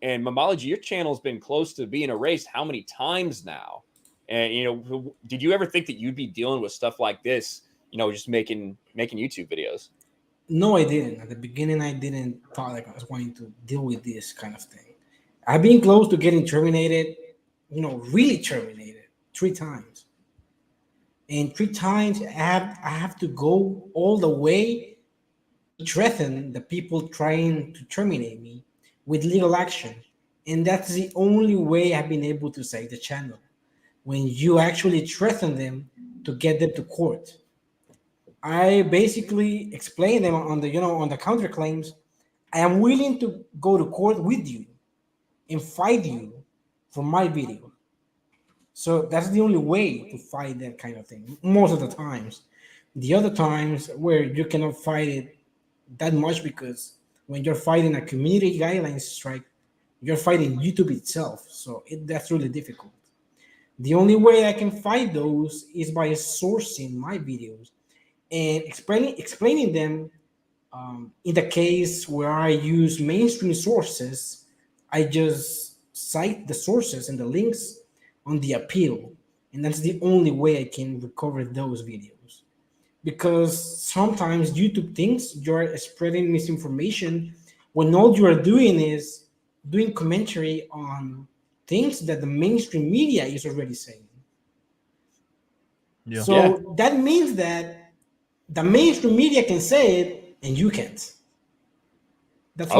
And Memology, your channel's been close to being erased how many times now? And, did you ever think that you'd be dealing with stuff like this, just making YouTube videos? No, I didn't. At the beginning, I didn't thought like I was going to deal with this kind of thing. I've been close to getting terminated, really terminated 3 times. And 3 times I have to go all the way to threaten the people trying to terminate me with legal action. And that's the only way I've been able to save the channel. When you actually threaten them to get them to court. I basically explain them on the counterclaims. I am willing to go to court with you and fight you for my video. So that's the only way to fight that kind of thing. Most of the times. The other times where you cannot fight it that much, because when you're fighting a community guidelines strike, you're fighting YouTube itself. So that's really difficult. The only way I can fight those is by sourcing my videos and explaining them. In the case where I use mainstream sources, I just cite the sources and the links on the appeal. And that's the only way I can recover those videos. Because sometimes YouTube thinks you're spreading misinformation when all you are doing is doing commentary on things that the mainstream media is already saying. Yeah. So that means that the mainstream media can say it and you can't. That's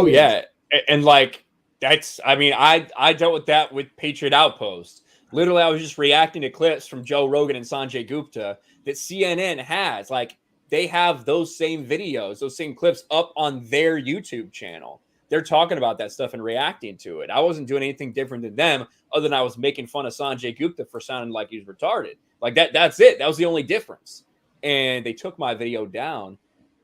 And like, I dealt with that with Patriot Outpost. Literally, I was just reacting to clips from Joe Rogan and Sanjay Gupta that CNN has. Like, they have those same videos, those same clips up on their YouTube channel. They're talking about that stuff and reacting to it. I wasn't doing anything different than them, other than I was making fun of Sanjay Gupta for sounding like he was retarded. Like that's it. That was the only difference. And they took my video down.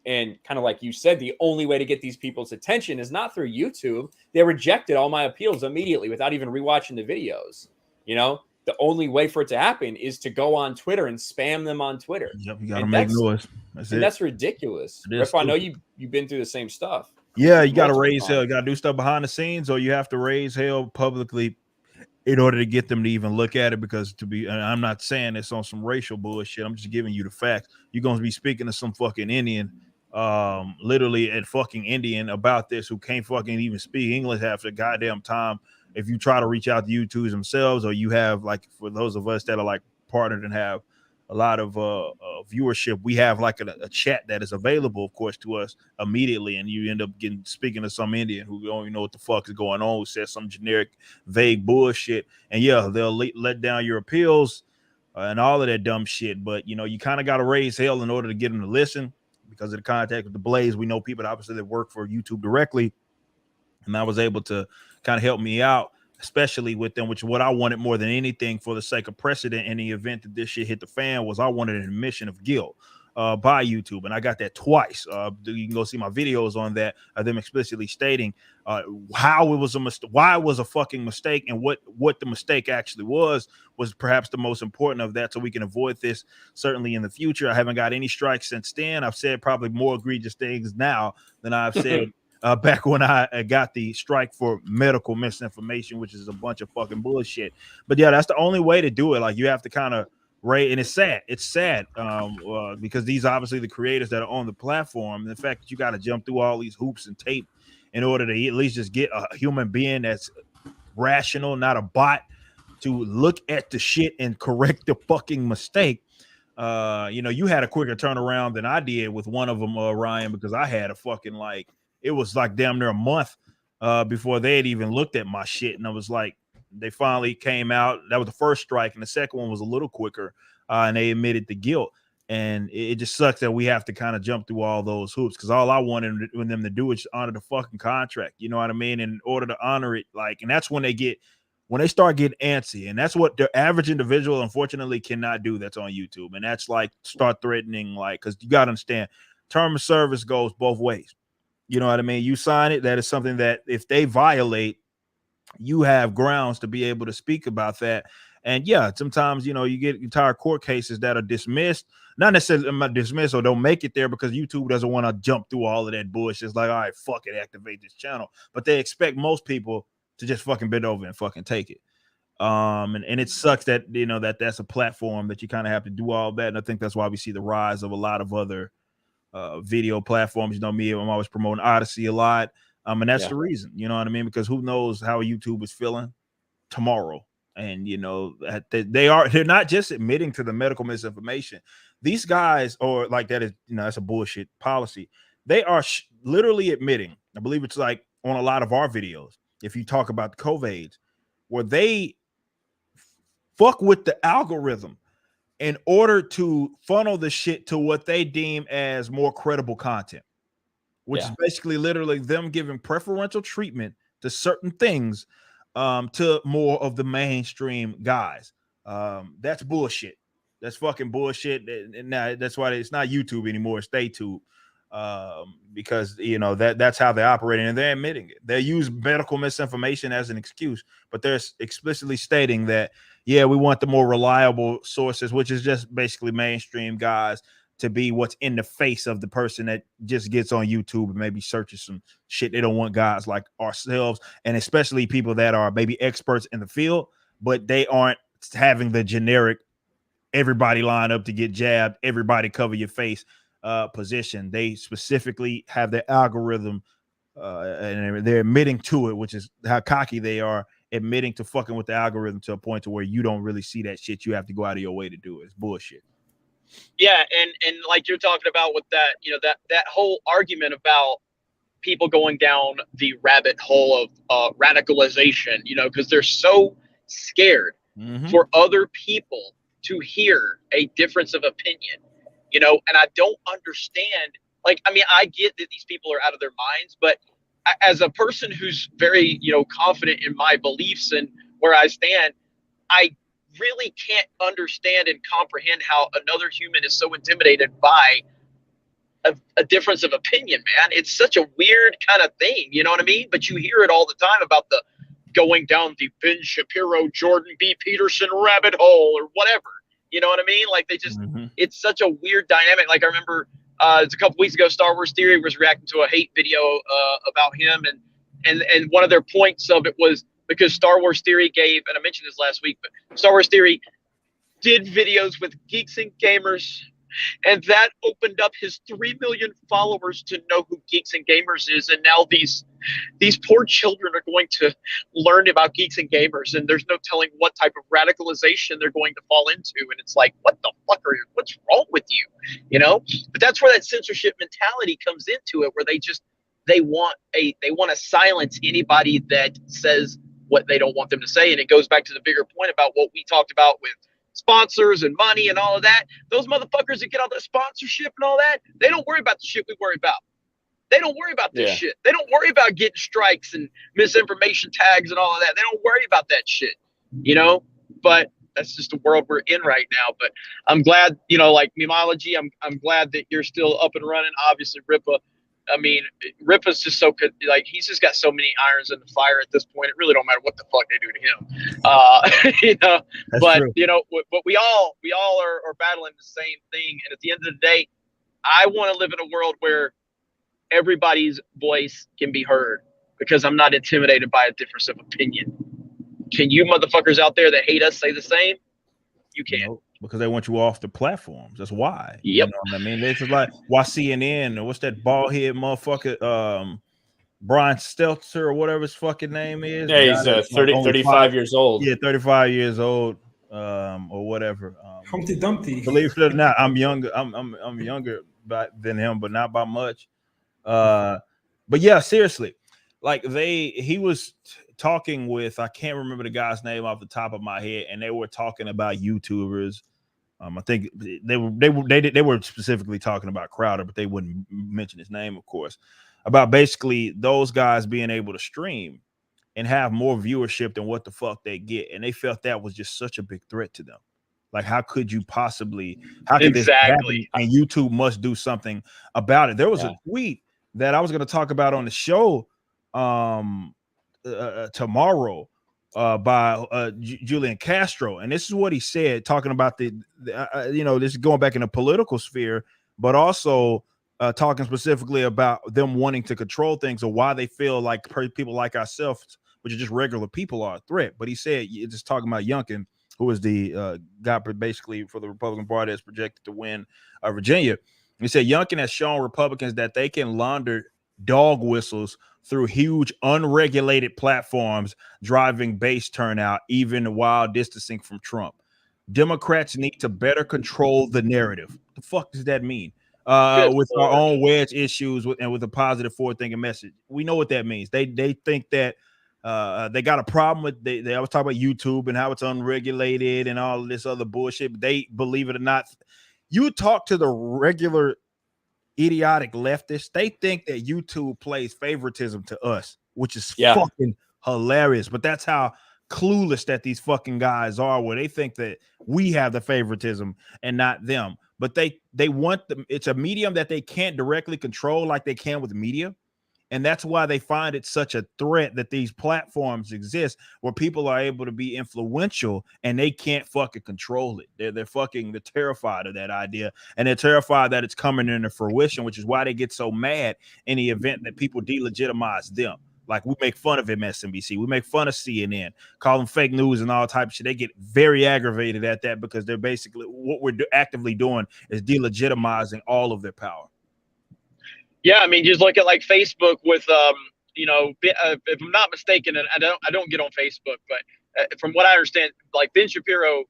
And kind of like you said, the only way to get these people's attention is not through YouTube. They rejected all my appeals immediately without even rewatching the videos. You know, the only way for it to happen is to go on Twitter and spam them on Twitter. Yep, you got to make noise. That's it. That's ridiculous. Rip, I know you've been through the same stuff. Yeah, you got to raise hell. You got to do stuff behind the scenes, or you have to raise hell publicly in order to get them to even look at it. Because and I'm not saying this on some racial bullshit. I'm just giving you the facts. You're going to be speaking to some fucking Indian, literally a fucking Indian about this, who can't fucking even speak English half the goddamn time. If you try to reach out to YouTubers themselves, or you have, like, for those of us that are like partnered and have a lot of viewership, we have like a chat that is available, of course, to us immediately, and you end up speaking to some Indian who don't even know what the fuck is going on, who says some generic, vague bullshit, and yeah, they'll let down your appeals and all of that dumb shit. But you know, you kind of got to raise hell in order to get them to listen, because of the contact with the Blaze. We know people that obviously that work for YouTube directly, and I was able to kind of help me out, especially with them, which is what I wanted more than anything, for the sake of precedent in the event that this shit hit the fan, was I wanted an admission of guilt by YouTube, and I got that twice. You can go see my videos on that, them explicitly stating how it was a mistake, why it was a fucking mistake, and what the mistake actually was perhaps the most important of that, so we can avoid this certainly in the future. I haven't got any strikes since then. I've said probably more egregious things now than I've said back when I got the strike for medical misinformation, which is a bunch of fucking bullshit. But yeah, that's the only way to do it. Like, you have to kind of rate, and it's sad. It's sad because these obviously the creators that are on the platform, and the fact that you got to jump through all these hoops and tape in order to at least just get a human being that's rational, not a bot, to look at the shit and correct the fucking mistake. You know, you had a quicker turnaround than I did with one of them, Ryan, because I had a fucking, like, it was like damn near a month before they had even looked at my shit. And I was like, they finally came out. That was the first strike. And the second one was a little quicker. And they admitted the guilt. And it just sucks that we have to kind of jump through all those hoops, because all I wanted them to do is honor the fucking contract. You know what I mean? And in order to honor it, like, and that's when they start getting antsy. And that's what the average individual, unfortunately, cannot do that's on YouTube. And that's like start threatening, like, because you got to understand, term of service goes both ways. You know what I mean? You sign it. That is something that if they violate, you have grounds to be able to speak about that. And yeah, sometimes, you know, you get entire court cases that are dismissed, not necessarily dismissed or don't make it there because YouTube doesn't want to jump through all of that bullshit. It's like, all right, fuck it, activate this channel. But they expect most people to just fucking bend over and fucking take it. And it sucks that, you know, that's a platform that you kind of have to do all that. And I think that's why we see the rise of a lot of other video platforms. You know, me, I'm always promoting Odyssey a lot. And that's the reason, you know what I mean? Because who knows how YouTube is feeling tomorrow. And, you know, they're not just admitting to the medical misinformation. These guys, or like that is, you know, that's a bullshit policy. They are literally admitting, I believe it's like on a lot of our videos, if you talk about the COVIDs, where they fuck with the algorithm in order to funnel the shit to what they deem as more credible content, which is basically literally them giving preferential treatment to certain things to more of the mainstream guys. That's bullshit. That's fucking bullshit. And now that's why it's not YouTube anymore. It's StayTube. Because, you know, that's how they're operating, and they're admitting it. They use medical misinformation as an excuse, but they're explicitly stating that, yeah, we want the more reliable sources, which is just basically mainstream guys, to be what's in the face of the person that just gets on YouTube and maybe searches some shit. They don't want guys like ourselves, and especially people that are maybe experts in the field, but they aren't having the generic everybody line up to get jabbed, everybody cover your face position. They specifically have their algorithm and they're admitting to it, which is how cocky they are, admitting to fucking with the algorithm to a point to where you don't really see that shit. You have to go out of your way to do it. It's bullshit. Yeah, and like you're talking about with that, you know, that whole argument about people going down the rabbit hole of radicalization, you know, because they're so scared for other people to hear a difference of opinion, you know, and I don't understand. Like, I mean, I get that these people are out of their minds, but as a person who's very, you know, confident in my beliefs and where I stand, I really can't understand and comprehend how another human is so intimidated by a difference of opinion, man. It's such a weird kind of thing, you know what I mean? But you hear it all the time about the going down the Ben Shapiro, Jordan B. Peterson rabbit hole or whatever, you know what I mean? Like they just, it's such a weird dynamic. Like I remember it's a couple weeks ago, Star Wars Theory was reacting to a hate video about him. And one of their points of it was because Star Wars Theory gave, and I mentioned this last week, but Star Wars Theory did videos with Geeks and Gamers, and that opened up his 3 million followers to know who Geeks and Gamers is. And now these poor children are going to learn about Geeks and Gamers, and there's no telling what type of radicalization they're going to fall into. And it's like, what the fuck what's wrong with you? You know? But that's where that censorship mentality comes into it, where they want to silence anybody that says what they don't want them to say. And it goes back to the bigger point about what we talked about with sponsors and money and all of that. Those motherfuckers that get all that sponsorship and all that, they don't worry about the shit we worry about. They don't worry about this shit. They don't worry about getting strikes and misinformation tags and all of that. They don't worry about that shit, you know? But that's just the world we're in right now. But I'm glad, you know, like Memology, I'm glad that you're still up and running. Obviously, Ripa, I mean, Ripa's just so good. Like, he's just got so many irons in the fire at this point. It really don't matter what the fuck they do to him. You know, That's but true. you know, but we all are battling the same thing. And at the end of the day, I want to live in a world where everybody's voice can be heard, because I'm not intimidated by a difference of opinion. Can you motherfuckers out there that hate us say the same? You can. No, because they want you off the platforms. That's why. Yep. You know what I mean? This is like why CNN or what's that bald head motherfucker, Brian Stelter or whatever his fucking name is. Yeah, he's 35 years old. Yeah, 35 years old, or whatever. Humpty Dumpty. Believe it or not, I'm younger. I'm younger than him, but not by much. But yeah, seriously, like he was talking with, I can't remember the guy's name off the top of my head, and they were talking about YouTubers. I think they were specifically talking about Crowder, but they wouldn't mention his name, of course, about basically those guys being able to stream and have more viewership than what the fuck they get, and they felt that was just such a big threat to them. Like, how could you possibly? How could this happen? And YouTube must do something about it. There was a tweet that I was going to talk about on the show tomorrow by Julian Castro, and this is what he said, talking about the you know, this is going back in the political sphere, but also talking specifically about them wanting to control things, or why they feel like people like ourselves, which are just regular people, are a threat. But he said, just talking about Youngkin, who is the guy basically for the Republican Party that's projected to win Virginia. He said Youngkin has shown Republicans that they can launder dog whistles through huge unregulated platforms, driving base turnout even while distancing from Trump. Democrats need to better control the narrative. The fuck does that mean? With our own wedge issues and with a positive forward-thinking message. We know what that means. They think that they got a problem with they always talk about YouTube and how it's unregulated and all of this other bullshit. But they, believe it or not, you talk to the regular idiotic leftists, they think that YouTube plays favoritism to us, which is fucking hilarious. But that's how clueless that these fucking guys are, where they think that we have the favoritism and not them. But they want them. It's a medium that they can't directly control like they can with media. And that's why they find it such a threat that these platforms exist, where people are able to be influential and they can't fucking control it. They're terrified of that idea, and they're terrified that it's coming into fruition, which is why they get so mad in the event that people delegitimize them. Like, we make fun of MSNBC, we make fun of CNN, call them fake news and all type of shit. They get very aggravated at that, because they're basically, what we're actively doing is delegitimizing all of their power. Yeah, I mean, just look at like Facebook with, you know, if I'm not mistaken, and I don't get on Facebook, but from what I understand, like Ben Shapiro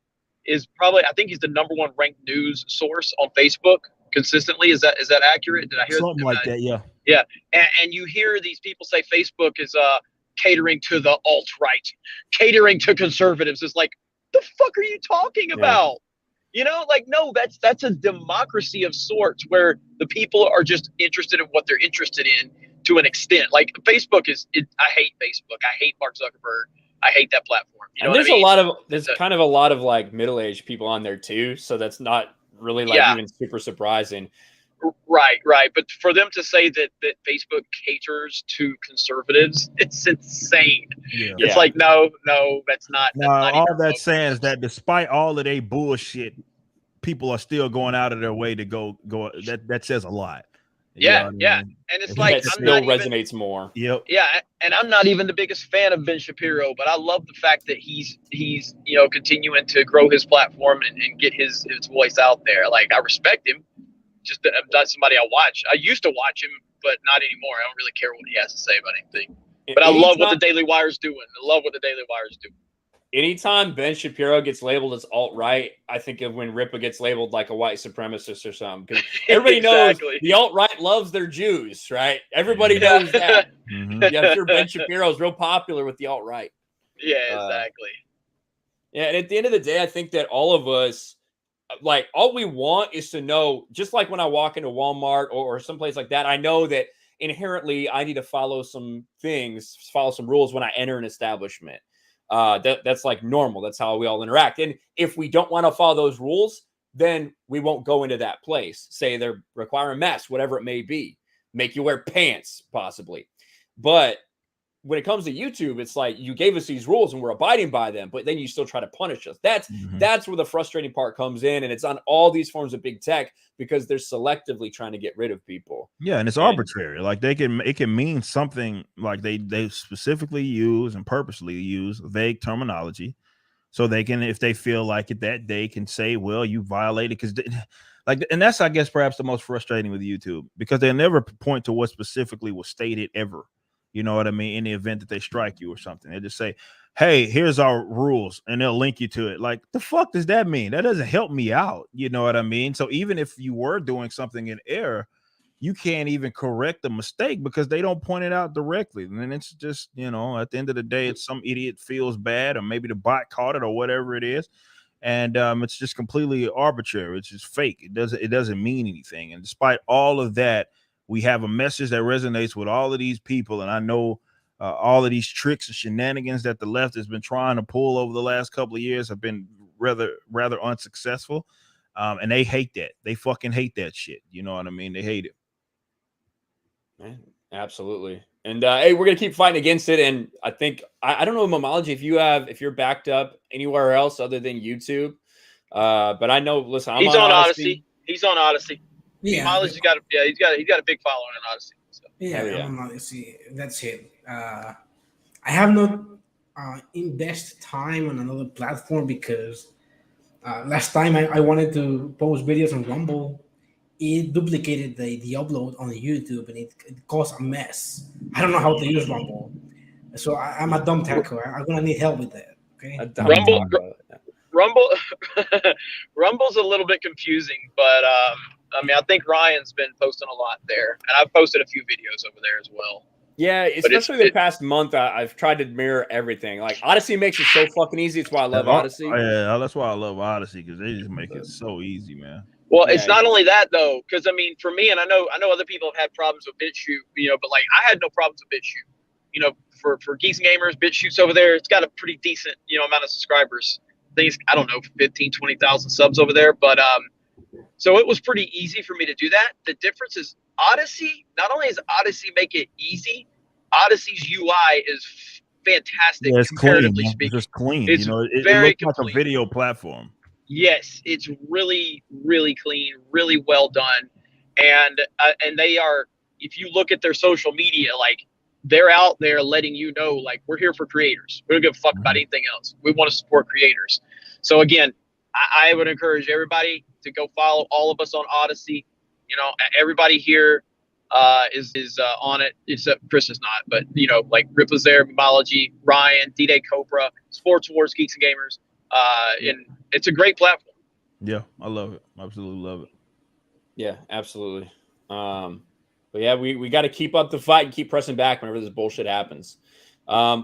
is probably, I think he's the #1 ranked news source on Facebook consistently. Is that accurate? Did I hear something like that? Yeah. Yeah, and you hear these people say Facebook is catering to the alt-right, catering to conservatives. It's like, The fuck are you talking about? You know, like, no, that's a democracy of sorts where the people are just interested in what they're interested in to an extent. Like Facebook I hate Facebook. I hate Mark Zuckerberg. I hate that platform. You know and there's what I mean? there's kind of a lot of like middle-aged people on there too. So that's not really like even super surprising. Right. But for them to say that Facebook caters to conservatives, it's insane. Yeah. It's like, no, that's not. No, all that's saying is that despite all of their bullshit, people are still going out of their way to go. That says a lot. Yeah. And it's like, it still resonates more. Yep. Yeah, and I'm not even the biggest fan of Ben Shapiro, but I love the fact that he's continuing to grow his platform and get his voice out there. Like, I respect him. Just that I'm not somebody I watch. I used to watch him, but not anymore. I don't really care what he has to say about anything. But I love what the Daily Wire's doing. Anytime Ben Shapiro gets labeled as alt-right, I think of when Ripa gets labeled like a white supremacist or something. Because everybody knows the alt-right loves their Jews, right? Everybody knows that. Yeah, I'm sure Ben Shapiro is real popular with the alt-right. Yeah, exactly. Yeah, and at the end of the day, I think that all of us, like, all we want is to know, just like when I walk into Walmart or someplace like that, I know that inherently I need to follow some rules when I enter an establishment. That's like normal. That's how we all interact. And if we don't want to follow those rules, then we won't go into that place. Say they're requiring masks, whatever it may be, make you wear pants possibly. But when it comes to YouTube, it's like, you gave us these rules and we're abiding by them, but then you still try to punish us. That's where the frustrating part comes in. And it's on all these forms of big tech because they're selectively trying to get rid of people. Yeah, and it's arbitrary. Like, it can mean something. Like, they specifically use and purposely use vague terminology, so they can, if they feel like it that day, can say, well, you violated, because and that's, I guess, perhaps the most frustrating with YouTube, because they never point to what specifically was stated ever. You know what I mean? In the event that they strike you or something, they just say, hey, here's our rules, and they'll link you to it. Like, the fuck does that mean? That doesn't help me out. You know what I mean? So even if you were doing something in error, you can't even correct the mistake because they don't point it out directly. And then it's just, at the end of the day, it's some idiot feels bad, or maybe the bot caught it, or whatever it is. And it's just completely arbitrary. It's just fake. It doesn't mean anything. And despite all of that, we have a message that resonates with all of these people. And I know all of these tricks and shenanigans that the left has been trying to pull over the last couple of years have been rather unsuccessful. And they hate that. They fucking hate that shit. You know what I mean? They hate it. Man, absolutely. And hey, we're gonna keep fighting against it. And I think I don't know, Memology, if you're backed up anywhere else other than YouTube. But I know, listen, He's on Odyssey. He's on Odyssey. Yeah, he's got a big following on Odyssey. So. Yeah, I'm on Odyssey. That's it. I have not invest time on another platform because last time I wanted to post videos on Rumble, it duplicated the upload on YouTube, and it caused a mess. I don't know how to use Rumble, so I'm a dumb tackle. I'm gonna need help with that. Okay. Rumble's a little bit confusing, but I mean, I think Ryan's been posting a lot there, and I've posted a few videos over there as well. Yeah, especially the past month, I've tried to mirror everything. Like, Odyssey makes it so fucking easy. It's why I love Odyssey. Yeah, that's why I love Odyssey, because they just make it so easy, man. Well, it's not only that though, because I mean, for me, and I know other people have had problems with BitChute, but like I had no problems with BitChute. For Geeks Gamers, BitChute's over there. It's got a pretty decent, amount of subscribers. I don't know, 15, 20,000 subs over there, but so it was pretty easy for me to do that. The difference is Odyssey. Not only does Odyssey make it easy, Odyssey's UI is fantastic. Yeah, it's comparatively clean. speaking. It's just clean. It's it very looks complete. like a video platform. Yes, it's really, really clean, really well done, and they are. If you look at their social media, like they're out there letting you know, like, we're here for creators. We don't give a fuck about anything else. We want to support creators. So again, I would encourage everybody to go follow all of us on Odyssey. Everybody here is on it, except Chris is not. But like Rip was there, Memology, Ryan, D-Day Cobra, Sports Wars, Geeks and Gamers, and it's a great platform. Yeah, I love it. Absolutely love it. Yeah, absolutely. But yeah, we got to keep up the fight and keep pressing back whenever this bullshit happens.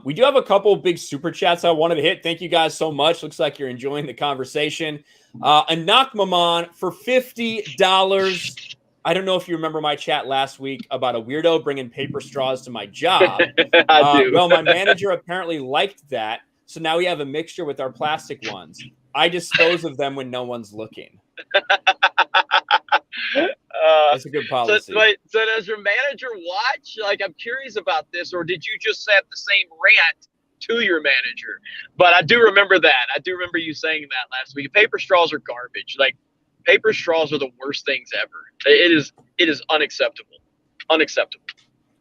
We do have a couple big super chats I wanted to hit. Thank you guys so much. Looks like you're enjoying the conversation. Anak Maman for $50. I don't know if you remember my chat last week about a weirdo bringing paper straws to my job. I do. Well, my manager apparently liked that, so now we have a mixture with our plastic ones. I dispose of them when no one's looking. That's a good policy. So does your manager watch? Like, I'm curious about this, or did you just have the same rant to your manager? But I do remember that. I do remember you saying that last week. Paper straws are garbage. Like, paper straws are the worst things ever. It is unacceptable. Unacceptable.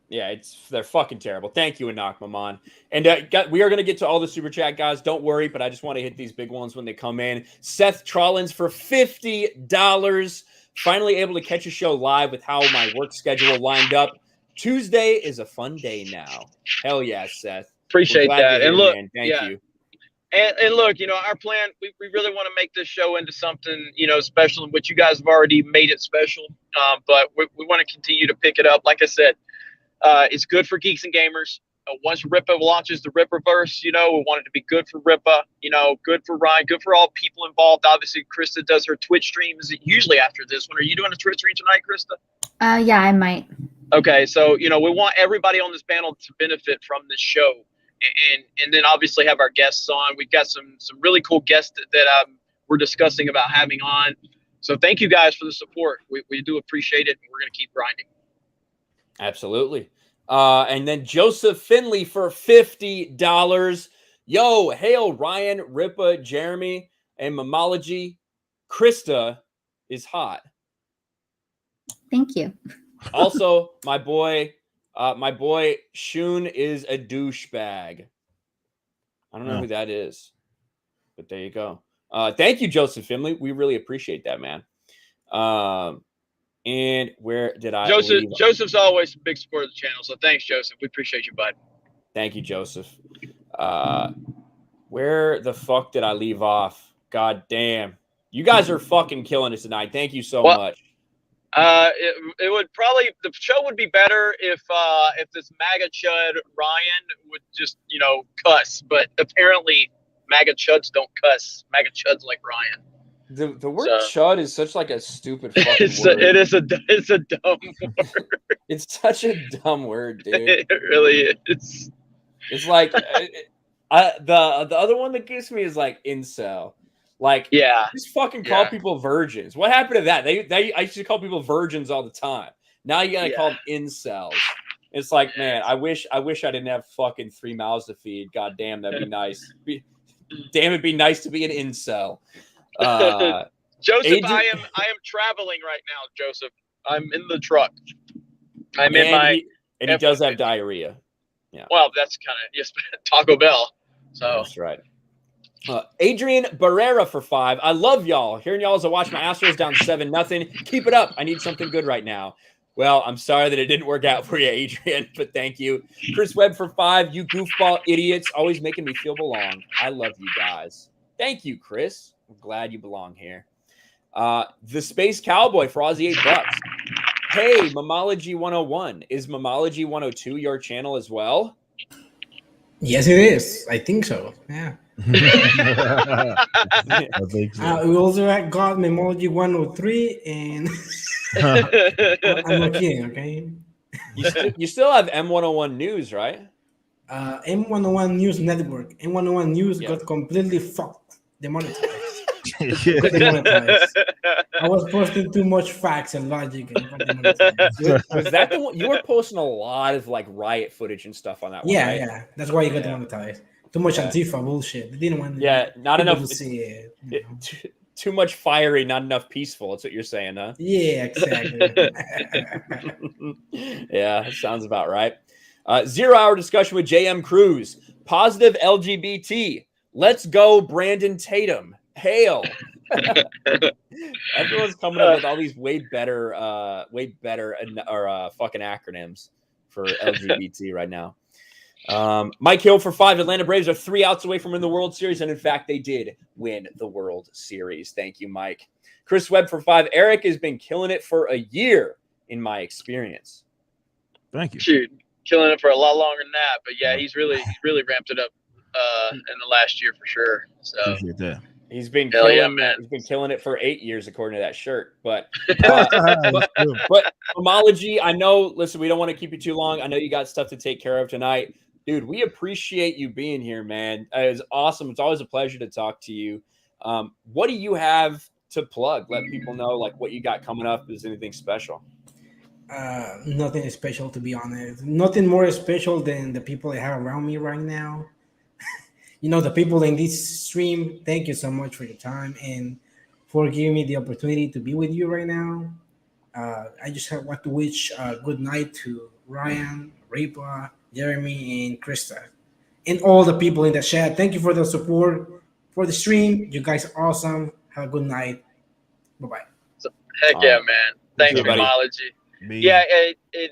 Yeah, they're fucking terrible. Thank you, Anak Maman. And we are going to get to all the super chat, guys. Don't worry, but I just want to hit these big ones when they come in. Seth Trollins for $50. Finally able to catch a show live with how my work schedule lined up. Tuesday is a fun day now. Hell yeah, Seth. Appreciate that. And look, thank you. And look, our plan, we really want to make this show into something, special, which you guys have already made it special. But we want to continue to pick it up. Like I said, it's good for Geeks and Gamers. Once Rippa launches the Rippaverse, we want it to be good for Rippa, good for Ryan, good for all people involved. Obviously, Krista does her Twitch streams usually after this one. Are you doing a Twitch stream tonight, Krista? Yeah, I might. Okay, so, we want everybody on this panel to benefit from this show. And then obviously have our guests on. We've got some really cool guests that we're discussing about having on. So thank you guys for the support. We do appreciate it, and we're going to keep grinding. Absolutely. And then Joseph Finley for $50. Yo, hail Ryan, Rippa, Jeremy, and Memology. Krista is hot. Thank you. Also, my boy Shun is a douchebag. I don't know who that is, but there you go. Thank you, Joseph Finley. We really appreciate that, man. And where did I leave? Joseph's always a big supporter of the channel, so thanks, Joseph. We appreciate you, bud. Thank you, Joseph. Where the fuck did I leave off? God damn. You guys are fucking killing us tonight. Thank you so much. It would probably, the show would be better if this MAGA chud Ryan would just, cuss. But apparently MAGA chuds don't cuss. MAGA chuds like Ryan. The word chud is such like a stupid fucking word. It's a dumb word. It's such a dumb word, dude. It really is. It's like the other one that gets me is like incel. Like, just fucking call people virgins. What happened to that? I used to call people virgins all the time. Now you gotta call them incels. It's like, man, I wish I didn't have fucking 3 mouths to feed. God damn, that'd be nice. Damn, it'd be nice to be an incel. Joseph, I am traveling right now, Joseph. I'm in the truck. I'm in my and he does have diarrhea. Yeah. Well, that's kind of Taco Bell. So that's right. Adrian Barrera for $5. I love y'all. Hearing y'all as I watch my Astros down 7-0. Keep it up. I need something good right now. Well, I'm sorry that it didn't work out for you, Adrian, but thank you. Chris Webb for $5. You goofball idiots, always making me feel belong. I love you guys. Thank you, Chris. I'm glad you belong here. The Space Cowboy for Aussie $8. Hey, Memology 101. Is Memology 102 your channel as well? Yes, it is. I think so. Yeah. I think so. We also got Memology 103 and I'm not kidding, okay? You still have M101 News, right? M101 News Network. M101 News got completely fucked. Demonetized. I was posting too much facts and logic. And was that the one? You were posting a lot of like riot footage and stuff on that one, right? Yeah. That's why you got demonetized. Too much Antifa bullshit. They didn't want not enough to see it. Too much fiery, not enough peaceful. That's what you're saying, huh? Yeah, exactly. Yeah, sounds about right. 0 hour discussion with JM Cruz. Positive LGBT. Let's go, Brandon Tatum. Hail. Everyone's coming up with all these way better fucking acronyms for LGBT right now. Mike Hill for $5. Atlanta Braves are 3 outs away from winning the World Series, and in fact, they did win the World Series. Thank you, Mike. Chris Webb for $5. Eric has been killing it for a year, in my experience. Thank you. Dude, killing it for a lot longer than that. But yeah, he's really ramped it up in the last year for sure. So Appreciate that. He's been Hell killing yeah, man. He's been killing it for 8 years, according to that shirt. But Memology, I know. Listen, we don't want to keep you too long. I know you got stuff to take care of tonight, dude. We appreciate you being here, man. It's awesome. It's always a pleasure to talk to you. What do you have to plug? Let people know like what you got coming up. Is anything special? Nothing special, to be honest. Nothing more special than the people I have around me right now. You know, the people in this stream, thank you so much for your time and for giving me the opportunity to be with you right now. I just want to wish a good night to Ryan, Ripa, Jeremy, and Krista, and all the people in the chat. Thank you for the support for the stream. You guys are awesome. Have a good night. Bye-bye. Heck yeah, man. Thanks, you, buddy. Memology. Yeah, and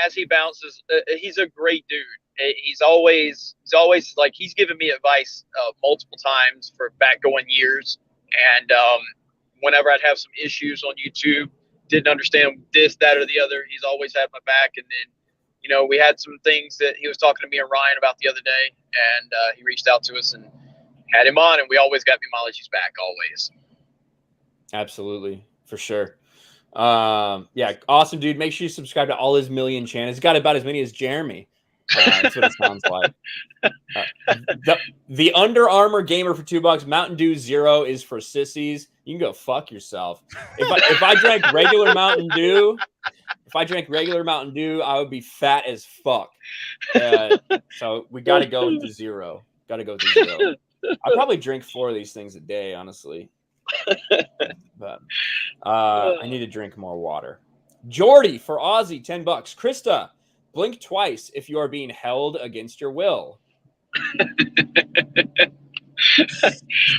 as he bounces, he's a great dude. He's always like, he's given me advice multiple times for backgoing years. And whenever I'd have some issues on YouTube, didn't understand this, that, or the other, he's always had my back. And then, you know, we had some things that he was talking to me and Ryan about the other day, and he reached out to us and had him on, and we always got Memology's back, always. Absolutely, for sure. Yeah, awesome, dude. Make sure you subscribe to all his million channels. He's got about as many as Jeremy. That's what it sounds like. The Under Armour gamer for $2. Mountain Dew Zero is for sissies. You can go fuck yourself. If I drank regular Mountain Dew, I would be fat as fuck. So we got to go with the zero. Got to go with the zero. I probably drink 4 of these things a day, honestly. But I need to drink more water. Jordy for Aussie, $10. Krista, blink twice if you are being held against your will.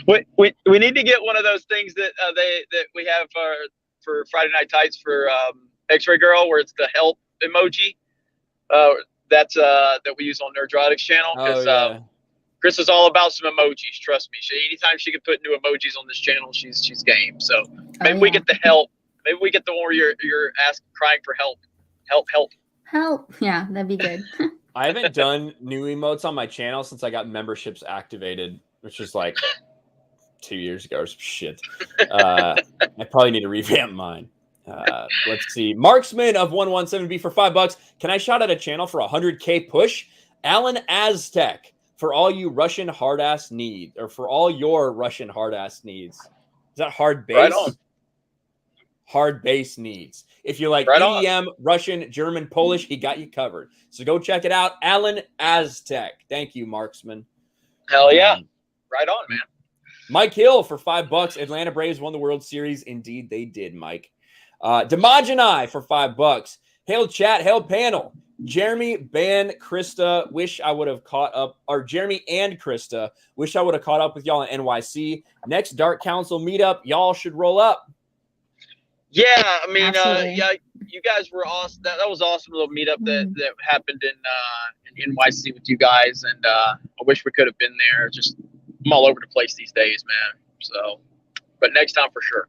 we need to get one of those things that that we have for Friday Night Tights for X-Ray Girl, where it's the help emoji. That we use on Nerdrotics channel, because Chris is all about some emojis. Trust me. Anytime she can put new emojis on this channel, she's game. So maybe we get the help. Maybe we get the one where you're crying for help. Help. Yeah, that'd be good. I haven't done new emotes on my channel since I got memberships activated, which is like 2 years ago or some shit. I probably need to revamp mine. Let's see. Marksman of 117B for $5. Can I shout out a channel for 100K push? Alan Aztec for all you Russian hard ass needs, or for all your Russian hard ass needs. Is that hard bass? Right on. Hard bass needs. If you like Right EDM, Russian, German, Polish, he got you covered. So go check it out. Alan Aztec. Thank you, Marksman. Hell yeah. Right on, man. Mike Hill for $5. Atlanta Braves won the World Series. Indeed, they did, Mike. Demogeni for $5. Hail chat, hail panel. Jeremy, Ban, Krista, wish I would have caught up, or Jeremy and Krista, wish I would have caught up with y'all in NYC. Next Dark Council meetup, y'all should roll up. Yeah, I mean, yeah, you guys were awesome. That was awesome little meetup that happened in NYC with you guys, and I wish we could have been there. Just I'm all over the place these days, man. So, but next time for sure.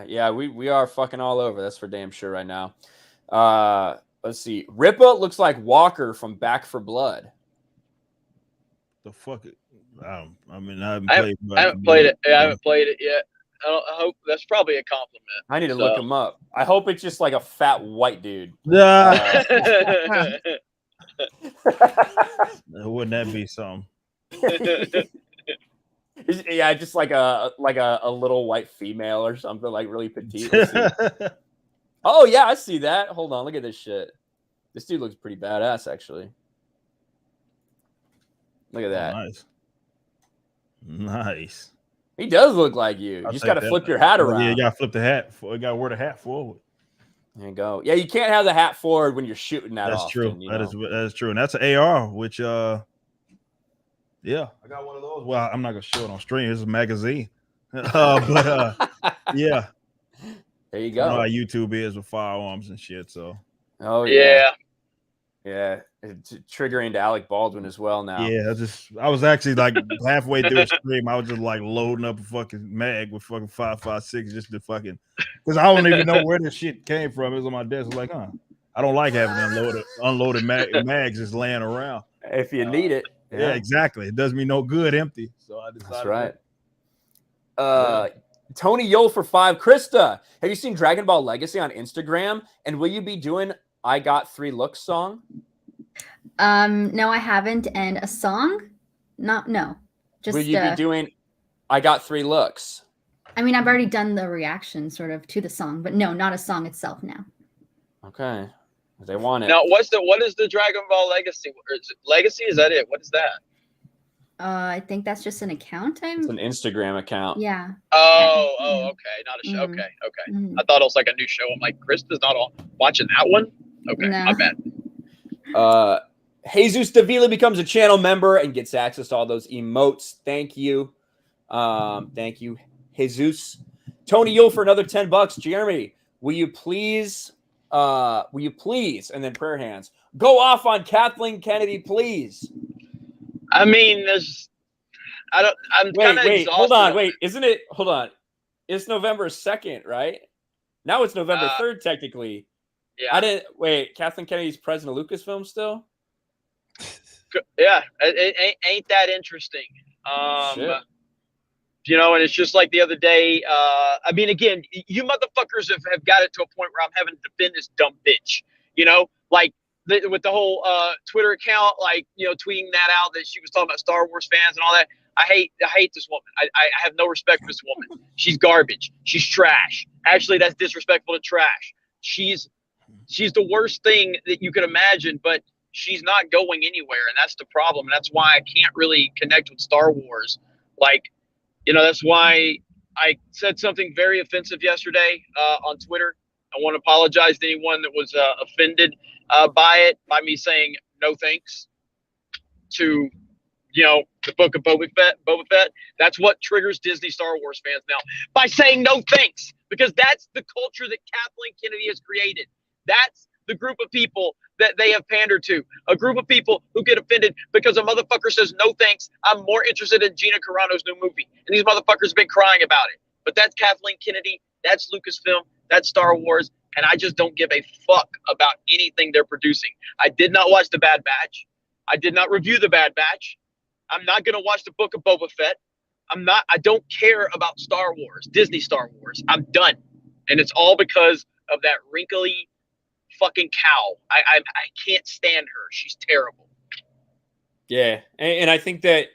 Yeah, we are fucking all over. That's for damn sure right now. Let's see. Ripa looks like Walker from Back for Blood. The fuck it. I haven't played it. Yeah, I haven't played it yet. I hope that's probably a compliment. I need to look him up. I hope it's just like a fat white dude. Wouldn't that be something? Yeah, just like a little white female or something, like really petite. Oh yeah, I see that. Hold on, look at this shit. This dude looks pretty badass, actually. Look at that. Nice. He does look like you. You just got to flip your hat around. Yeah, you got to flip the hat. You got to wear the hat forward. There you go. Yeah, you can't have the hat forward when you're shooting that. That's often, true. That is true, and that's an AR, which yeah, I got one of those. Well, I'm not gonna show it on stream. It's a magazine, but yeah. There you go. You know how YouTube is with firearms and shit. So. Oh yeah. Yeah, it's triggering to Alec Baldwin as well now. Yeah, I was actually like halfway through the stream, I was just like loading up a fucking mag with fucking 5.56 just to fucking, because I don't even know where this shit came from. It was on my desk. I was like, I don't like having unloaded mags just laying around. If you need it. Yeah, exactly. It does me no good empty. So I decided. That's right. Tony Yole for 5. Krista, have you seen Dragon Ball Legacy on Instagram? And will you be doing I Got 3 Looks song? No, I haven't. And a song? No. Just will you be doing I Got 3 Looks? I mean, I've already done the reaction sort of to the song, but no, not a song itself now. Okay. They want it. Now, what is the Dragon Ball Legacy? Or is it Legacy? Is that it? What is that? I think that's just an account. It's an Instagram account. Yeah. Oh, okay. Not a show. Okay. I thought it was like a new show. I'm like, Krista's not on watching that one? Okay, No. my bad. Jesus Davila becomes a channel member and gets access to all those emotes. Thank you. Thank you, Jesus. Tony Yule for another $10. Jeremy, will you please, and then prayer hands, go off on Kathleen Kennedy, please? I mean, I'm kind of exhausted. Hold on. Wait, isn't it? Hold on. It's November 2nd, right? Now it's November 3rd, technically. Yeah. I didn't wait. Kathleen Kennedy's president of Lucasfilm still? Yeah. Ain't that interesting? Shit. You know, and it's just like the other day. I mean, again, you motherfuckers have got it to a point where I'm having to defend this dumb bitch. You know, like with the whole Twitter account, like, you know, tweeting that out that she was talking about Star Wars fans and all that. I hate this woman. I have no respect for this woman. She's garbage. She's trash. Actually, that's disrespectful to trash. She's the worst thing that you could imagine, but she's not going anywhere, and that's the problem. And that's why I can't really connect with Star Wars. Like, you know, that's why I said something very offensive yesterday on Twitter. I want to apologize to anyone that was offended by me saying no thanks to, you know, the book of Boba Fett. That's what triggers Disney Star Wars fans now, by saying no thanks, because that's the culture that Kathleen Kennedy has created. That's the group of people that they have pandered to. A group of people who get offended because a motherfucker says no thanks. I'm more interested in Gina Carano's new movie. And these motherfuckers have been crying about it. But that's Kathleen Kennedy. That's Lucasfilm. That's Star Wars. And I just don't give a fuck about anything they're producing. I did not watch The Bad Batch. I did not review The Bad Batch. I'm not going to watch the book of Boba Fett. I don't care about Star Wars, Disney Star Wars. I'm done. And it's all because of that wrinkly fucking cow. I can't stand her. She's terrible. Yeah. And I think that,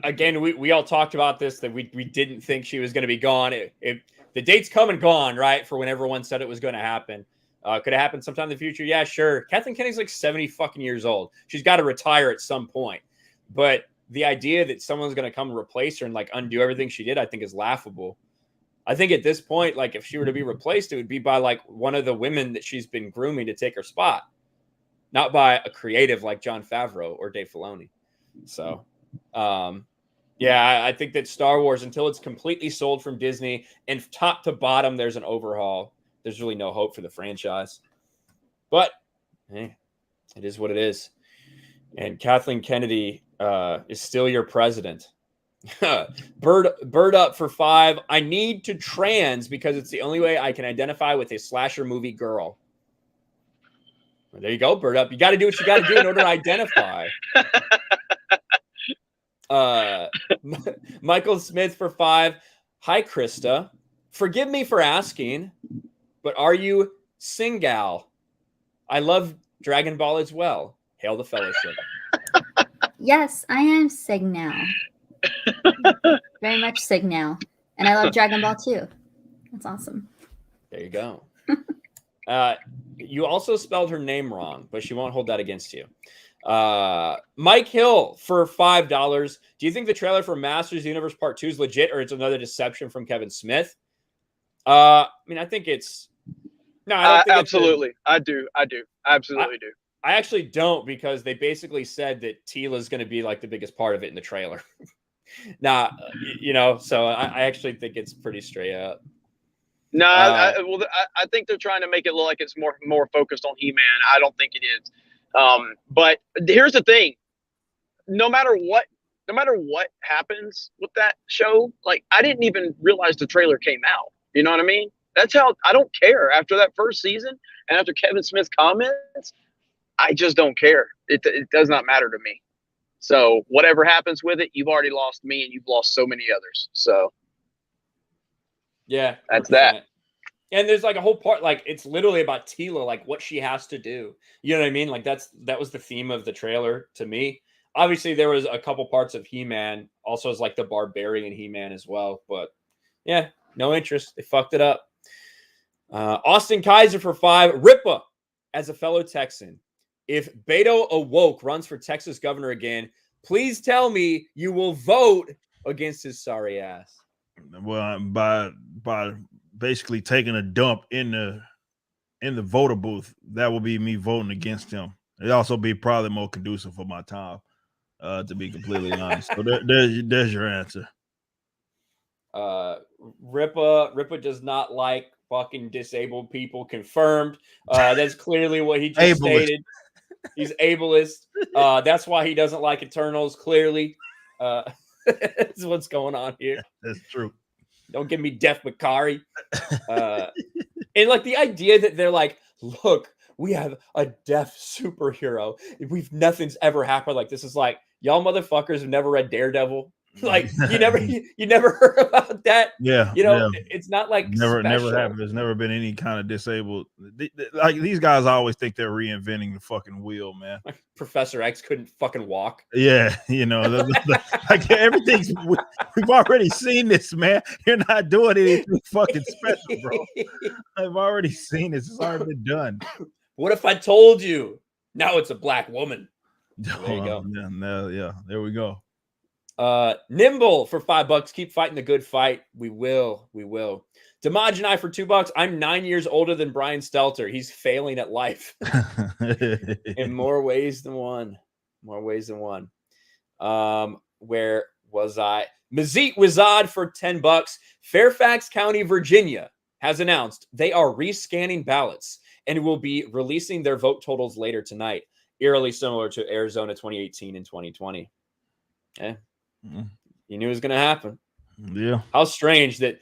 again, we all talked about this, that we didn't think she was going to be gone. The date's come and gone, right, for when everyone said it was going to happen. Could it happen sometime in the future? Yeah, sure. Kathleen Kennedy's like 70 fucking years old. She's got to retire at some point. But the idea that someone's going to come and replace her and like undo everything she did, I think is laughable. I think at this point, like if she were to be replaced, it would be by like one of the women that she's been grooming to take her spot, not by a creative like Jon Favreau or Dave Filoni. So, yeah, I think that Star Wars, until it's completely sold from Disney and top to bottom, there's an overhaul, there's really no hope for the franchise. But hey, it is what it is. And Kathleen Kennedy is still your president. Bird up for 5. I need to trans because it's the only way I can identify with a slasher movie girl. Well, there you go, Bird up. You got to do what you got to do in order to identify. Michael Smith for 5. Hi, Krista. Forgive me for asking, but are you single? I love Dragon Ball as well. Hail the fellowship. Yes, I am sig now. Very much sig now. And I love Dragon Ball too. That's awesome. There you go. You also spelled her name wrong, but she won't hold that against you. Mike Hill for $5. Do you think the trailer for Masters of the Universe Part 2 is legit, or it's another deception from Kevin Smith? I mean, I think it's no. I don't think absolutely. I do. Absolutely do. I actually don't, because they basically said that Tila's going to be like the biggest part of it in the trailer. You know, so I actually think it's pretty straight up. No, I think they're trying to make it look like it's more focused on He-Man. I don't think it is. But here's the thing: no matter what happens with that show, like I didn't even realize the trailer came out. You know what I mean? That's how I don't care after that first season and after Kevin Smith's comments. I just don't care. It does not matter to me. So whatever happens with it, you've already lost me and you've lost so many others. So yeah, that's 100%. that. And there's like a whole part, like it's literally about Tila, like what she has to do. You know what I mean? Like that was the theme of the trailer to me. Obviously, there was a couple parts of He-Man, also as like the barbarian He-Man as well. But yeah, no interest. They fucked it up. Austin Kaiser for 5. Ripa, as a fellow Texan, if Beto O'Woke runs for Texas governor again, please tell me you will vote against his sorry ass. Well, by basically taking a dump in the voter booth, that will be me voting against him. It'd also be probably more conducive for my time, to be completely honest. So there's your answer. Ripa does not like fucking disabled people. Confirmed. That's clearly what he just stated. He's ableist. That's why he doesn't like Eternals. Clearly, that's what's going on here. That's true. Don't give me Def Makari. And like the idea that they're like, look, we have a deaf superhero. Nothing's ever happened like this. Is like, y'all motherfuckers have never read Daredevil. Like you never heard about that. Yeah, it's not like never special. happened. There's never been any kind of disabled. Like these guys always think they're reinventing the fucking wheel, man. Like Professor X couldn't fucking walk. Yeah, like everything's. We've already seen this, man. You're not doing anything fucking special, bro. I've already seen this. It's already been done. What if I told you? Now it's a black woman. There you go. Yeah, there we go. Nimble for $5. Keep fighting the good fight. We will. Damaj and I for $2. I'm 9 years older than Brian Stelter. He's failing at life in more ways than one. Where was I? Mazit Wizard for $10. Fairfax County, Virginia has announced they are rescanning ballots and will be releasing their vote totals later tonight, eerily similar to Arizona 2018 and 2020. Okay. You knew it was going to happen. Yeah. How strange that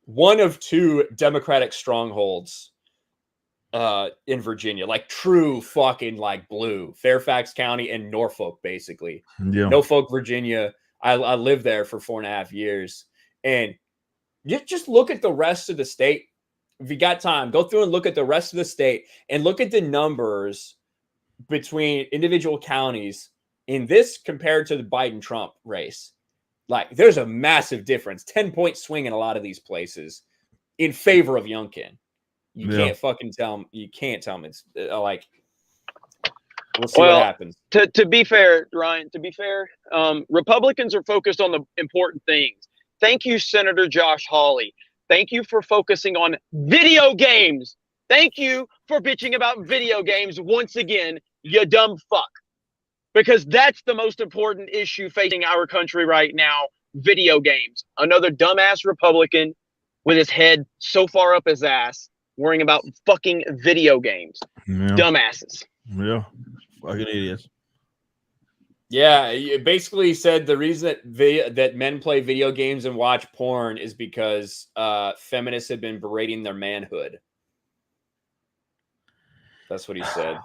one of 2 Democratic strongholds in Virginia, like true fucking like blue, Fairfax County and Norfolk, basically. Yeah. Norfolk, Virginia. I lived there for 4.5 years. And you just look at the rest of the state. If you got time, go through and look at the rest of the state and look at the numbers between individual counties in this compared to the Biden-Trump race. Like, there's a massive difference. 10-point swing in a lot of these places in favor of Youngkin. You can't fucking tell them. You can't tell them. It's like, we'll see what happens. To be fair, Ryan, Republicans are focused on the important things. Thank you, Senator Josh Hawley. Thank you for focusing on video games. Thank you for bitching about video games once again, you dumb fuck. Because that's the most important issue facing our country right now, video games. Another dumbass Republican with his head so far up his ass worrying about fucking video games. Yeah. Dumbasses. Yeah. Fucking idiots. Yeah, it basically said the reason that men play video games and watch porn is because feminists have been berating their manhood. That's what he said.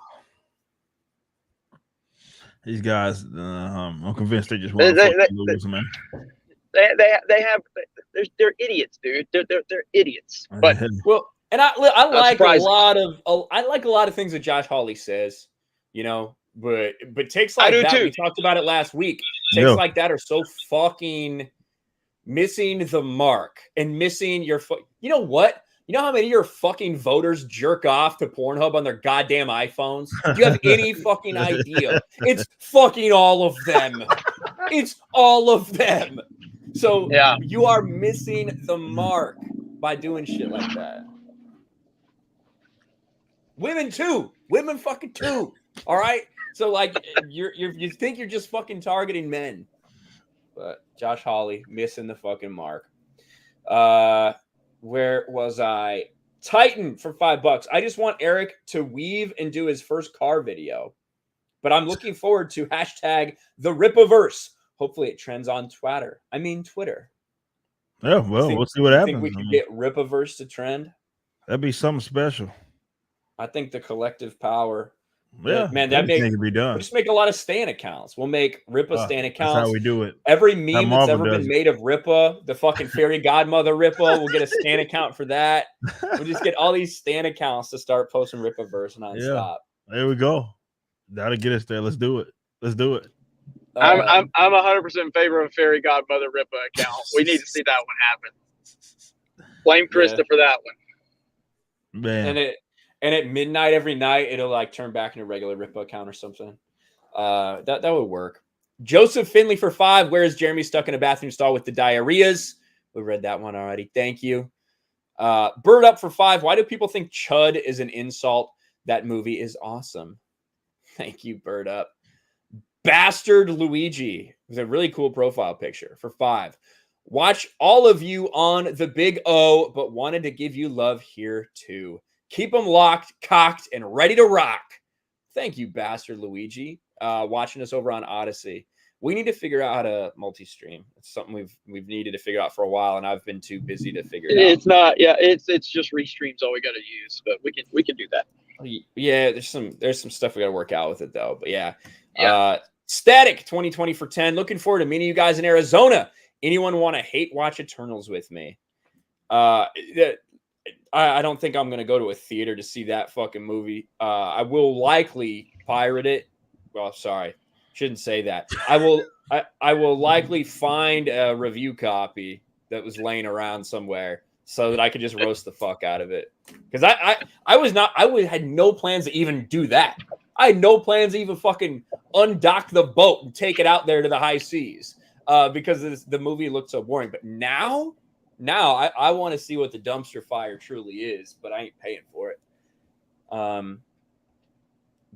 These guys, I'm convinced they just want to lose, man. They're idiots, dude. They're idiots. But and I like a lot of things that Josh Hawley says, but takes like that. We talked about it last week. Takes like that are so fucking missing the mark and missing your You know what? You know how many of your fucking voters jerk off to Pornhub on their goddamn iPhones? Do you have any fucking idea? It's fucking all of them. It's all of them. So you are missing the mark by doing shit like that. Women too. Women fucking too. All right. So like you think you're just fucking targeting men, but Josh Hawley missing the fucking mark. Where was I? Titan for $5. I just want Eric to weave and do his first car video, but I'm looking forward to #the Ripaverse. Hopefully it trends on Twitter. Yeah, well, we'll see what you happens. think we I could mean, get Ripaverse to trend? that'd be something special. I think the collective power. Yeah, Man, that anything make could be we'll done. just make a lot of Stan accounts. We'll make Ripa Stan That's accounts. how we do it. Every How meme that's Marvel ever does been it. made of Ripa, the fucking fairy godmother Ripa, we'll get a Stan account for that. We'll just get all these Stan accounts to start posting Ripaverse nonstop. There we go. That'll get us there. Let's do it. Let's do it. I'm 100% in favor of fairy godmother Ripa account. We need to see that one happen. Blame Krista for that one. Man. And at midnight every night, it'll like turn back into a regular Ripa account or something. That would work. Joseph Finley for 5. Where is Jeremy stuck in a bathroom stall with the diarrheas? We read that one already. Thank you. Bird Up for 5. Why do people think chud is an insult? That movie is awesome. Thank you, Bird Up. Bastard Luigi with a really cool profile picture for 5. Watch all of you on the Big O, but wanted to give you love here too. Keep them locked, cocked, and ready to rock. Thank you, Bastard Luigi. Watching us over on Odyssey. We need to figure out how to multi-stream. It's something we've needed to figure out for a while, and I've been too busy to figure it out. It's not, it's just restreams all we got to use, but we can do that. Yeah, there's some stuff we got to work out with it though. But yeah. Static 2020 for 10. Looking forward to meeting you guys in Arizona. Anyone want to hate watch Eternals with me? I don't think I'm going to go to a theater to see that fucking movie. I will likely pirate it. Well, sorry. Shouldn't say that. I will likely find a review copy that was laying around somewhere so that I could just roast the fuck out of it. Because I had no plans to even do that. I had no plans to even fucking undock the boat and take it out there to the high seas because the movie looked so boring. But now I want to see what the dumpster fire truly is, but I ain't paying for it.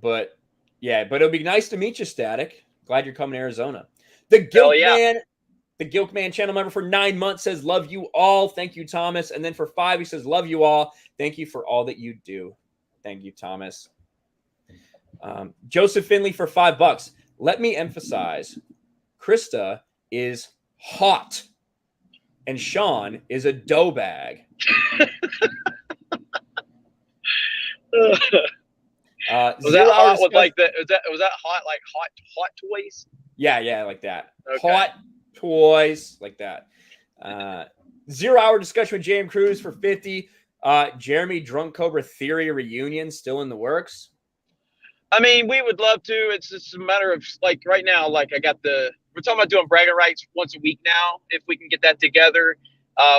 But it'll be nice to meet you, Static. Glad you're coming to Arizona. The Gilk Man channel member for 9 months says, love you all. Thank you, Thomas. And then for 5, he says, love you all. Thank you for all that you do. Thank you, Thomas. Joseph Finley for $5. Let me emphasize, Krista is hot and Sean is a dough bag. Was that hot with like the was that hot like hot toys? Yeah, like that. Okay. Hot toys like that. 0 hour discussion with JM Cruz for 50. Jeremy Drunk Cobra Theory reunion still in the works. I mean, we would love to. It's just a matter of like right now, like we're talking about doing bragging rights once a week now. If we can get that together,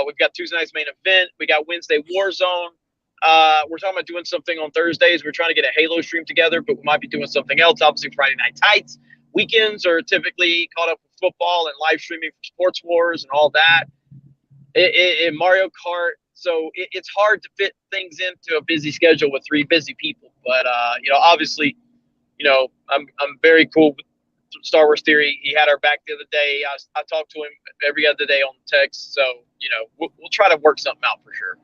we've got Tuesday night's main event. We got Wednesday Warzone. We're talking about doing something on Thursdays. We're trying to get a Halo stream together, but we might be doing something else. Obviously, Friday Night Tights. Weekends are typically caught up with football and live streaming for Sports Wars and all that. In Mario Kart. So it's hard to fit things into a busy schedule with 3 busy people. But, obviously, I'm very cool with Star Wars Theory. He had our back the other day. I talked to him every other day on text. So, we'll try to work something out for sure.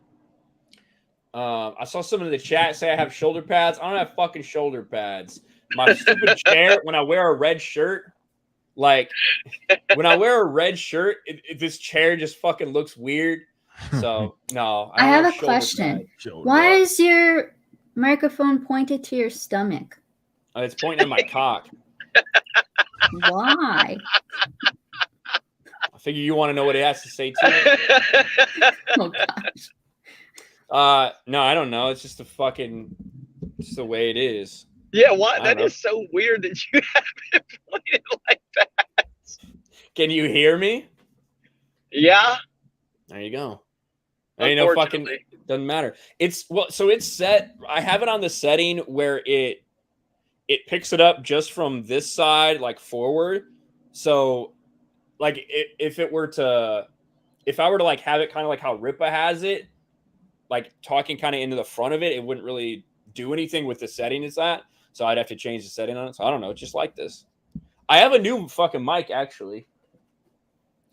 I saw someone in the chat say I have shoulder pads. I don't have fucking shoulder pads. My stupid chair, when I wear a red shirt, this chair just fucking looks weird. So, no. I have a question. Why is your microphone pointed to your stomach? It's pointing at my cock. Why? I figure you want to know what it has to say to it. Oh, gosh. No, I don't know. It's just it's the way it is. Yeah, why? That is so weird that you have it pointed like that. Can you hear me? Yeah. There you go. Fucking doesn't matter. It's set. I have it on the setting where it picks it up just from this side, like forward. So, like if I were to like have it kind of like how Ripa has it, like talking kind of into the front of it, it wouldn't really do anything with the setting is that. So I'd have to change the setting on it. So I don't know. It's just like this. I have a new fucking mic actually.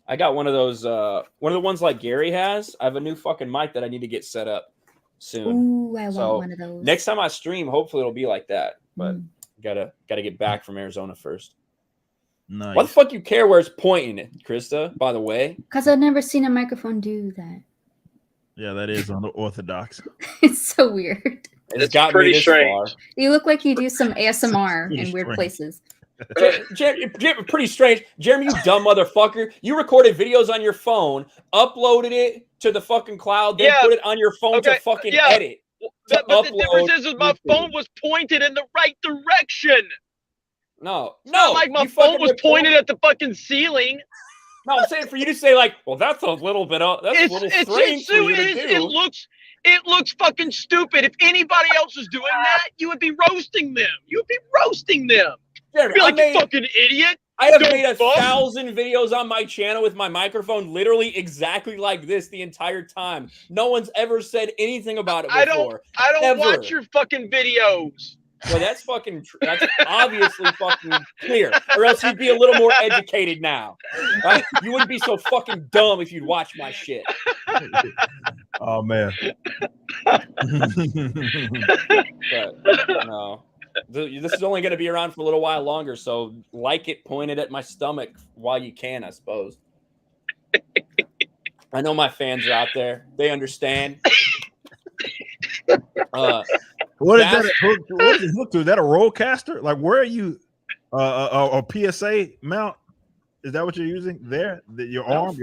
I got one of those, one of the ones like Gary has. I have a new fucking mic that I need to get set up soon. Ooh, I want one of those. Next time I stream, hopefully it'll be like that. But gotta get back from Arizona first. Nice. Why the fuck you care where it's pointing, Krista? By the way, Because I've never seen a microphone do that. Yeah, that is unorthodox. It's so weird. It's got pretty me this strange. far. You look like you do some ASMR pretty in weird strange. places. Pretty strange. Jeremy, you dumb motherfucker. You recorded videos on your phone, uploaded it to the fucking cloud, then put it on your phone to fucking edit. But the difference is my phone was pointed in the right direction. No, It's not like my phone was pointed at the fucking ceiling. No, I'm saying for you to say like, well, that's a little bit. That's a little strange for you to do. It looks fucking stupid. If anybody else was doing that, you would be roasting them. You would be roasting them. Jeremy, You'd be like, you fucking idiot. I have Don't made fuck. 1,000 videos on my channel with my microphone literally exactly like this the entire time. No one's ever said anything about it before. I don't Ever. watch your fucking videos. Well, that's fucking. That's obviously fucking clear, or else you'd be a little more educated now. Right? You wouldn't be so fucking dumb if you'd watch my shit. Oh man. But no, this is only going to be around for a little while longer. So like it pointed at my stomach while you can, I suppose. I know my fans are out there; they understand. What is that? What is it hooked to? Is that a rollcaster? Like, where are you? A PSA mount? Is that what you're using there? Your arm?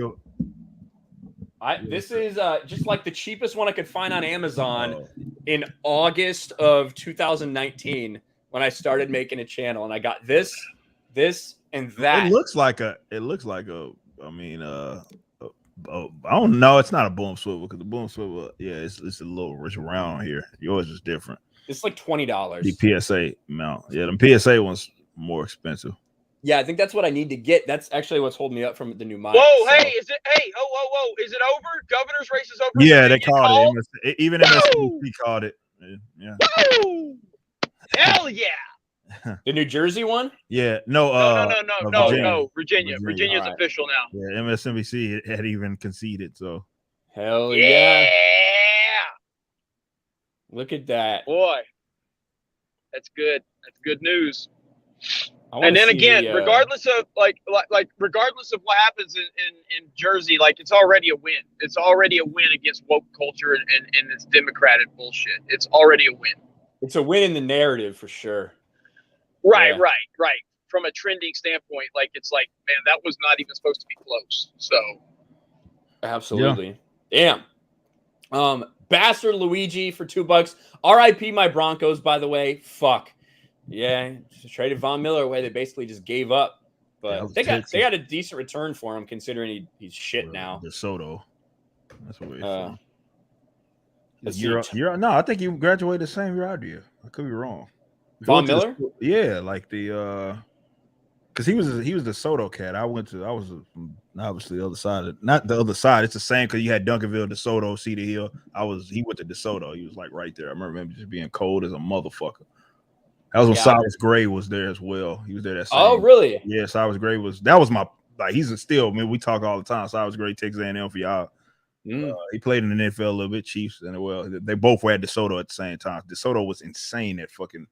This is just like the cheapest one I could find on Amazon in August of 2019 when I started making a channel, and I got this, and that. It looks like a. I mean, I don't know. It's not a boom swivel because the boom swivel, it's a little rich around here. Yours is different. It's like $20. The PSA mount, the PSA one's more expensive. Yeah, I think that's what I need to get. That's actually what's holding me up from the new mic. Whoa, so. hey, is it over? Governor's race is over? Yeah, they called it. Even MSNBC called it. Yeah. Woo! Hell yeah! The New Jersey one? Yeah, No, Virginia. Virginia's All right. official now. Yeah, MSNBC had even conceded. So hell yeah! Look at that, boy. That's good. That's good news. And then again, regardless of regardless of what happens in Jersey, like it's already a win. It's already a win against woke culture and this Democratic bullshit. It's already a win. It's a win in the narrative for sure. Right. From a trending standpoint, like it's like, man, that was not even supposed to be close. So absolutely. Yeah. Damn. Bastard Luigi for $2. RIP my Broncos, by the way. Fuck. Yeah, just traded Von Miller away. They basically just gave up. But they got a decent return for him considering he's shit now. DeSoto. That's what we're no, I think you graduated the same year I did. I could be wrong. Von Miller? Yeah, like the because he was the Soto cat. I was obviously the other side. Not the other side. It's the same because you had Duncanville, DeSoto, Cedar Hill. He went to DeSoto. He was like right there. I remember him just being cold as a motherfucker. That was when Cyrus Gray was there as well. He was there that same. Oh, really? Yeah, Cyrus Gray was my he's still, I mean, we talk all the time. Cyrus Gray, Texas A&M for y'all. He played in the NFL a little bit, Chiefs, and they both were at DeSoto at the same time. DeSoto was insane at fucking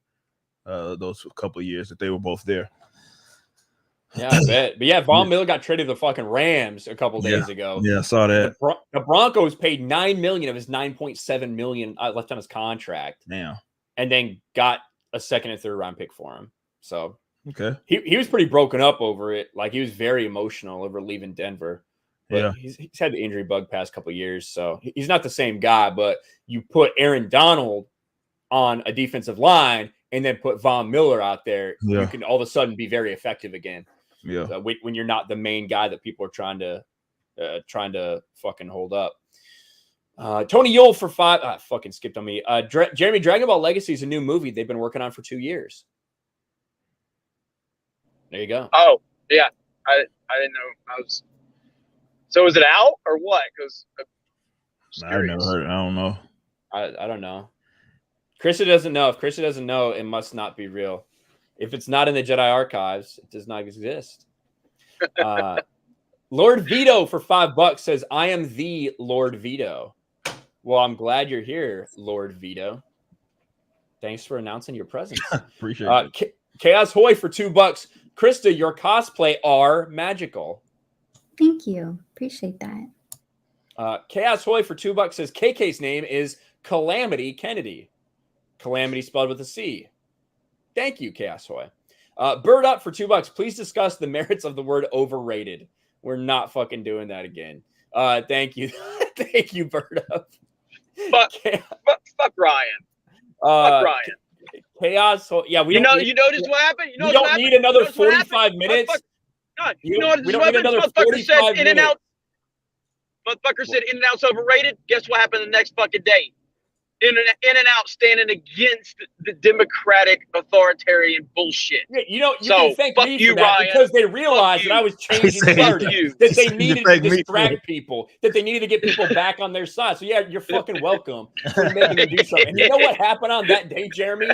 those couple of years that they were both there. Yeah, I bet. But yeah, Von Miller got traded to the fucking Rams a couple days ago. Yeah, I saw that. The Broncos paid $9 million of his $9.7 million left on his contract. Damn. And then got a second and third round pick for him. So okay, he was pretty broken up over it. Like he was very emotional over leaving Denver. But he's had the injury bug past couple of years, so he's not the same guy. But you put Aaron Donald on a defensive line and then put Von Miller out there, you can all of a sudden be very effective again. Yeah, so when you're not the main guy that people are trying to fucking hold up. Tony Yule for $5. Fucking skipped on me. Jeremy, Dragon Ball Legacy is a new movie they've been working on for 2 years. There you go. Oh yeah, I didn't know. So is it out or what? Because I never heard it. I don't know. I don't know. Krista doesn't know. If Krista doesn't know, it must not be real. If it's not in the Jedi archives, it does not exist. Lord Vito for $5 says, I am the Lord Vito. Well, I'm glad you're here, Lord Vito. Thanks for announcing your presence. Appreciate it. Chaos Hoy for $2. Krista, your cosplay are magical. Thank you. Appreciate that. Chaos Hoy for $2 says KK's name is Calamity Kennedy. Calamity spelled with a C. Thank you, Chaos Hoy. Bird Up for $2. Please discuss the merits of the word overrated. We're not fucking doing that again. Thank you. Thank you, Bird Up. Fuck Ryan. Fuck Ryan. Chaos Hoy. Yeah, You notice what happened? We don't need another 45 minutes. You know what happened? Motherfucker said In and Out. Motherfucker said In and Out's overrated. Guess what happened the next fucking day? In and Out standing against the democratic authoritarian bullshit. Yeah, you can thank me for that, Ryan. because they realized that I was changing the narrative, that they needed to distract people, that they needed to get people back on their side. So yeah, you're fucking welcome for making them do something. And you know what happened on that day, Jeremy?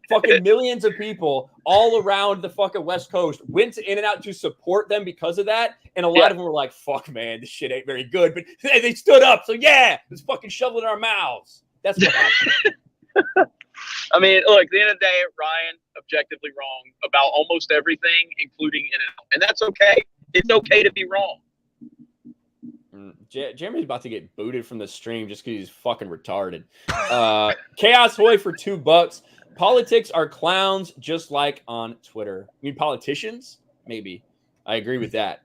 Fucking millions of people all around the fucking West Coast went to In and Out to support them because of that. And a lot of them were like, fuck, man, this shit ain't very good. But they stood up. So yeah, let's fucking shovel in our mouths. That's what happened. I mean, look, at the end of the day, Ryan objectively wrong about almost everything, including In and Out. And that's okay. It's okay to be wrong. Jeremy's about to get booted from the stream just because he's fucking retarded. Chaos Hoy for $2. Politics are clowns, just like on Twitter. I mean, politicians? Maybe. I agree with that.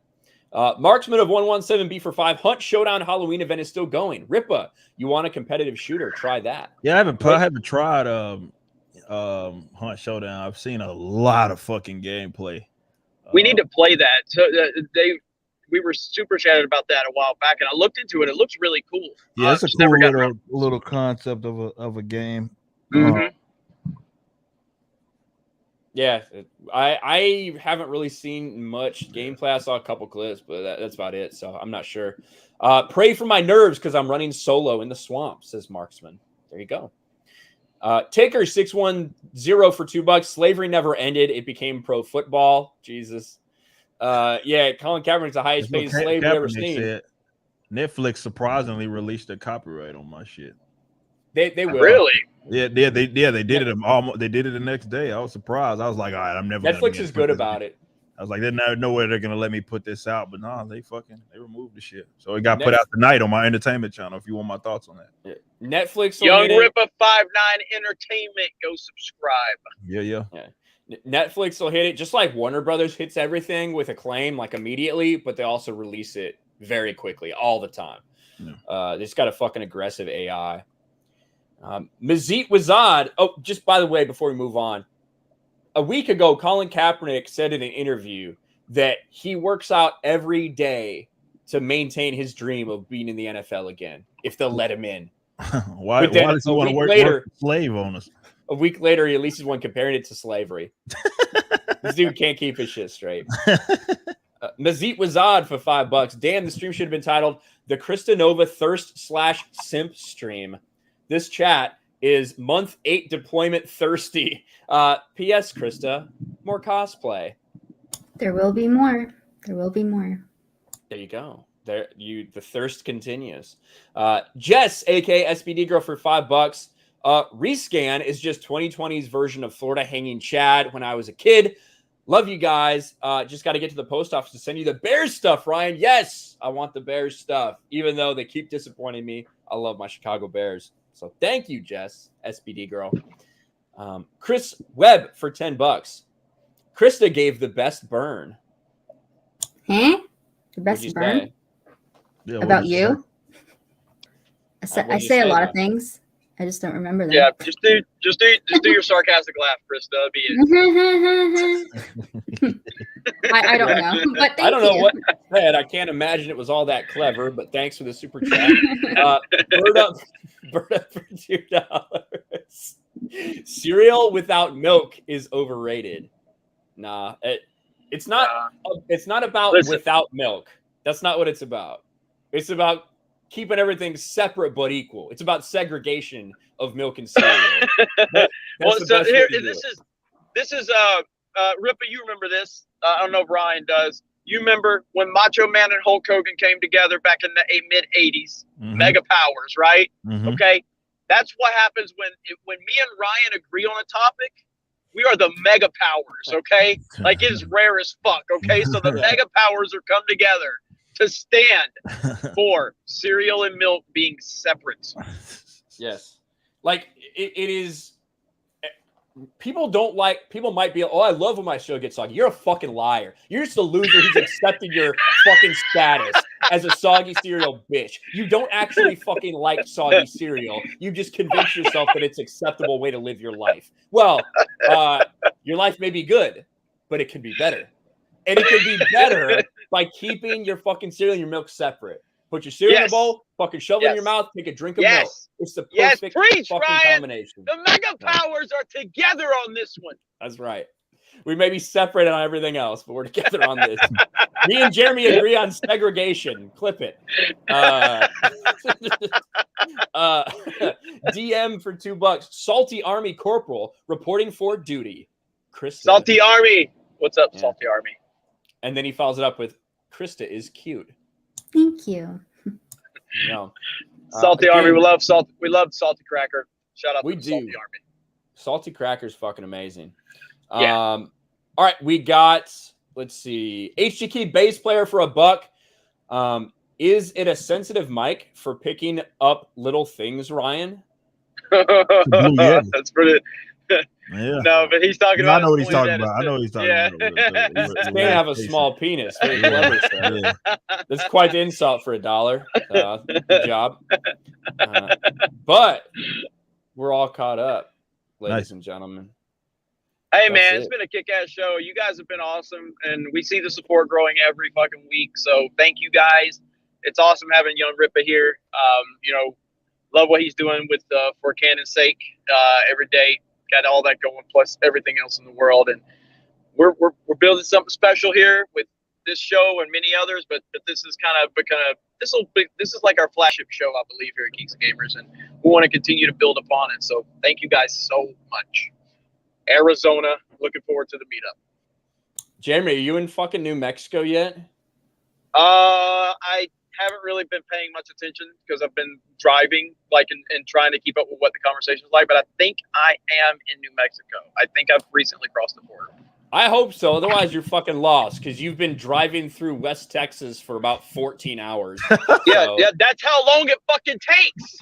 Marksman of 117B for 5. Hunt Showdown Halloween event is still going. Ripa, you want a competitive shooter? Try that. Yeah, I haven't tried Hunt Showdown. I've seen a lot of fucking gameplay. We need to play that. So we were super chatted about that a while back, and I looked into it. It looks really cool. Yeah, it's a cool little concept of a game. Mm-hmm. Yeah, I haven't really seen much gameplay. I saw a couple clips, but that's about it. So I'm not sure. Pray for my nerves because I'm running solo in the swamp, says Marksman. There you go. Taker 610 for $2. Slavery never ended. It became pro football. Jesus. Yeah, Colin Kaepernick's the highest paid slave we've ever seen. Said Netflix surprisingly released a copyright on my shit. They will. Really? Yeah, they did it almost. They did it the next day. I was surprised. I was like, all right, I'm never. Netflix is good about it. I was like, there's no way they're gonna let me put this out, but no, they removed the shit. So it got put out tonight on my entertainment channel. If you want my thoughts on that, yeah. Netflix. Young Ripper 59 Entertainment, go subscribe. Yeah. Netflix will hit it just like Warner Brothers hits everything with acclaim, like immediately, but they also release it very quickly, all the time. Yeah. They just got a fucking aggressive AI. Mazit Wazad. Oh, just by the way, before we move on, a week ago, Colin Kaepernick said in an interview that he works out every day to maintain his dream of being in the NFL again, if they'll let him in. Why does he want to work slave owners? A week later, he releases one comparing it to slavery. This dude can't keep his shit straight. Mazit Wazad for $5. Damn, the stream should have been titled the Krista Novva Thirst/Simp Stream. This chat is month 8 deployment thirsty. P.S. Krista, more cosplay. There will be more. There will be more. There you go. The thirst continues. Jess, aka SPD Girl, for $5. Rescan is just 2020's version of Florida Hanging Chad when I was a kid. Love you guys. Just got to get to the post office to send you the Bears stuff, Ryan. Yes, I want the Bears stuff, even though they keep disappointing me. I love my Chicago Bears. So thank you, Jess, SPD Girl. Chris Webb for $10. Krista gave the best burn. Huh? The best burn? Yeah, about you? I say a lot of things. I just don't remember them. Yeah, just do your sarcastic laugh, Krista. That'd be it. I don't know, but I don't know what I said. I can't imagine it was all that clever, but thanks for the super chat. Bird up for $2. Cereal without milk is overrated. Nah, it's not. It's not about without milk. That's not what it's about. It's about keeping everything separate but equal. It's about segregation of milk and cereal. Well, so here, this is Rippa, you remember this? I don't know if Ryan does. You remember when Macho Man and Hulk Hogan came together back in the mid 80s? Mm-hmm. Mega powers, right? Mm-hmm. Okay, that's what happens when me and Ryan agree on a topic. We are the mega powers, okay? Like it's rare as fuck, okay? So the mega powers are come together to stand for cereal and milk being separate. Yes. Like it is. People might be, oh, I love when my show gets soggy. You're a fucking liar. You're just a loser who's accepted your fucking status as a soggy cereal bitch. You don't actually fucking like soggy cereal. You just convince yourself that it's an acceptable way to live your life. Well, your life may be good, but it can be better. And it can be better by keeping your fucking cereal and your milk separate. Put your cereal in a bowl, fucking shove it in your mouth, take a drink of milk. It's the perfect preach, fucking Ryan. combination. The mega powers are together on this one. That's right. We may be separate on everything else, but we're together on this. Me and Jeremy agree on segregation. Clip it. DM for $2. Salty Army Corporal reporting for duty. Krista. Salty Army. What's up, Salty Army? And then he follows it up with, Krista is cute. Thank you. No. Salty Army. We love Salty Cracker. Shout out to the Salty Army. Salty Cracker's fucking amazing. Yeah. All right, we got, let's see, HGK bass player for $1. Is it a sensitive mic for picking up little things, Ryan? That's pretty. Yeah. No, but he's talking about. I know what he's talking about. I know what he's talking about. This may have a small penis. Very clever, sir. That's quite the insult for $1. Good job. But we're all caught up, ladies and gentlemen. Hey, man, it's been a kick-ass show. You guys have been awesome, and we see the support growing every fucking week. So thank you guys. It's awesome having Young Ripa here. Love what he's doing with For Canon's Sake every day. Got all that going, plus everything else in the world, and we're building something special here with this show and many others. But this is this is like our flagship show, I believe, here at Geeks Gamers, and we want to continue to build upon it. So thank you guys so much. Arizona, looking forward to the meetup. Jeremy, are you in fucking New Mexico yet? I haven't really been paying much attention because I've been driving, and trying to keep up with what the conversation is like. But I think I am in New Mexico. I think I've recently crossed the border. I hope so. Otherwise, you're fucking lost because you've been driving through West Texas for about 14 hours. Yeah, that's how long it fucking takes.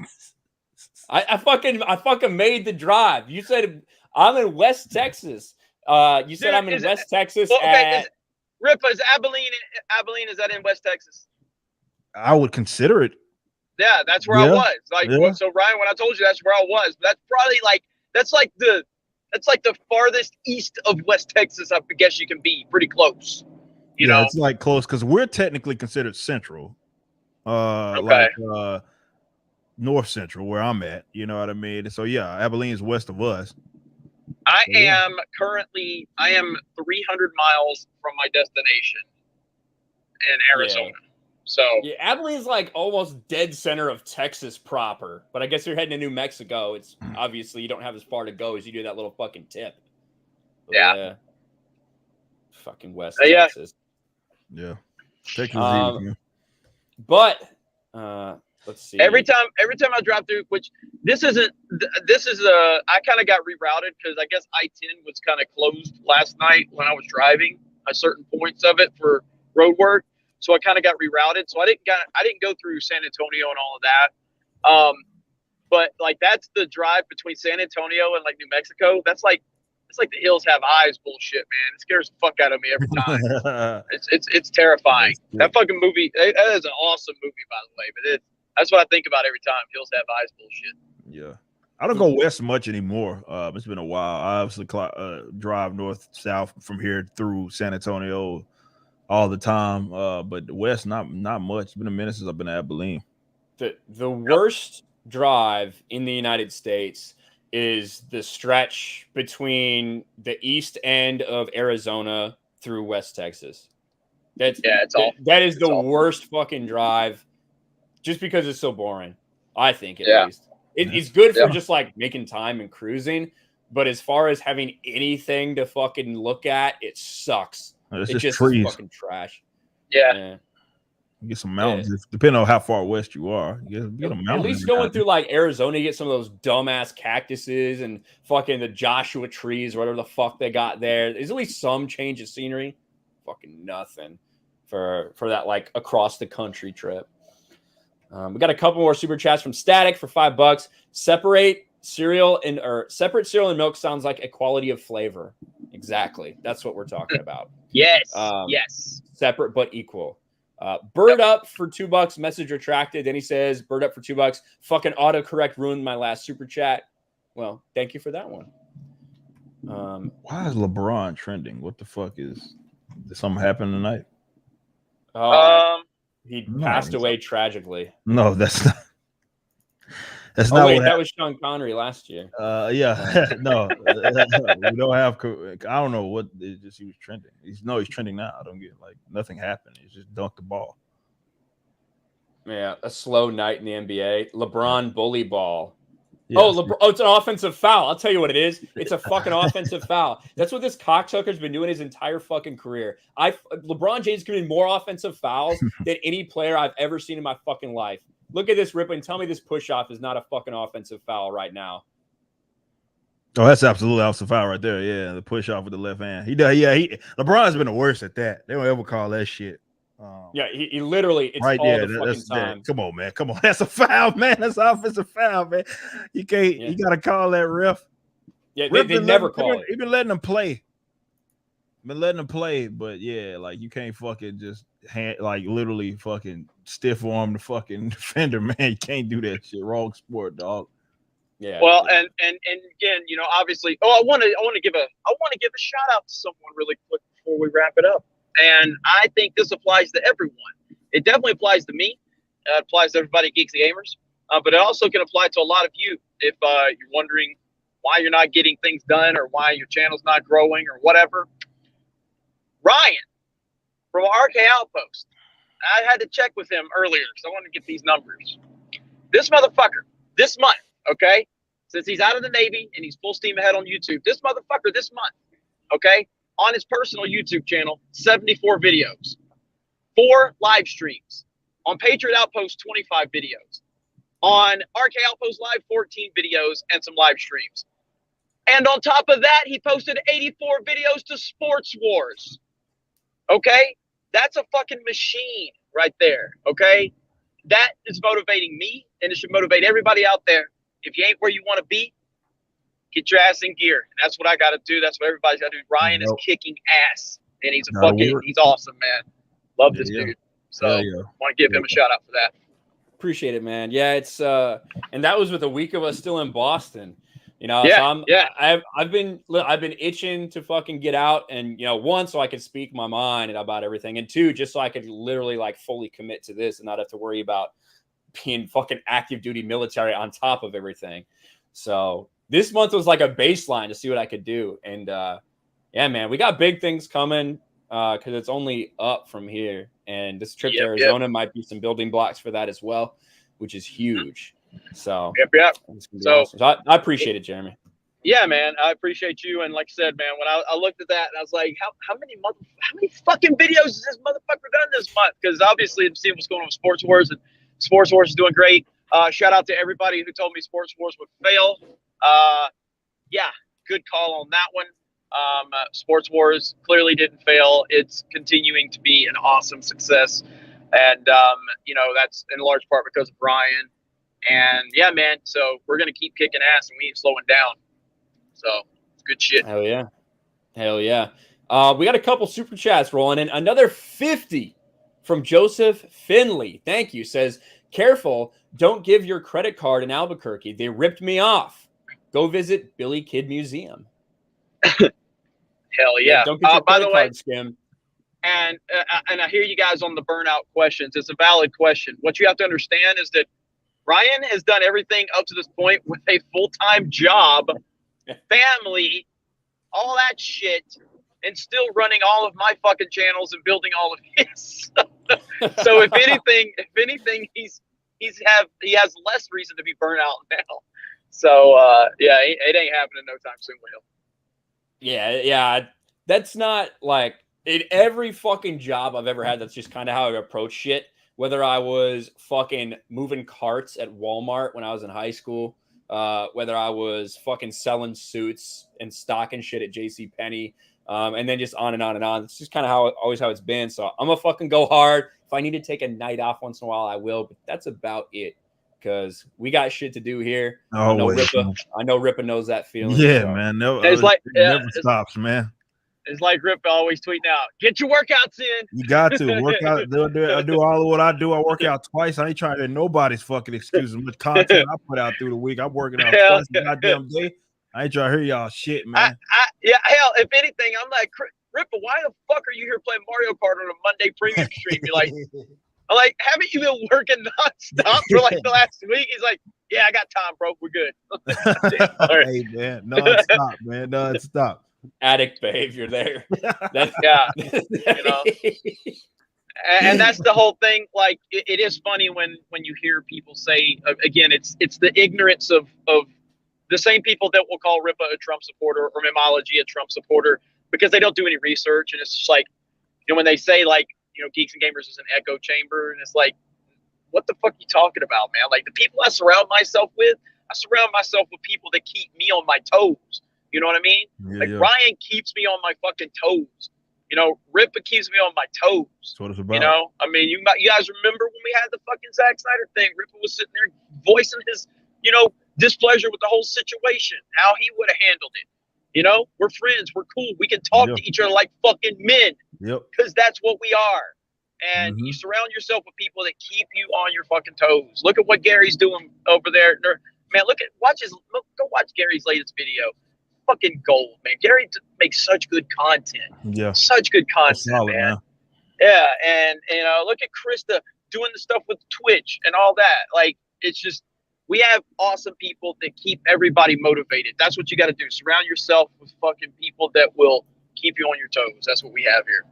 I fucking made the drive. You said I'm in West Texas. You said I'm in West Texas. Ripa, is Abilene, is that in West Texas? I would consider it. Yeah, that's where I was. So Ryan, when I told you that's where I was, that's probably that's like the farthest east of West Texas I guess you can be. Pretty close. You know, it's like close because we're technically considered central. North central where I'm at. You know what I mean? So yeah, Abilene's west of us. I am 300 miles from my destination in Arizona. Yeah. So yeah, Abilene's like almost dead center of Texas proper. But I guess you're heading to New Mexico. It's obviously you don't have as far to go as you do that little fucking tip. But, yeah. Fucking West Texas. Yeah. Take your easy. But let's see. Every time I drive through, which I kind of got rerouted because I guess I-10 was kind of closed last night when I was driving at certain points of it for road work. So I kind of got rerouted. So I didn't go through San Antonio and all of that. But like that's the drive between San Antonio and like New Mexico. It's like the hills have eyes bullshit, man. It scares the fuck out of me every time. It's terrifying. That fucking movie, that is an awesome movie, by the way. But that's what I think about every time. Hills have eyes bullshit. Yeah. I don't go west much anymore. It's been a while. I obviously drive north, south from here through San Antonio all the time. But west, not much. It's been a minute since I've been to Abilene. The worst drive in the United States is the stretch between the east end of Arizona through West Texas. That is the worst fucking drive just because it's so boring. I think at least. It's good for just like making time and cruising, but as far as having anything to fucking look at, it sucks. It's just fucking trash. Yeah. Get some mountains, depending on how far west you are. Get a mountain. At least going through like Arizona, you get some of those dumbass cactuses and fucking the Joshua trees, or whatever the fuck they got there. There's at least some change of scenery. Fucking nothing for that like across the country trip. We got a couple more super chats from Static for $5. Separate cereal and milk sounds like equality of flavor. Exactly. That's what we're talking about. Yes. Yes. Separate but equal. Bird up for $2. Message retracted. Then he says, "Bird up for $2. Fucking autocorrect ruined my last super chat." Well, thank you for that one. Why is LeBron trending? What the fuck is? Did something happen tonight? He passed away tragically. No, that's not. That's Oh not wait, what that was Sean Connery last year. Yeah, no, we don't have. I don't know what. It's just he was trending. He's trending now. I don't get like nothing happened. He just dunked the ball. Yeah, a slow night in the NBA. LeBron bully ball. Yes. Oh, it's an offensive foul. I'll tell you what it is. It's a fucking offensive foul. That's what this cocksucker's been doing his entire fucking career. LeBron James committed more offensive fouls than any player I've ever seen in my fucking life. Look at this rip and tell me this push-off is not a fucking offensive foul right now. Oh, that's absolutely offensive foul right there. Yeah, the push off with the left hand. He does. Yeah, LeBron's been the worst at that. They don't ever call that shit. Yeah, he literally it's right all there. the fucking time. Come on, man. Come on. That's a foul, man. That's an offensive foul, man. You can't. You got to call that ref. Yeah, they never call it. He's been letting them play. But yeah, like you can't fucking just literally fucking stiff arm the fucking defender, man. You can't do that shit. Wrong sport, dog. Yeah. Well, and again, you know, obviously. Oh, I want to give a shout out to someone really quick before we wrap it up. And I think this applies to everyone. It definitely applies to me. It applies to everybody at Geeks Gamers. But it also can apply to a lot of you if you're wondering why you're not getting things done or why your channel's not growing or whatever. Ryan from RK Outpost. I had to check with him earlier because I wanted to get these numbers. This motherfucker, this month, okay, since he's out of the Navy and he's full steam ahead on YouTube, this motherfucker this month, okay, on his personal YouTube channel, 74 videos, 4 live streams. On Patriot Outpost, 25 videos. On RK Outpost Live, 14 videos and some live streams. And on top of that, he posted 84 videos to Sports Wars. Okay? That's a fucking machine right there. Okay? That is motivating me, and it should motivate everybody out there. If you ain't where you want to be, get your ass in gear. And that's what I got to do. That's what everybody's got to do. Ryan is kicking ass, and he's he's awesome, man. Love this dude. So I want to give him a shout out for that. Appreciate it, man. Yeah, it's and that was with a week of us still in Boston. You know, yeah, so I've been itching to fucking get out, and you know, one, so I could speak my mind about everything, and two, just so I could literally like fully commit to this and not have to worry about being fucking active duty military on top of everything. So this month was like a baseline to see what I could do, and yeah, man, we got big things coming because it's only up from here, and this trip to Arizona might be some building blocks for that as well, which is huge. So So awesome. So I appreciate it, Jeremy. Yeah, man, I appreciate you. And like I said, man, when I looked at that, and I was like, how many fucking videos has this motherfucker done this month? Because obviously I'm seeing what's going on with Sports Wars, and Sports Wars is doing great. Shout out to everybody who told me Sports Wars would fail. Yeah, good call on that one. Sports Wars clearly didn't fail. It's continuing to be an awesome success. And, you know, that's in large part because of Brian. And yeah, man, so we're going to keep kicking ass and we ain't slowing down. So it's good shit. Hell yeah. Hell yeah. We got a couple super chats rolling in. Another 50 from Joseph Finley. Thank you. Says, careful, don't give your credit card in Albuquerque. They ripped me off. Go visit Billy Kid Museum. Hell yeah. Don't get your by the way, card scammed. And I hear you guys on the burnout questions. It's a valid question. What you have to understand is that Ryan has done everything up to this point with a full-time job, family, all that shit, and still running all of my fucking channels and building all of his. So if anything, he has less reason to be burnt out now. So yeah, it ain't happening no time soon with him. Yeah. That's not like in every fucking job I've ever had. That's just kind of how I approach shit. whether I was fucking moving carts at Walmart when I was in high school, whether I was fucking selling suits and stocking shit at JCPenney, and then just on and on and on. It's just kind of always how it's been. So I'm gonna fucking go hard. If I need to take a night off once in a while, I will. But that's about it, because we got shit to do here. I know Rippa knows that feeling. Yeah, so. man. No, It's like it never stops, man. It's like Rip always tweeting out, "Get your workouts in." You got to work out. I do all of what I do. I work out twice. I ain't trying to hear nobody's fucking excuses. Much content I put out through the week. I'm working out twice a goddamn day. I ain't trying to hear y'all shit, man. Yeah, hell, if anything, I'm like, Rippa, why the fuck are you here playing Mario Kart on a Monday premium stream? You're like, I'm like, haven't you been working nonstop for like the last week? He's like, yeah, I got time, bro. We're good. Hey, man, non-stop, man, non-stop. Addict behavior there. Yeah, you know. And that's the whole thing. Like, it is funny when you hear people say, again, it's the ignorance of the same people that will call Rippa a Trump supporter or Memology a Trump supporter because they don't do any research. And it's just like, you know, when they say like, you know, Geeks and Gamers is an echo chamber, and it's like, what the fuck are you talking about, man? Like, the people I surround myself with people that keep me on my toes. You know what I mean? Yeah, Ryan keeps me on my fucking toes. You know, Rippa keeps me on my toes. That's what it's about. You know, I mean, you guys remember when we had the fucking Zack Snyder thing? Rippa was sitting there voicing his, you know, displeasure with the whole situation, how he would have handled it. You know, we're friends, we're cool, we can talk to each other like fucking men. Yep. Because that's what we are. And you surround yourself with people that keep you on your fucking toes. Look at what Gary's doing over there. Man, go watch Gary's latest video. Fucking gold, man. Gary makes such good content. Yeah. Such good content, solid, man. Yeah, and you know, look at Krista doing the stuff with Twitch and all that. Like, it's just, we have awesome people that keep everybody motivated. That's what you got to do. Surround yourself with fucking people that will keep you on your toes. That's what we have here.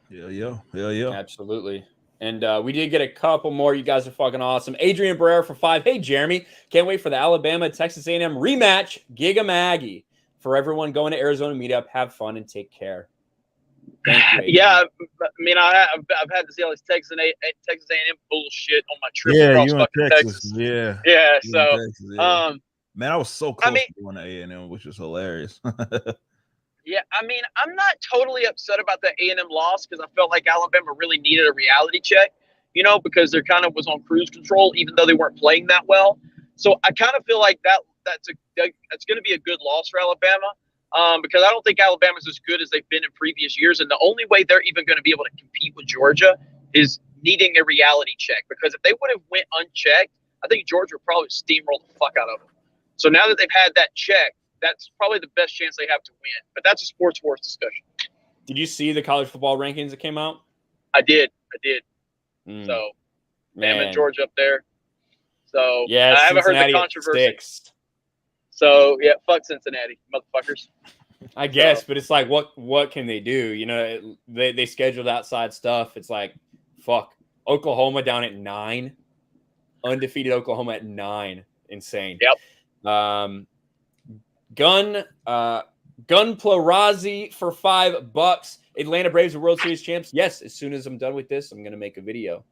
Yeah. Absolutely. And we did get a couple more. You guys are fucking awesome. Adrian Barrera for 5. Hey, Jeremy. Can't wait for the Alabama-Texas A&M rematch. Giga Maggie. For everyone going to Arizona meetup, have fun and take care. Thank you, Adrian. Yeah, I mean, I've had to see all this Texas A&M bullshit on my trip across you fucking in Texas. Yeah. Yeah, You in so, Texas, yeah. Man, I was so close to going to A&M, which was hilarious. Yeah, I mean, I'm not totally upset about the A&M loss because I felt like Alabama really needed a reality check, you know, because they kind of was on cruise control, even though they weren't playing that well. So I kind of feel like that's going to be a good loss for Alabama because I don't think Alabama's as good as they've been in previous years. And the only way they're even going to be able to compete with Georgia is needing a reality check, because if they would have went unchecked, I think Georgia would probably steamroll the fuck out of them. So now that they've had that check, that's probably the best chance they have to win. But that's a sports wars discussion. Did you see the college football rankings that came out? I did. So, man, and Georgia up there. So, yeah, I haven't Cincinnati heard the controversy. Sticks. So, yeah, fuck Cincinnati, motherfuckers. I guess, but it's like, what can they do? You know, they scheduled outside stuff. It's like, fuck. Oklahoma down at 9. Undefeated Oklahoma at 9. Insane. Yep. Gun Plarazi for $5. Atlanta Braves are World Series champs. Yes, as soon as I'm done with this, I'm gonna make a video.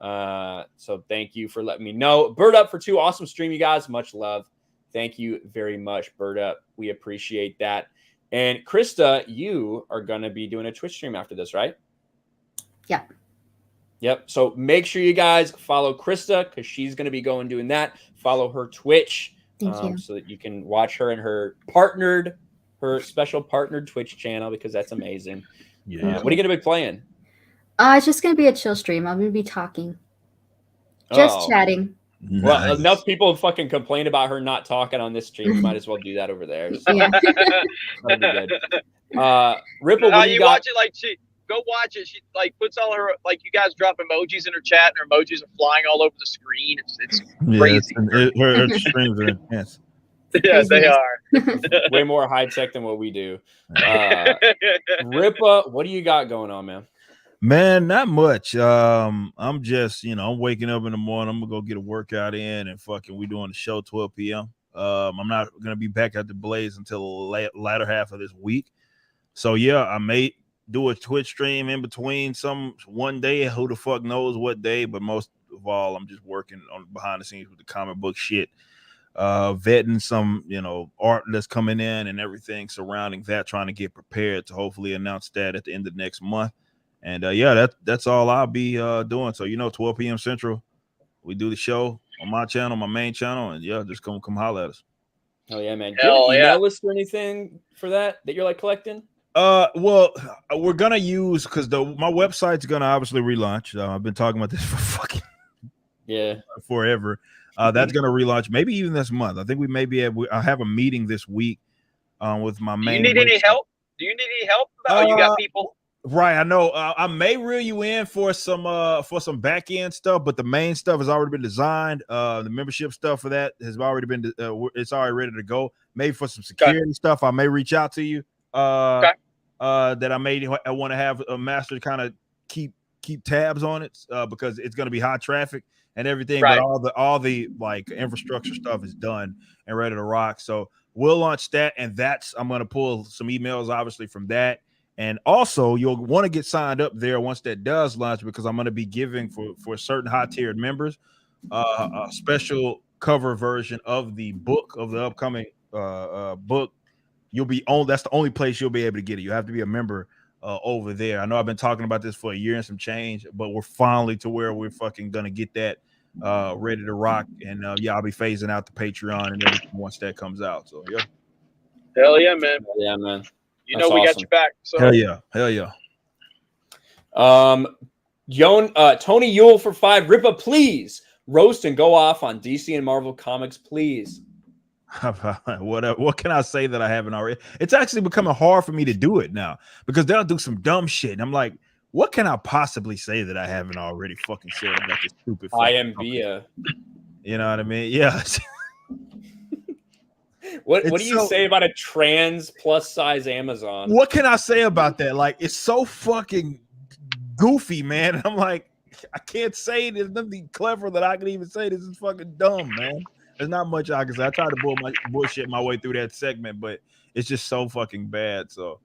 So thank you for letting me know. Bird Up for 2. Awesome stream, you guys. Much love. Thank you very much, Bird Up. We appreciate that. And Krista, you are gonna be doing a Twitch stream after this, right? Yeah. Yep. So make sure you guys follow Krista because she's gonna be doing that. Follow her Twitch. Thank you. So that you can watch her and her special partnered Twitch channel, because that's amazing. Yeah. What are you going to be playing? It's just going to be a chill stream. I'm going to be talking. Just chatting. Well, Nice. enough people fucking complain about her not talking on this stream. You might as well do that over there. So Yeah. that'll be good. Ripple, what do you got? Watch it like go watch it. She like puts all her, like, you guys drop emojis in her chat, and her emojis are flying all over the screen. It's crazy. Her streams are intense. Yeah, they are. Way more high tech than what we do. Rippa, what do you got going on, man? Man, not much. I'm just, I'm waking up in the morning. I'm gonna go get a workout in, and we doing the show 12 p.m. I'm not gonna be back at the Blaze until the latter half of this week. So yeah, I made do a Twitch stream in between one day. Who the fuck knows what day? But most of all, I'm just working on behind the scenes with the comic book shit, vetting some art that's coming in and everything surrounding that, trying to get prepared to hopefully announce that at the end of next month. And that's all I'll be doing. So 12 p.m. Central, we do the show on my channel, my main channel, and just come holler at us. Oh yeah, man. Do you have an email list or anything for that you're like collecting? Well, we're gonna use because my website's gonna obviously relaunch. I've been talking about this for fucking forever. That's gonna relaunch maybe even this month. I think we may be able. I have a meeting this week with my main. Do you need any help? You got people. Right, I know. I may reel you in for some back end stuff, but the main stuff has already been designed. The membership stuff for that has already been. It's already ready to go. Maybe for some security stuff, I may reach out to you. That I want to have a master to kind of keep tabs on it because it's going to be high traffic and everything. Right. But all the like infrastructure stuff is done and ready to rock. So we'll launch that, and I'm going to pull some emails obviously from that. And also, you'll want to get signed up there once that does launch, because I'm going to be giving for certain high-tiered members a special cover version of the book of the upcoming book. You'll be on. That's the only place you'll be able to get it. You have to be a member over there. I know I've been talking about this for a year and some change, but we're finally to where we're fucking going to get that ready to rock. And I'll be phasing out the Patreon and everything once that comes out. So yeah. Hell yeah, man. Yeah, man. We got your back. So. Hell yeah. Tony Yule for 5. Rippa, please roast and go off on DC and Marvel comics, please. What can I say that I haven't already? It's actually becoming hard for me to do it now because they'll do some dumb shit. And I'm like, what can I possibly say that I haven't already fucking said about this stupid? I am via. You know what I mean? Yeah. What do you say about a trans plus size Amazon? What can I say about that? Like, it's so fucking goofy, man. And I'm like, I can't say there's nothing clever that I can even say. This is fucking dumb, man. There's not much I can say. I tried to bullshit my way through that segment, but it's just so fucking bad. So,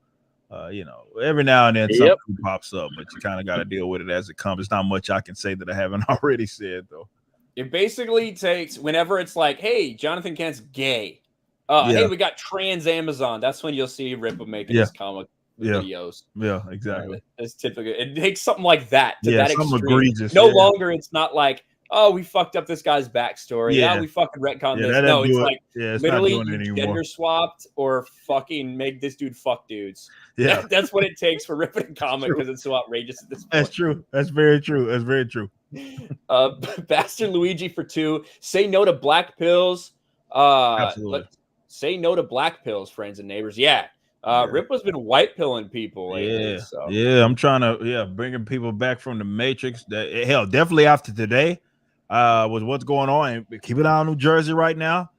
every now and then something pops up, but you kind of got to deal with it as it comes. There's not much I can say that I haven't already said, though. It basically takes whenever it's like, hey, Jonathan Kent's gay. Hey, we got trans Amazon. That's when you'll see Rippa making his comic videos. Yeah, exactly. It's typical. It takes something like that to that something extreme. Egregious. No longer it's not like, oh, we fucked up this guy's backstory. Yeah, we fucking retconned this. No, it's like literally you gender swapped or fucking make this dude fuck dudes. Yeah, that's what it takes for Rippa to comic because it's so outrageous at this point. That's true. That's very true. That's very true. Bastard Luigi for 2. Say no to black pills. Absolutely. Say no to black pills, friends and neighbors. Yeah. Rippa's been white pilling people lately. I'm trying to bringing people back from the Matrix. Hell, definitely after today, with what's going on. Keep it on New Jersey right now.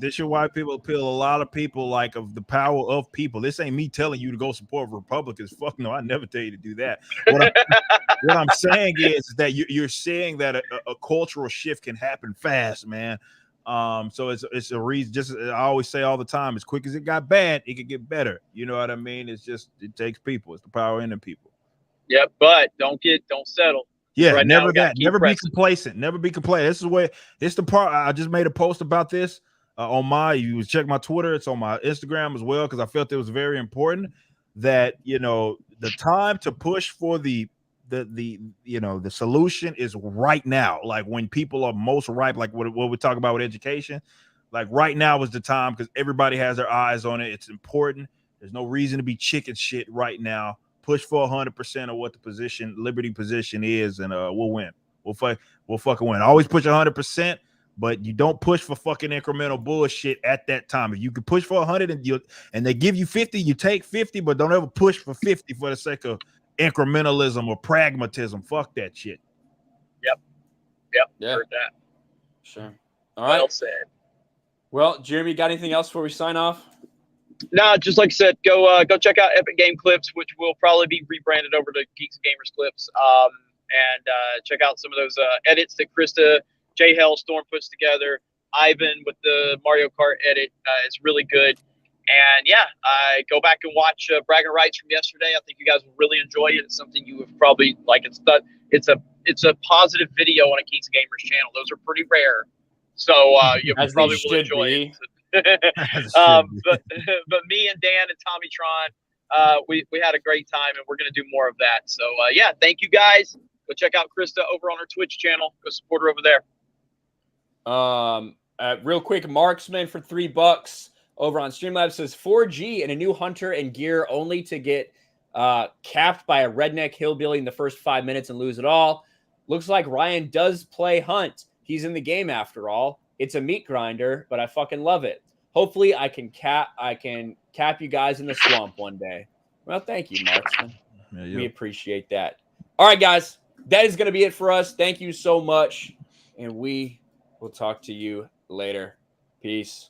This shit white people appeal a lot of people like of the power of people. This ain't me telling you to go support Republicans. Fuck no, I never tell you to do that. What I'm saying is that you're seeing that a cultural shift can happen fast, man. So it's a reason. Just I always say all the time, as quick as it got bad, it could get better. You know what I mean? It takes people. It's the power in the people. Yeah, but don't settle. Yeah, right never now, that. Never be complacent. Never be complacent. This is the part. I just made a post about this on you check my Twitter. It's on my Instagram as well because I felt it was very important that the time to push for the solution is right now. Like when people are most ripe, like what we talk about with education, like right now is the time because everybody has their eyes on it. It's important. There's no reason to be chicken shit right now. Push for 100% of what the liberty position is, and we'll win. We'll fucking win. Always push 100%, but you don't push for fucking incremental bullshit at that time. If you can push for 100 and they give you 50, you take 50, but don't ever push for 50 for the sake of incrementalism or pragmatism. Fuck that shit. Yep. Heard that. Sure. All right. Well said. Well, Jeremy, got anything else before we sign off? No, just like I said, go check out Epic Game Clips, which will probably be rebranded over to Geeks Gamers Clips, and check out some of those edits that Krista, J. Hell, Storm puts together. Ivan with the Mario Kart edit is really good. And yeah, I go back and watch Bragging Rights from yesterday. I think you guys will really enjoy it. It's something you have probably like. It's a positive video on a Geeks Gamers channel. Those are pretty rare, so you probably will enjoy it. But me and Dan and Tommy Tron, we had a great time, and we're gonna do more of that. So yeah, thank you guys. Go check out Krista over on her Twitch channel. Go support her over there. Real quick, Marksman for $3 over on Streamlabs says 4G and a new hunter and gear only to get capped by a redneck hillbilly in the first 5 minutes and lose it all. Looks like Ryan does play hunt. He's in the game after all. It's a meat grinder, but I fucking love it. Hopefully I can cap you guys in the swamp one day. Well, thank you, Marksman. Yeah. We appreciate that. All right, guys. That is going to be it for us. Thank you so much. And we will talk to you later. Peace.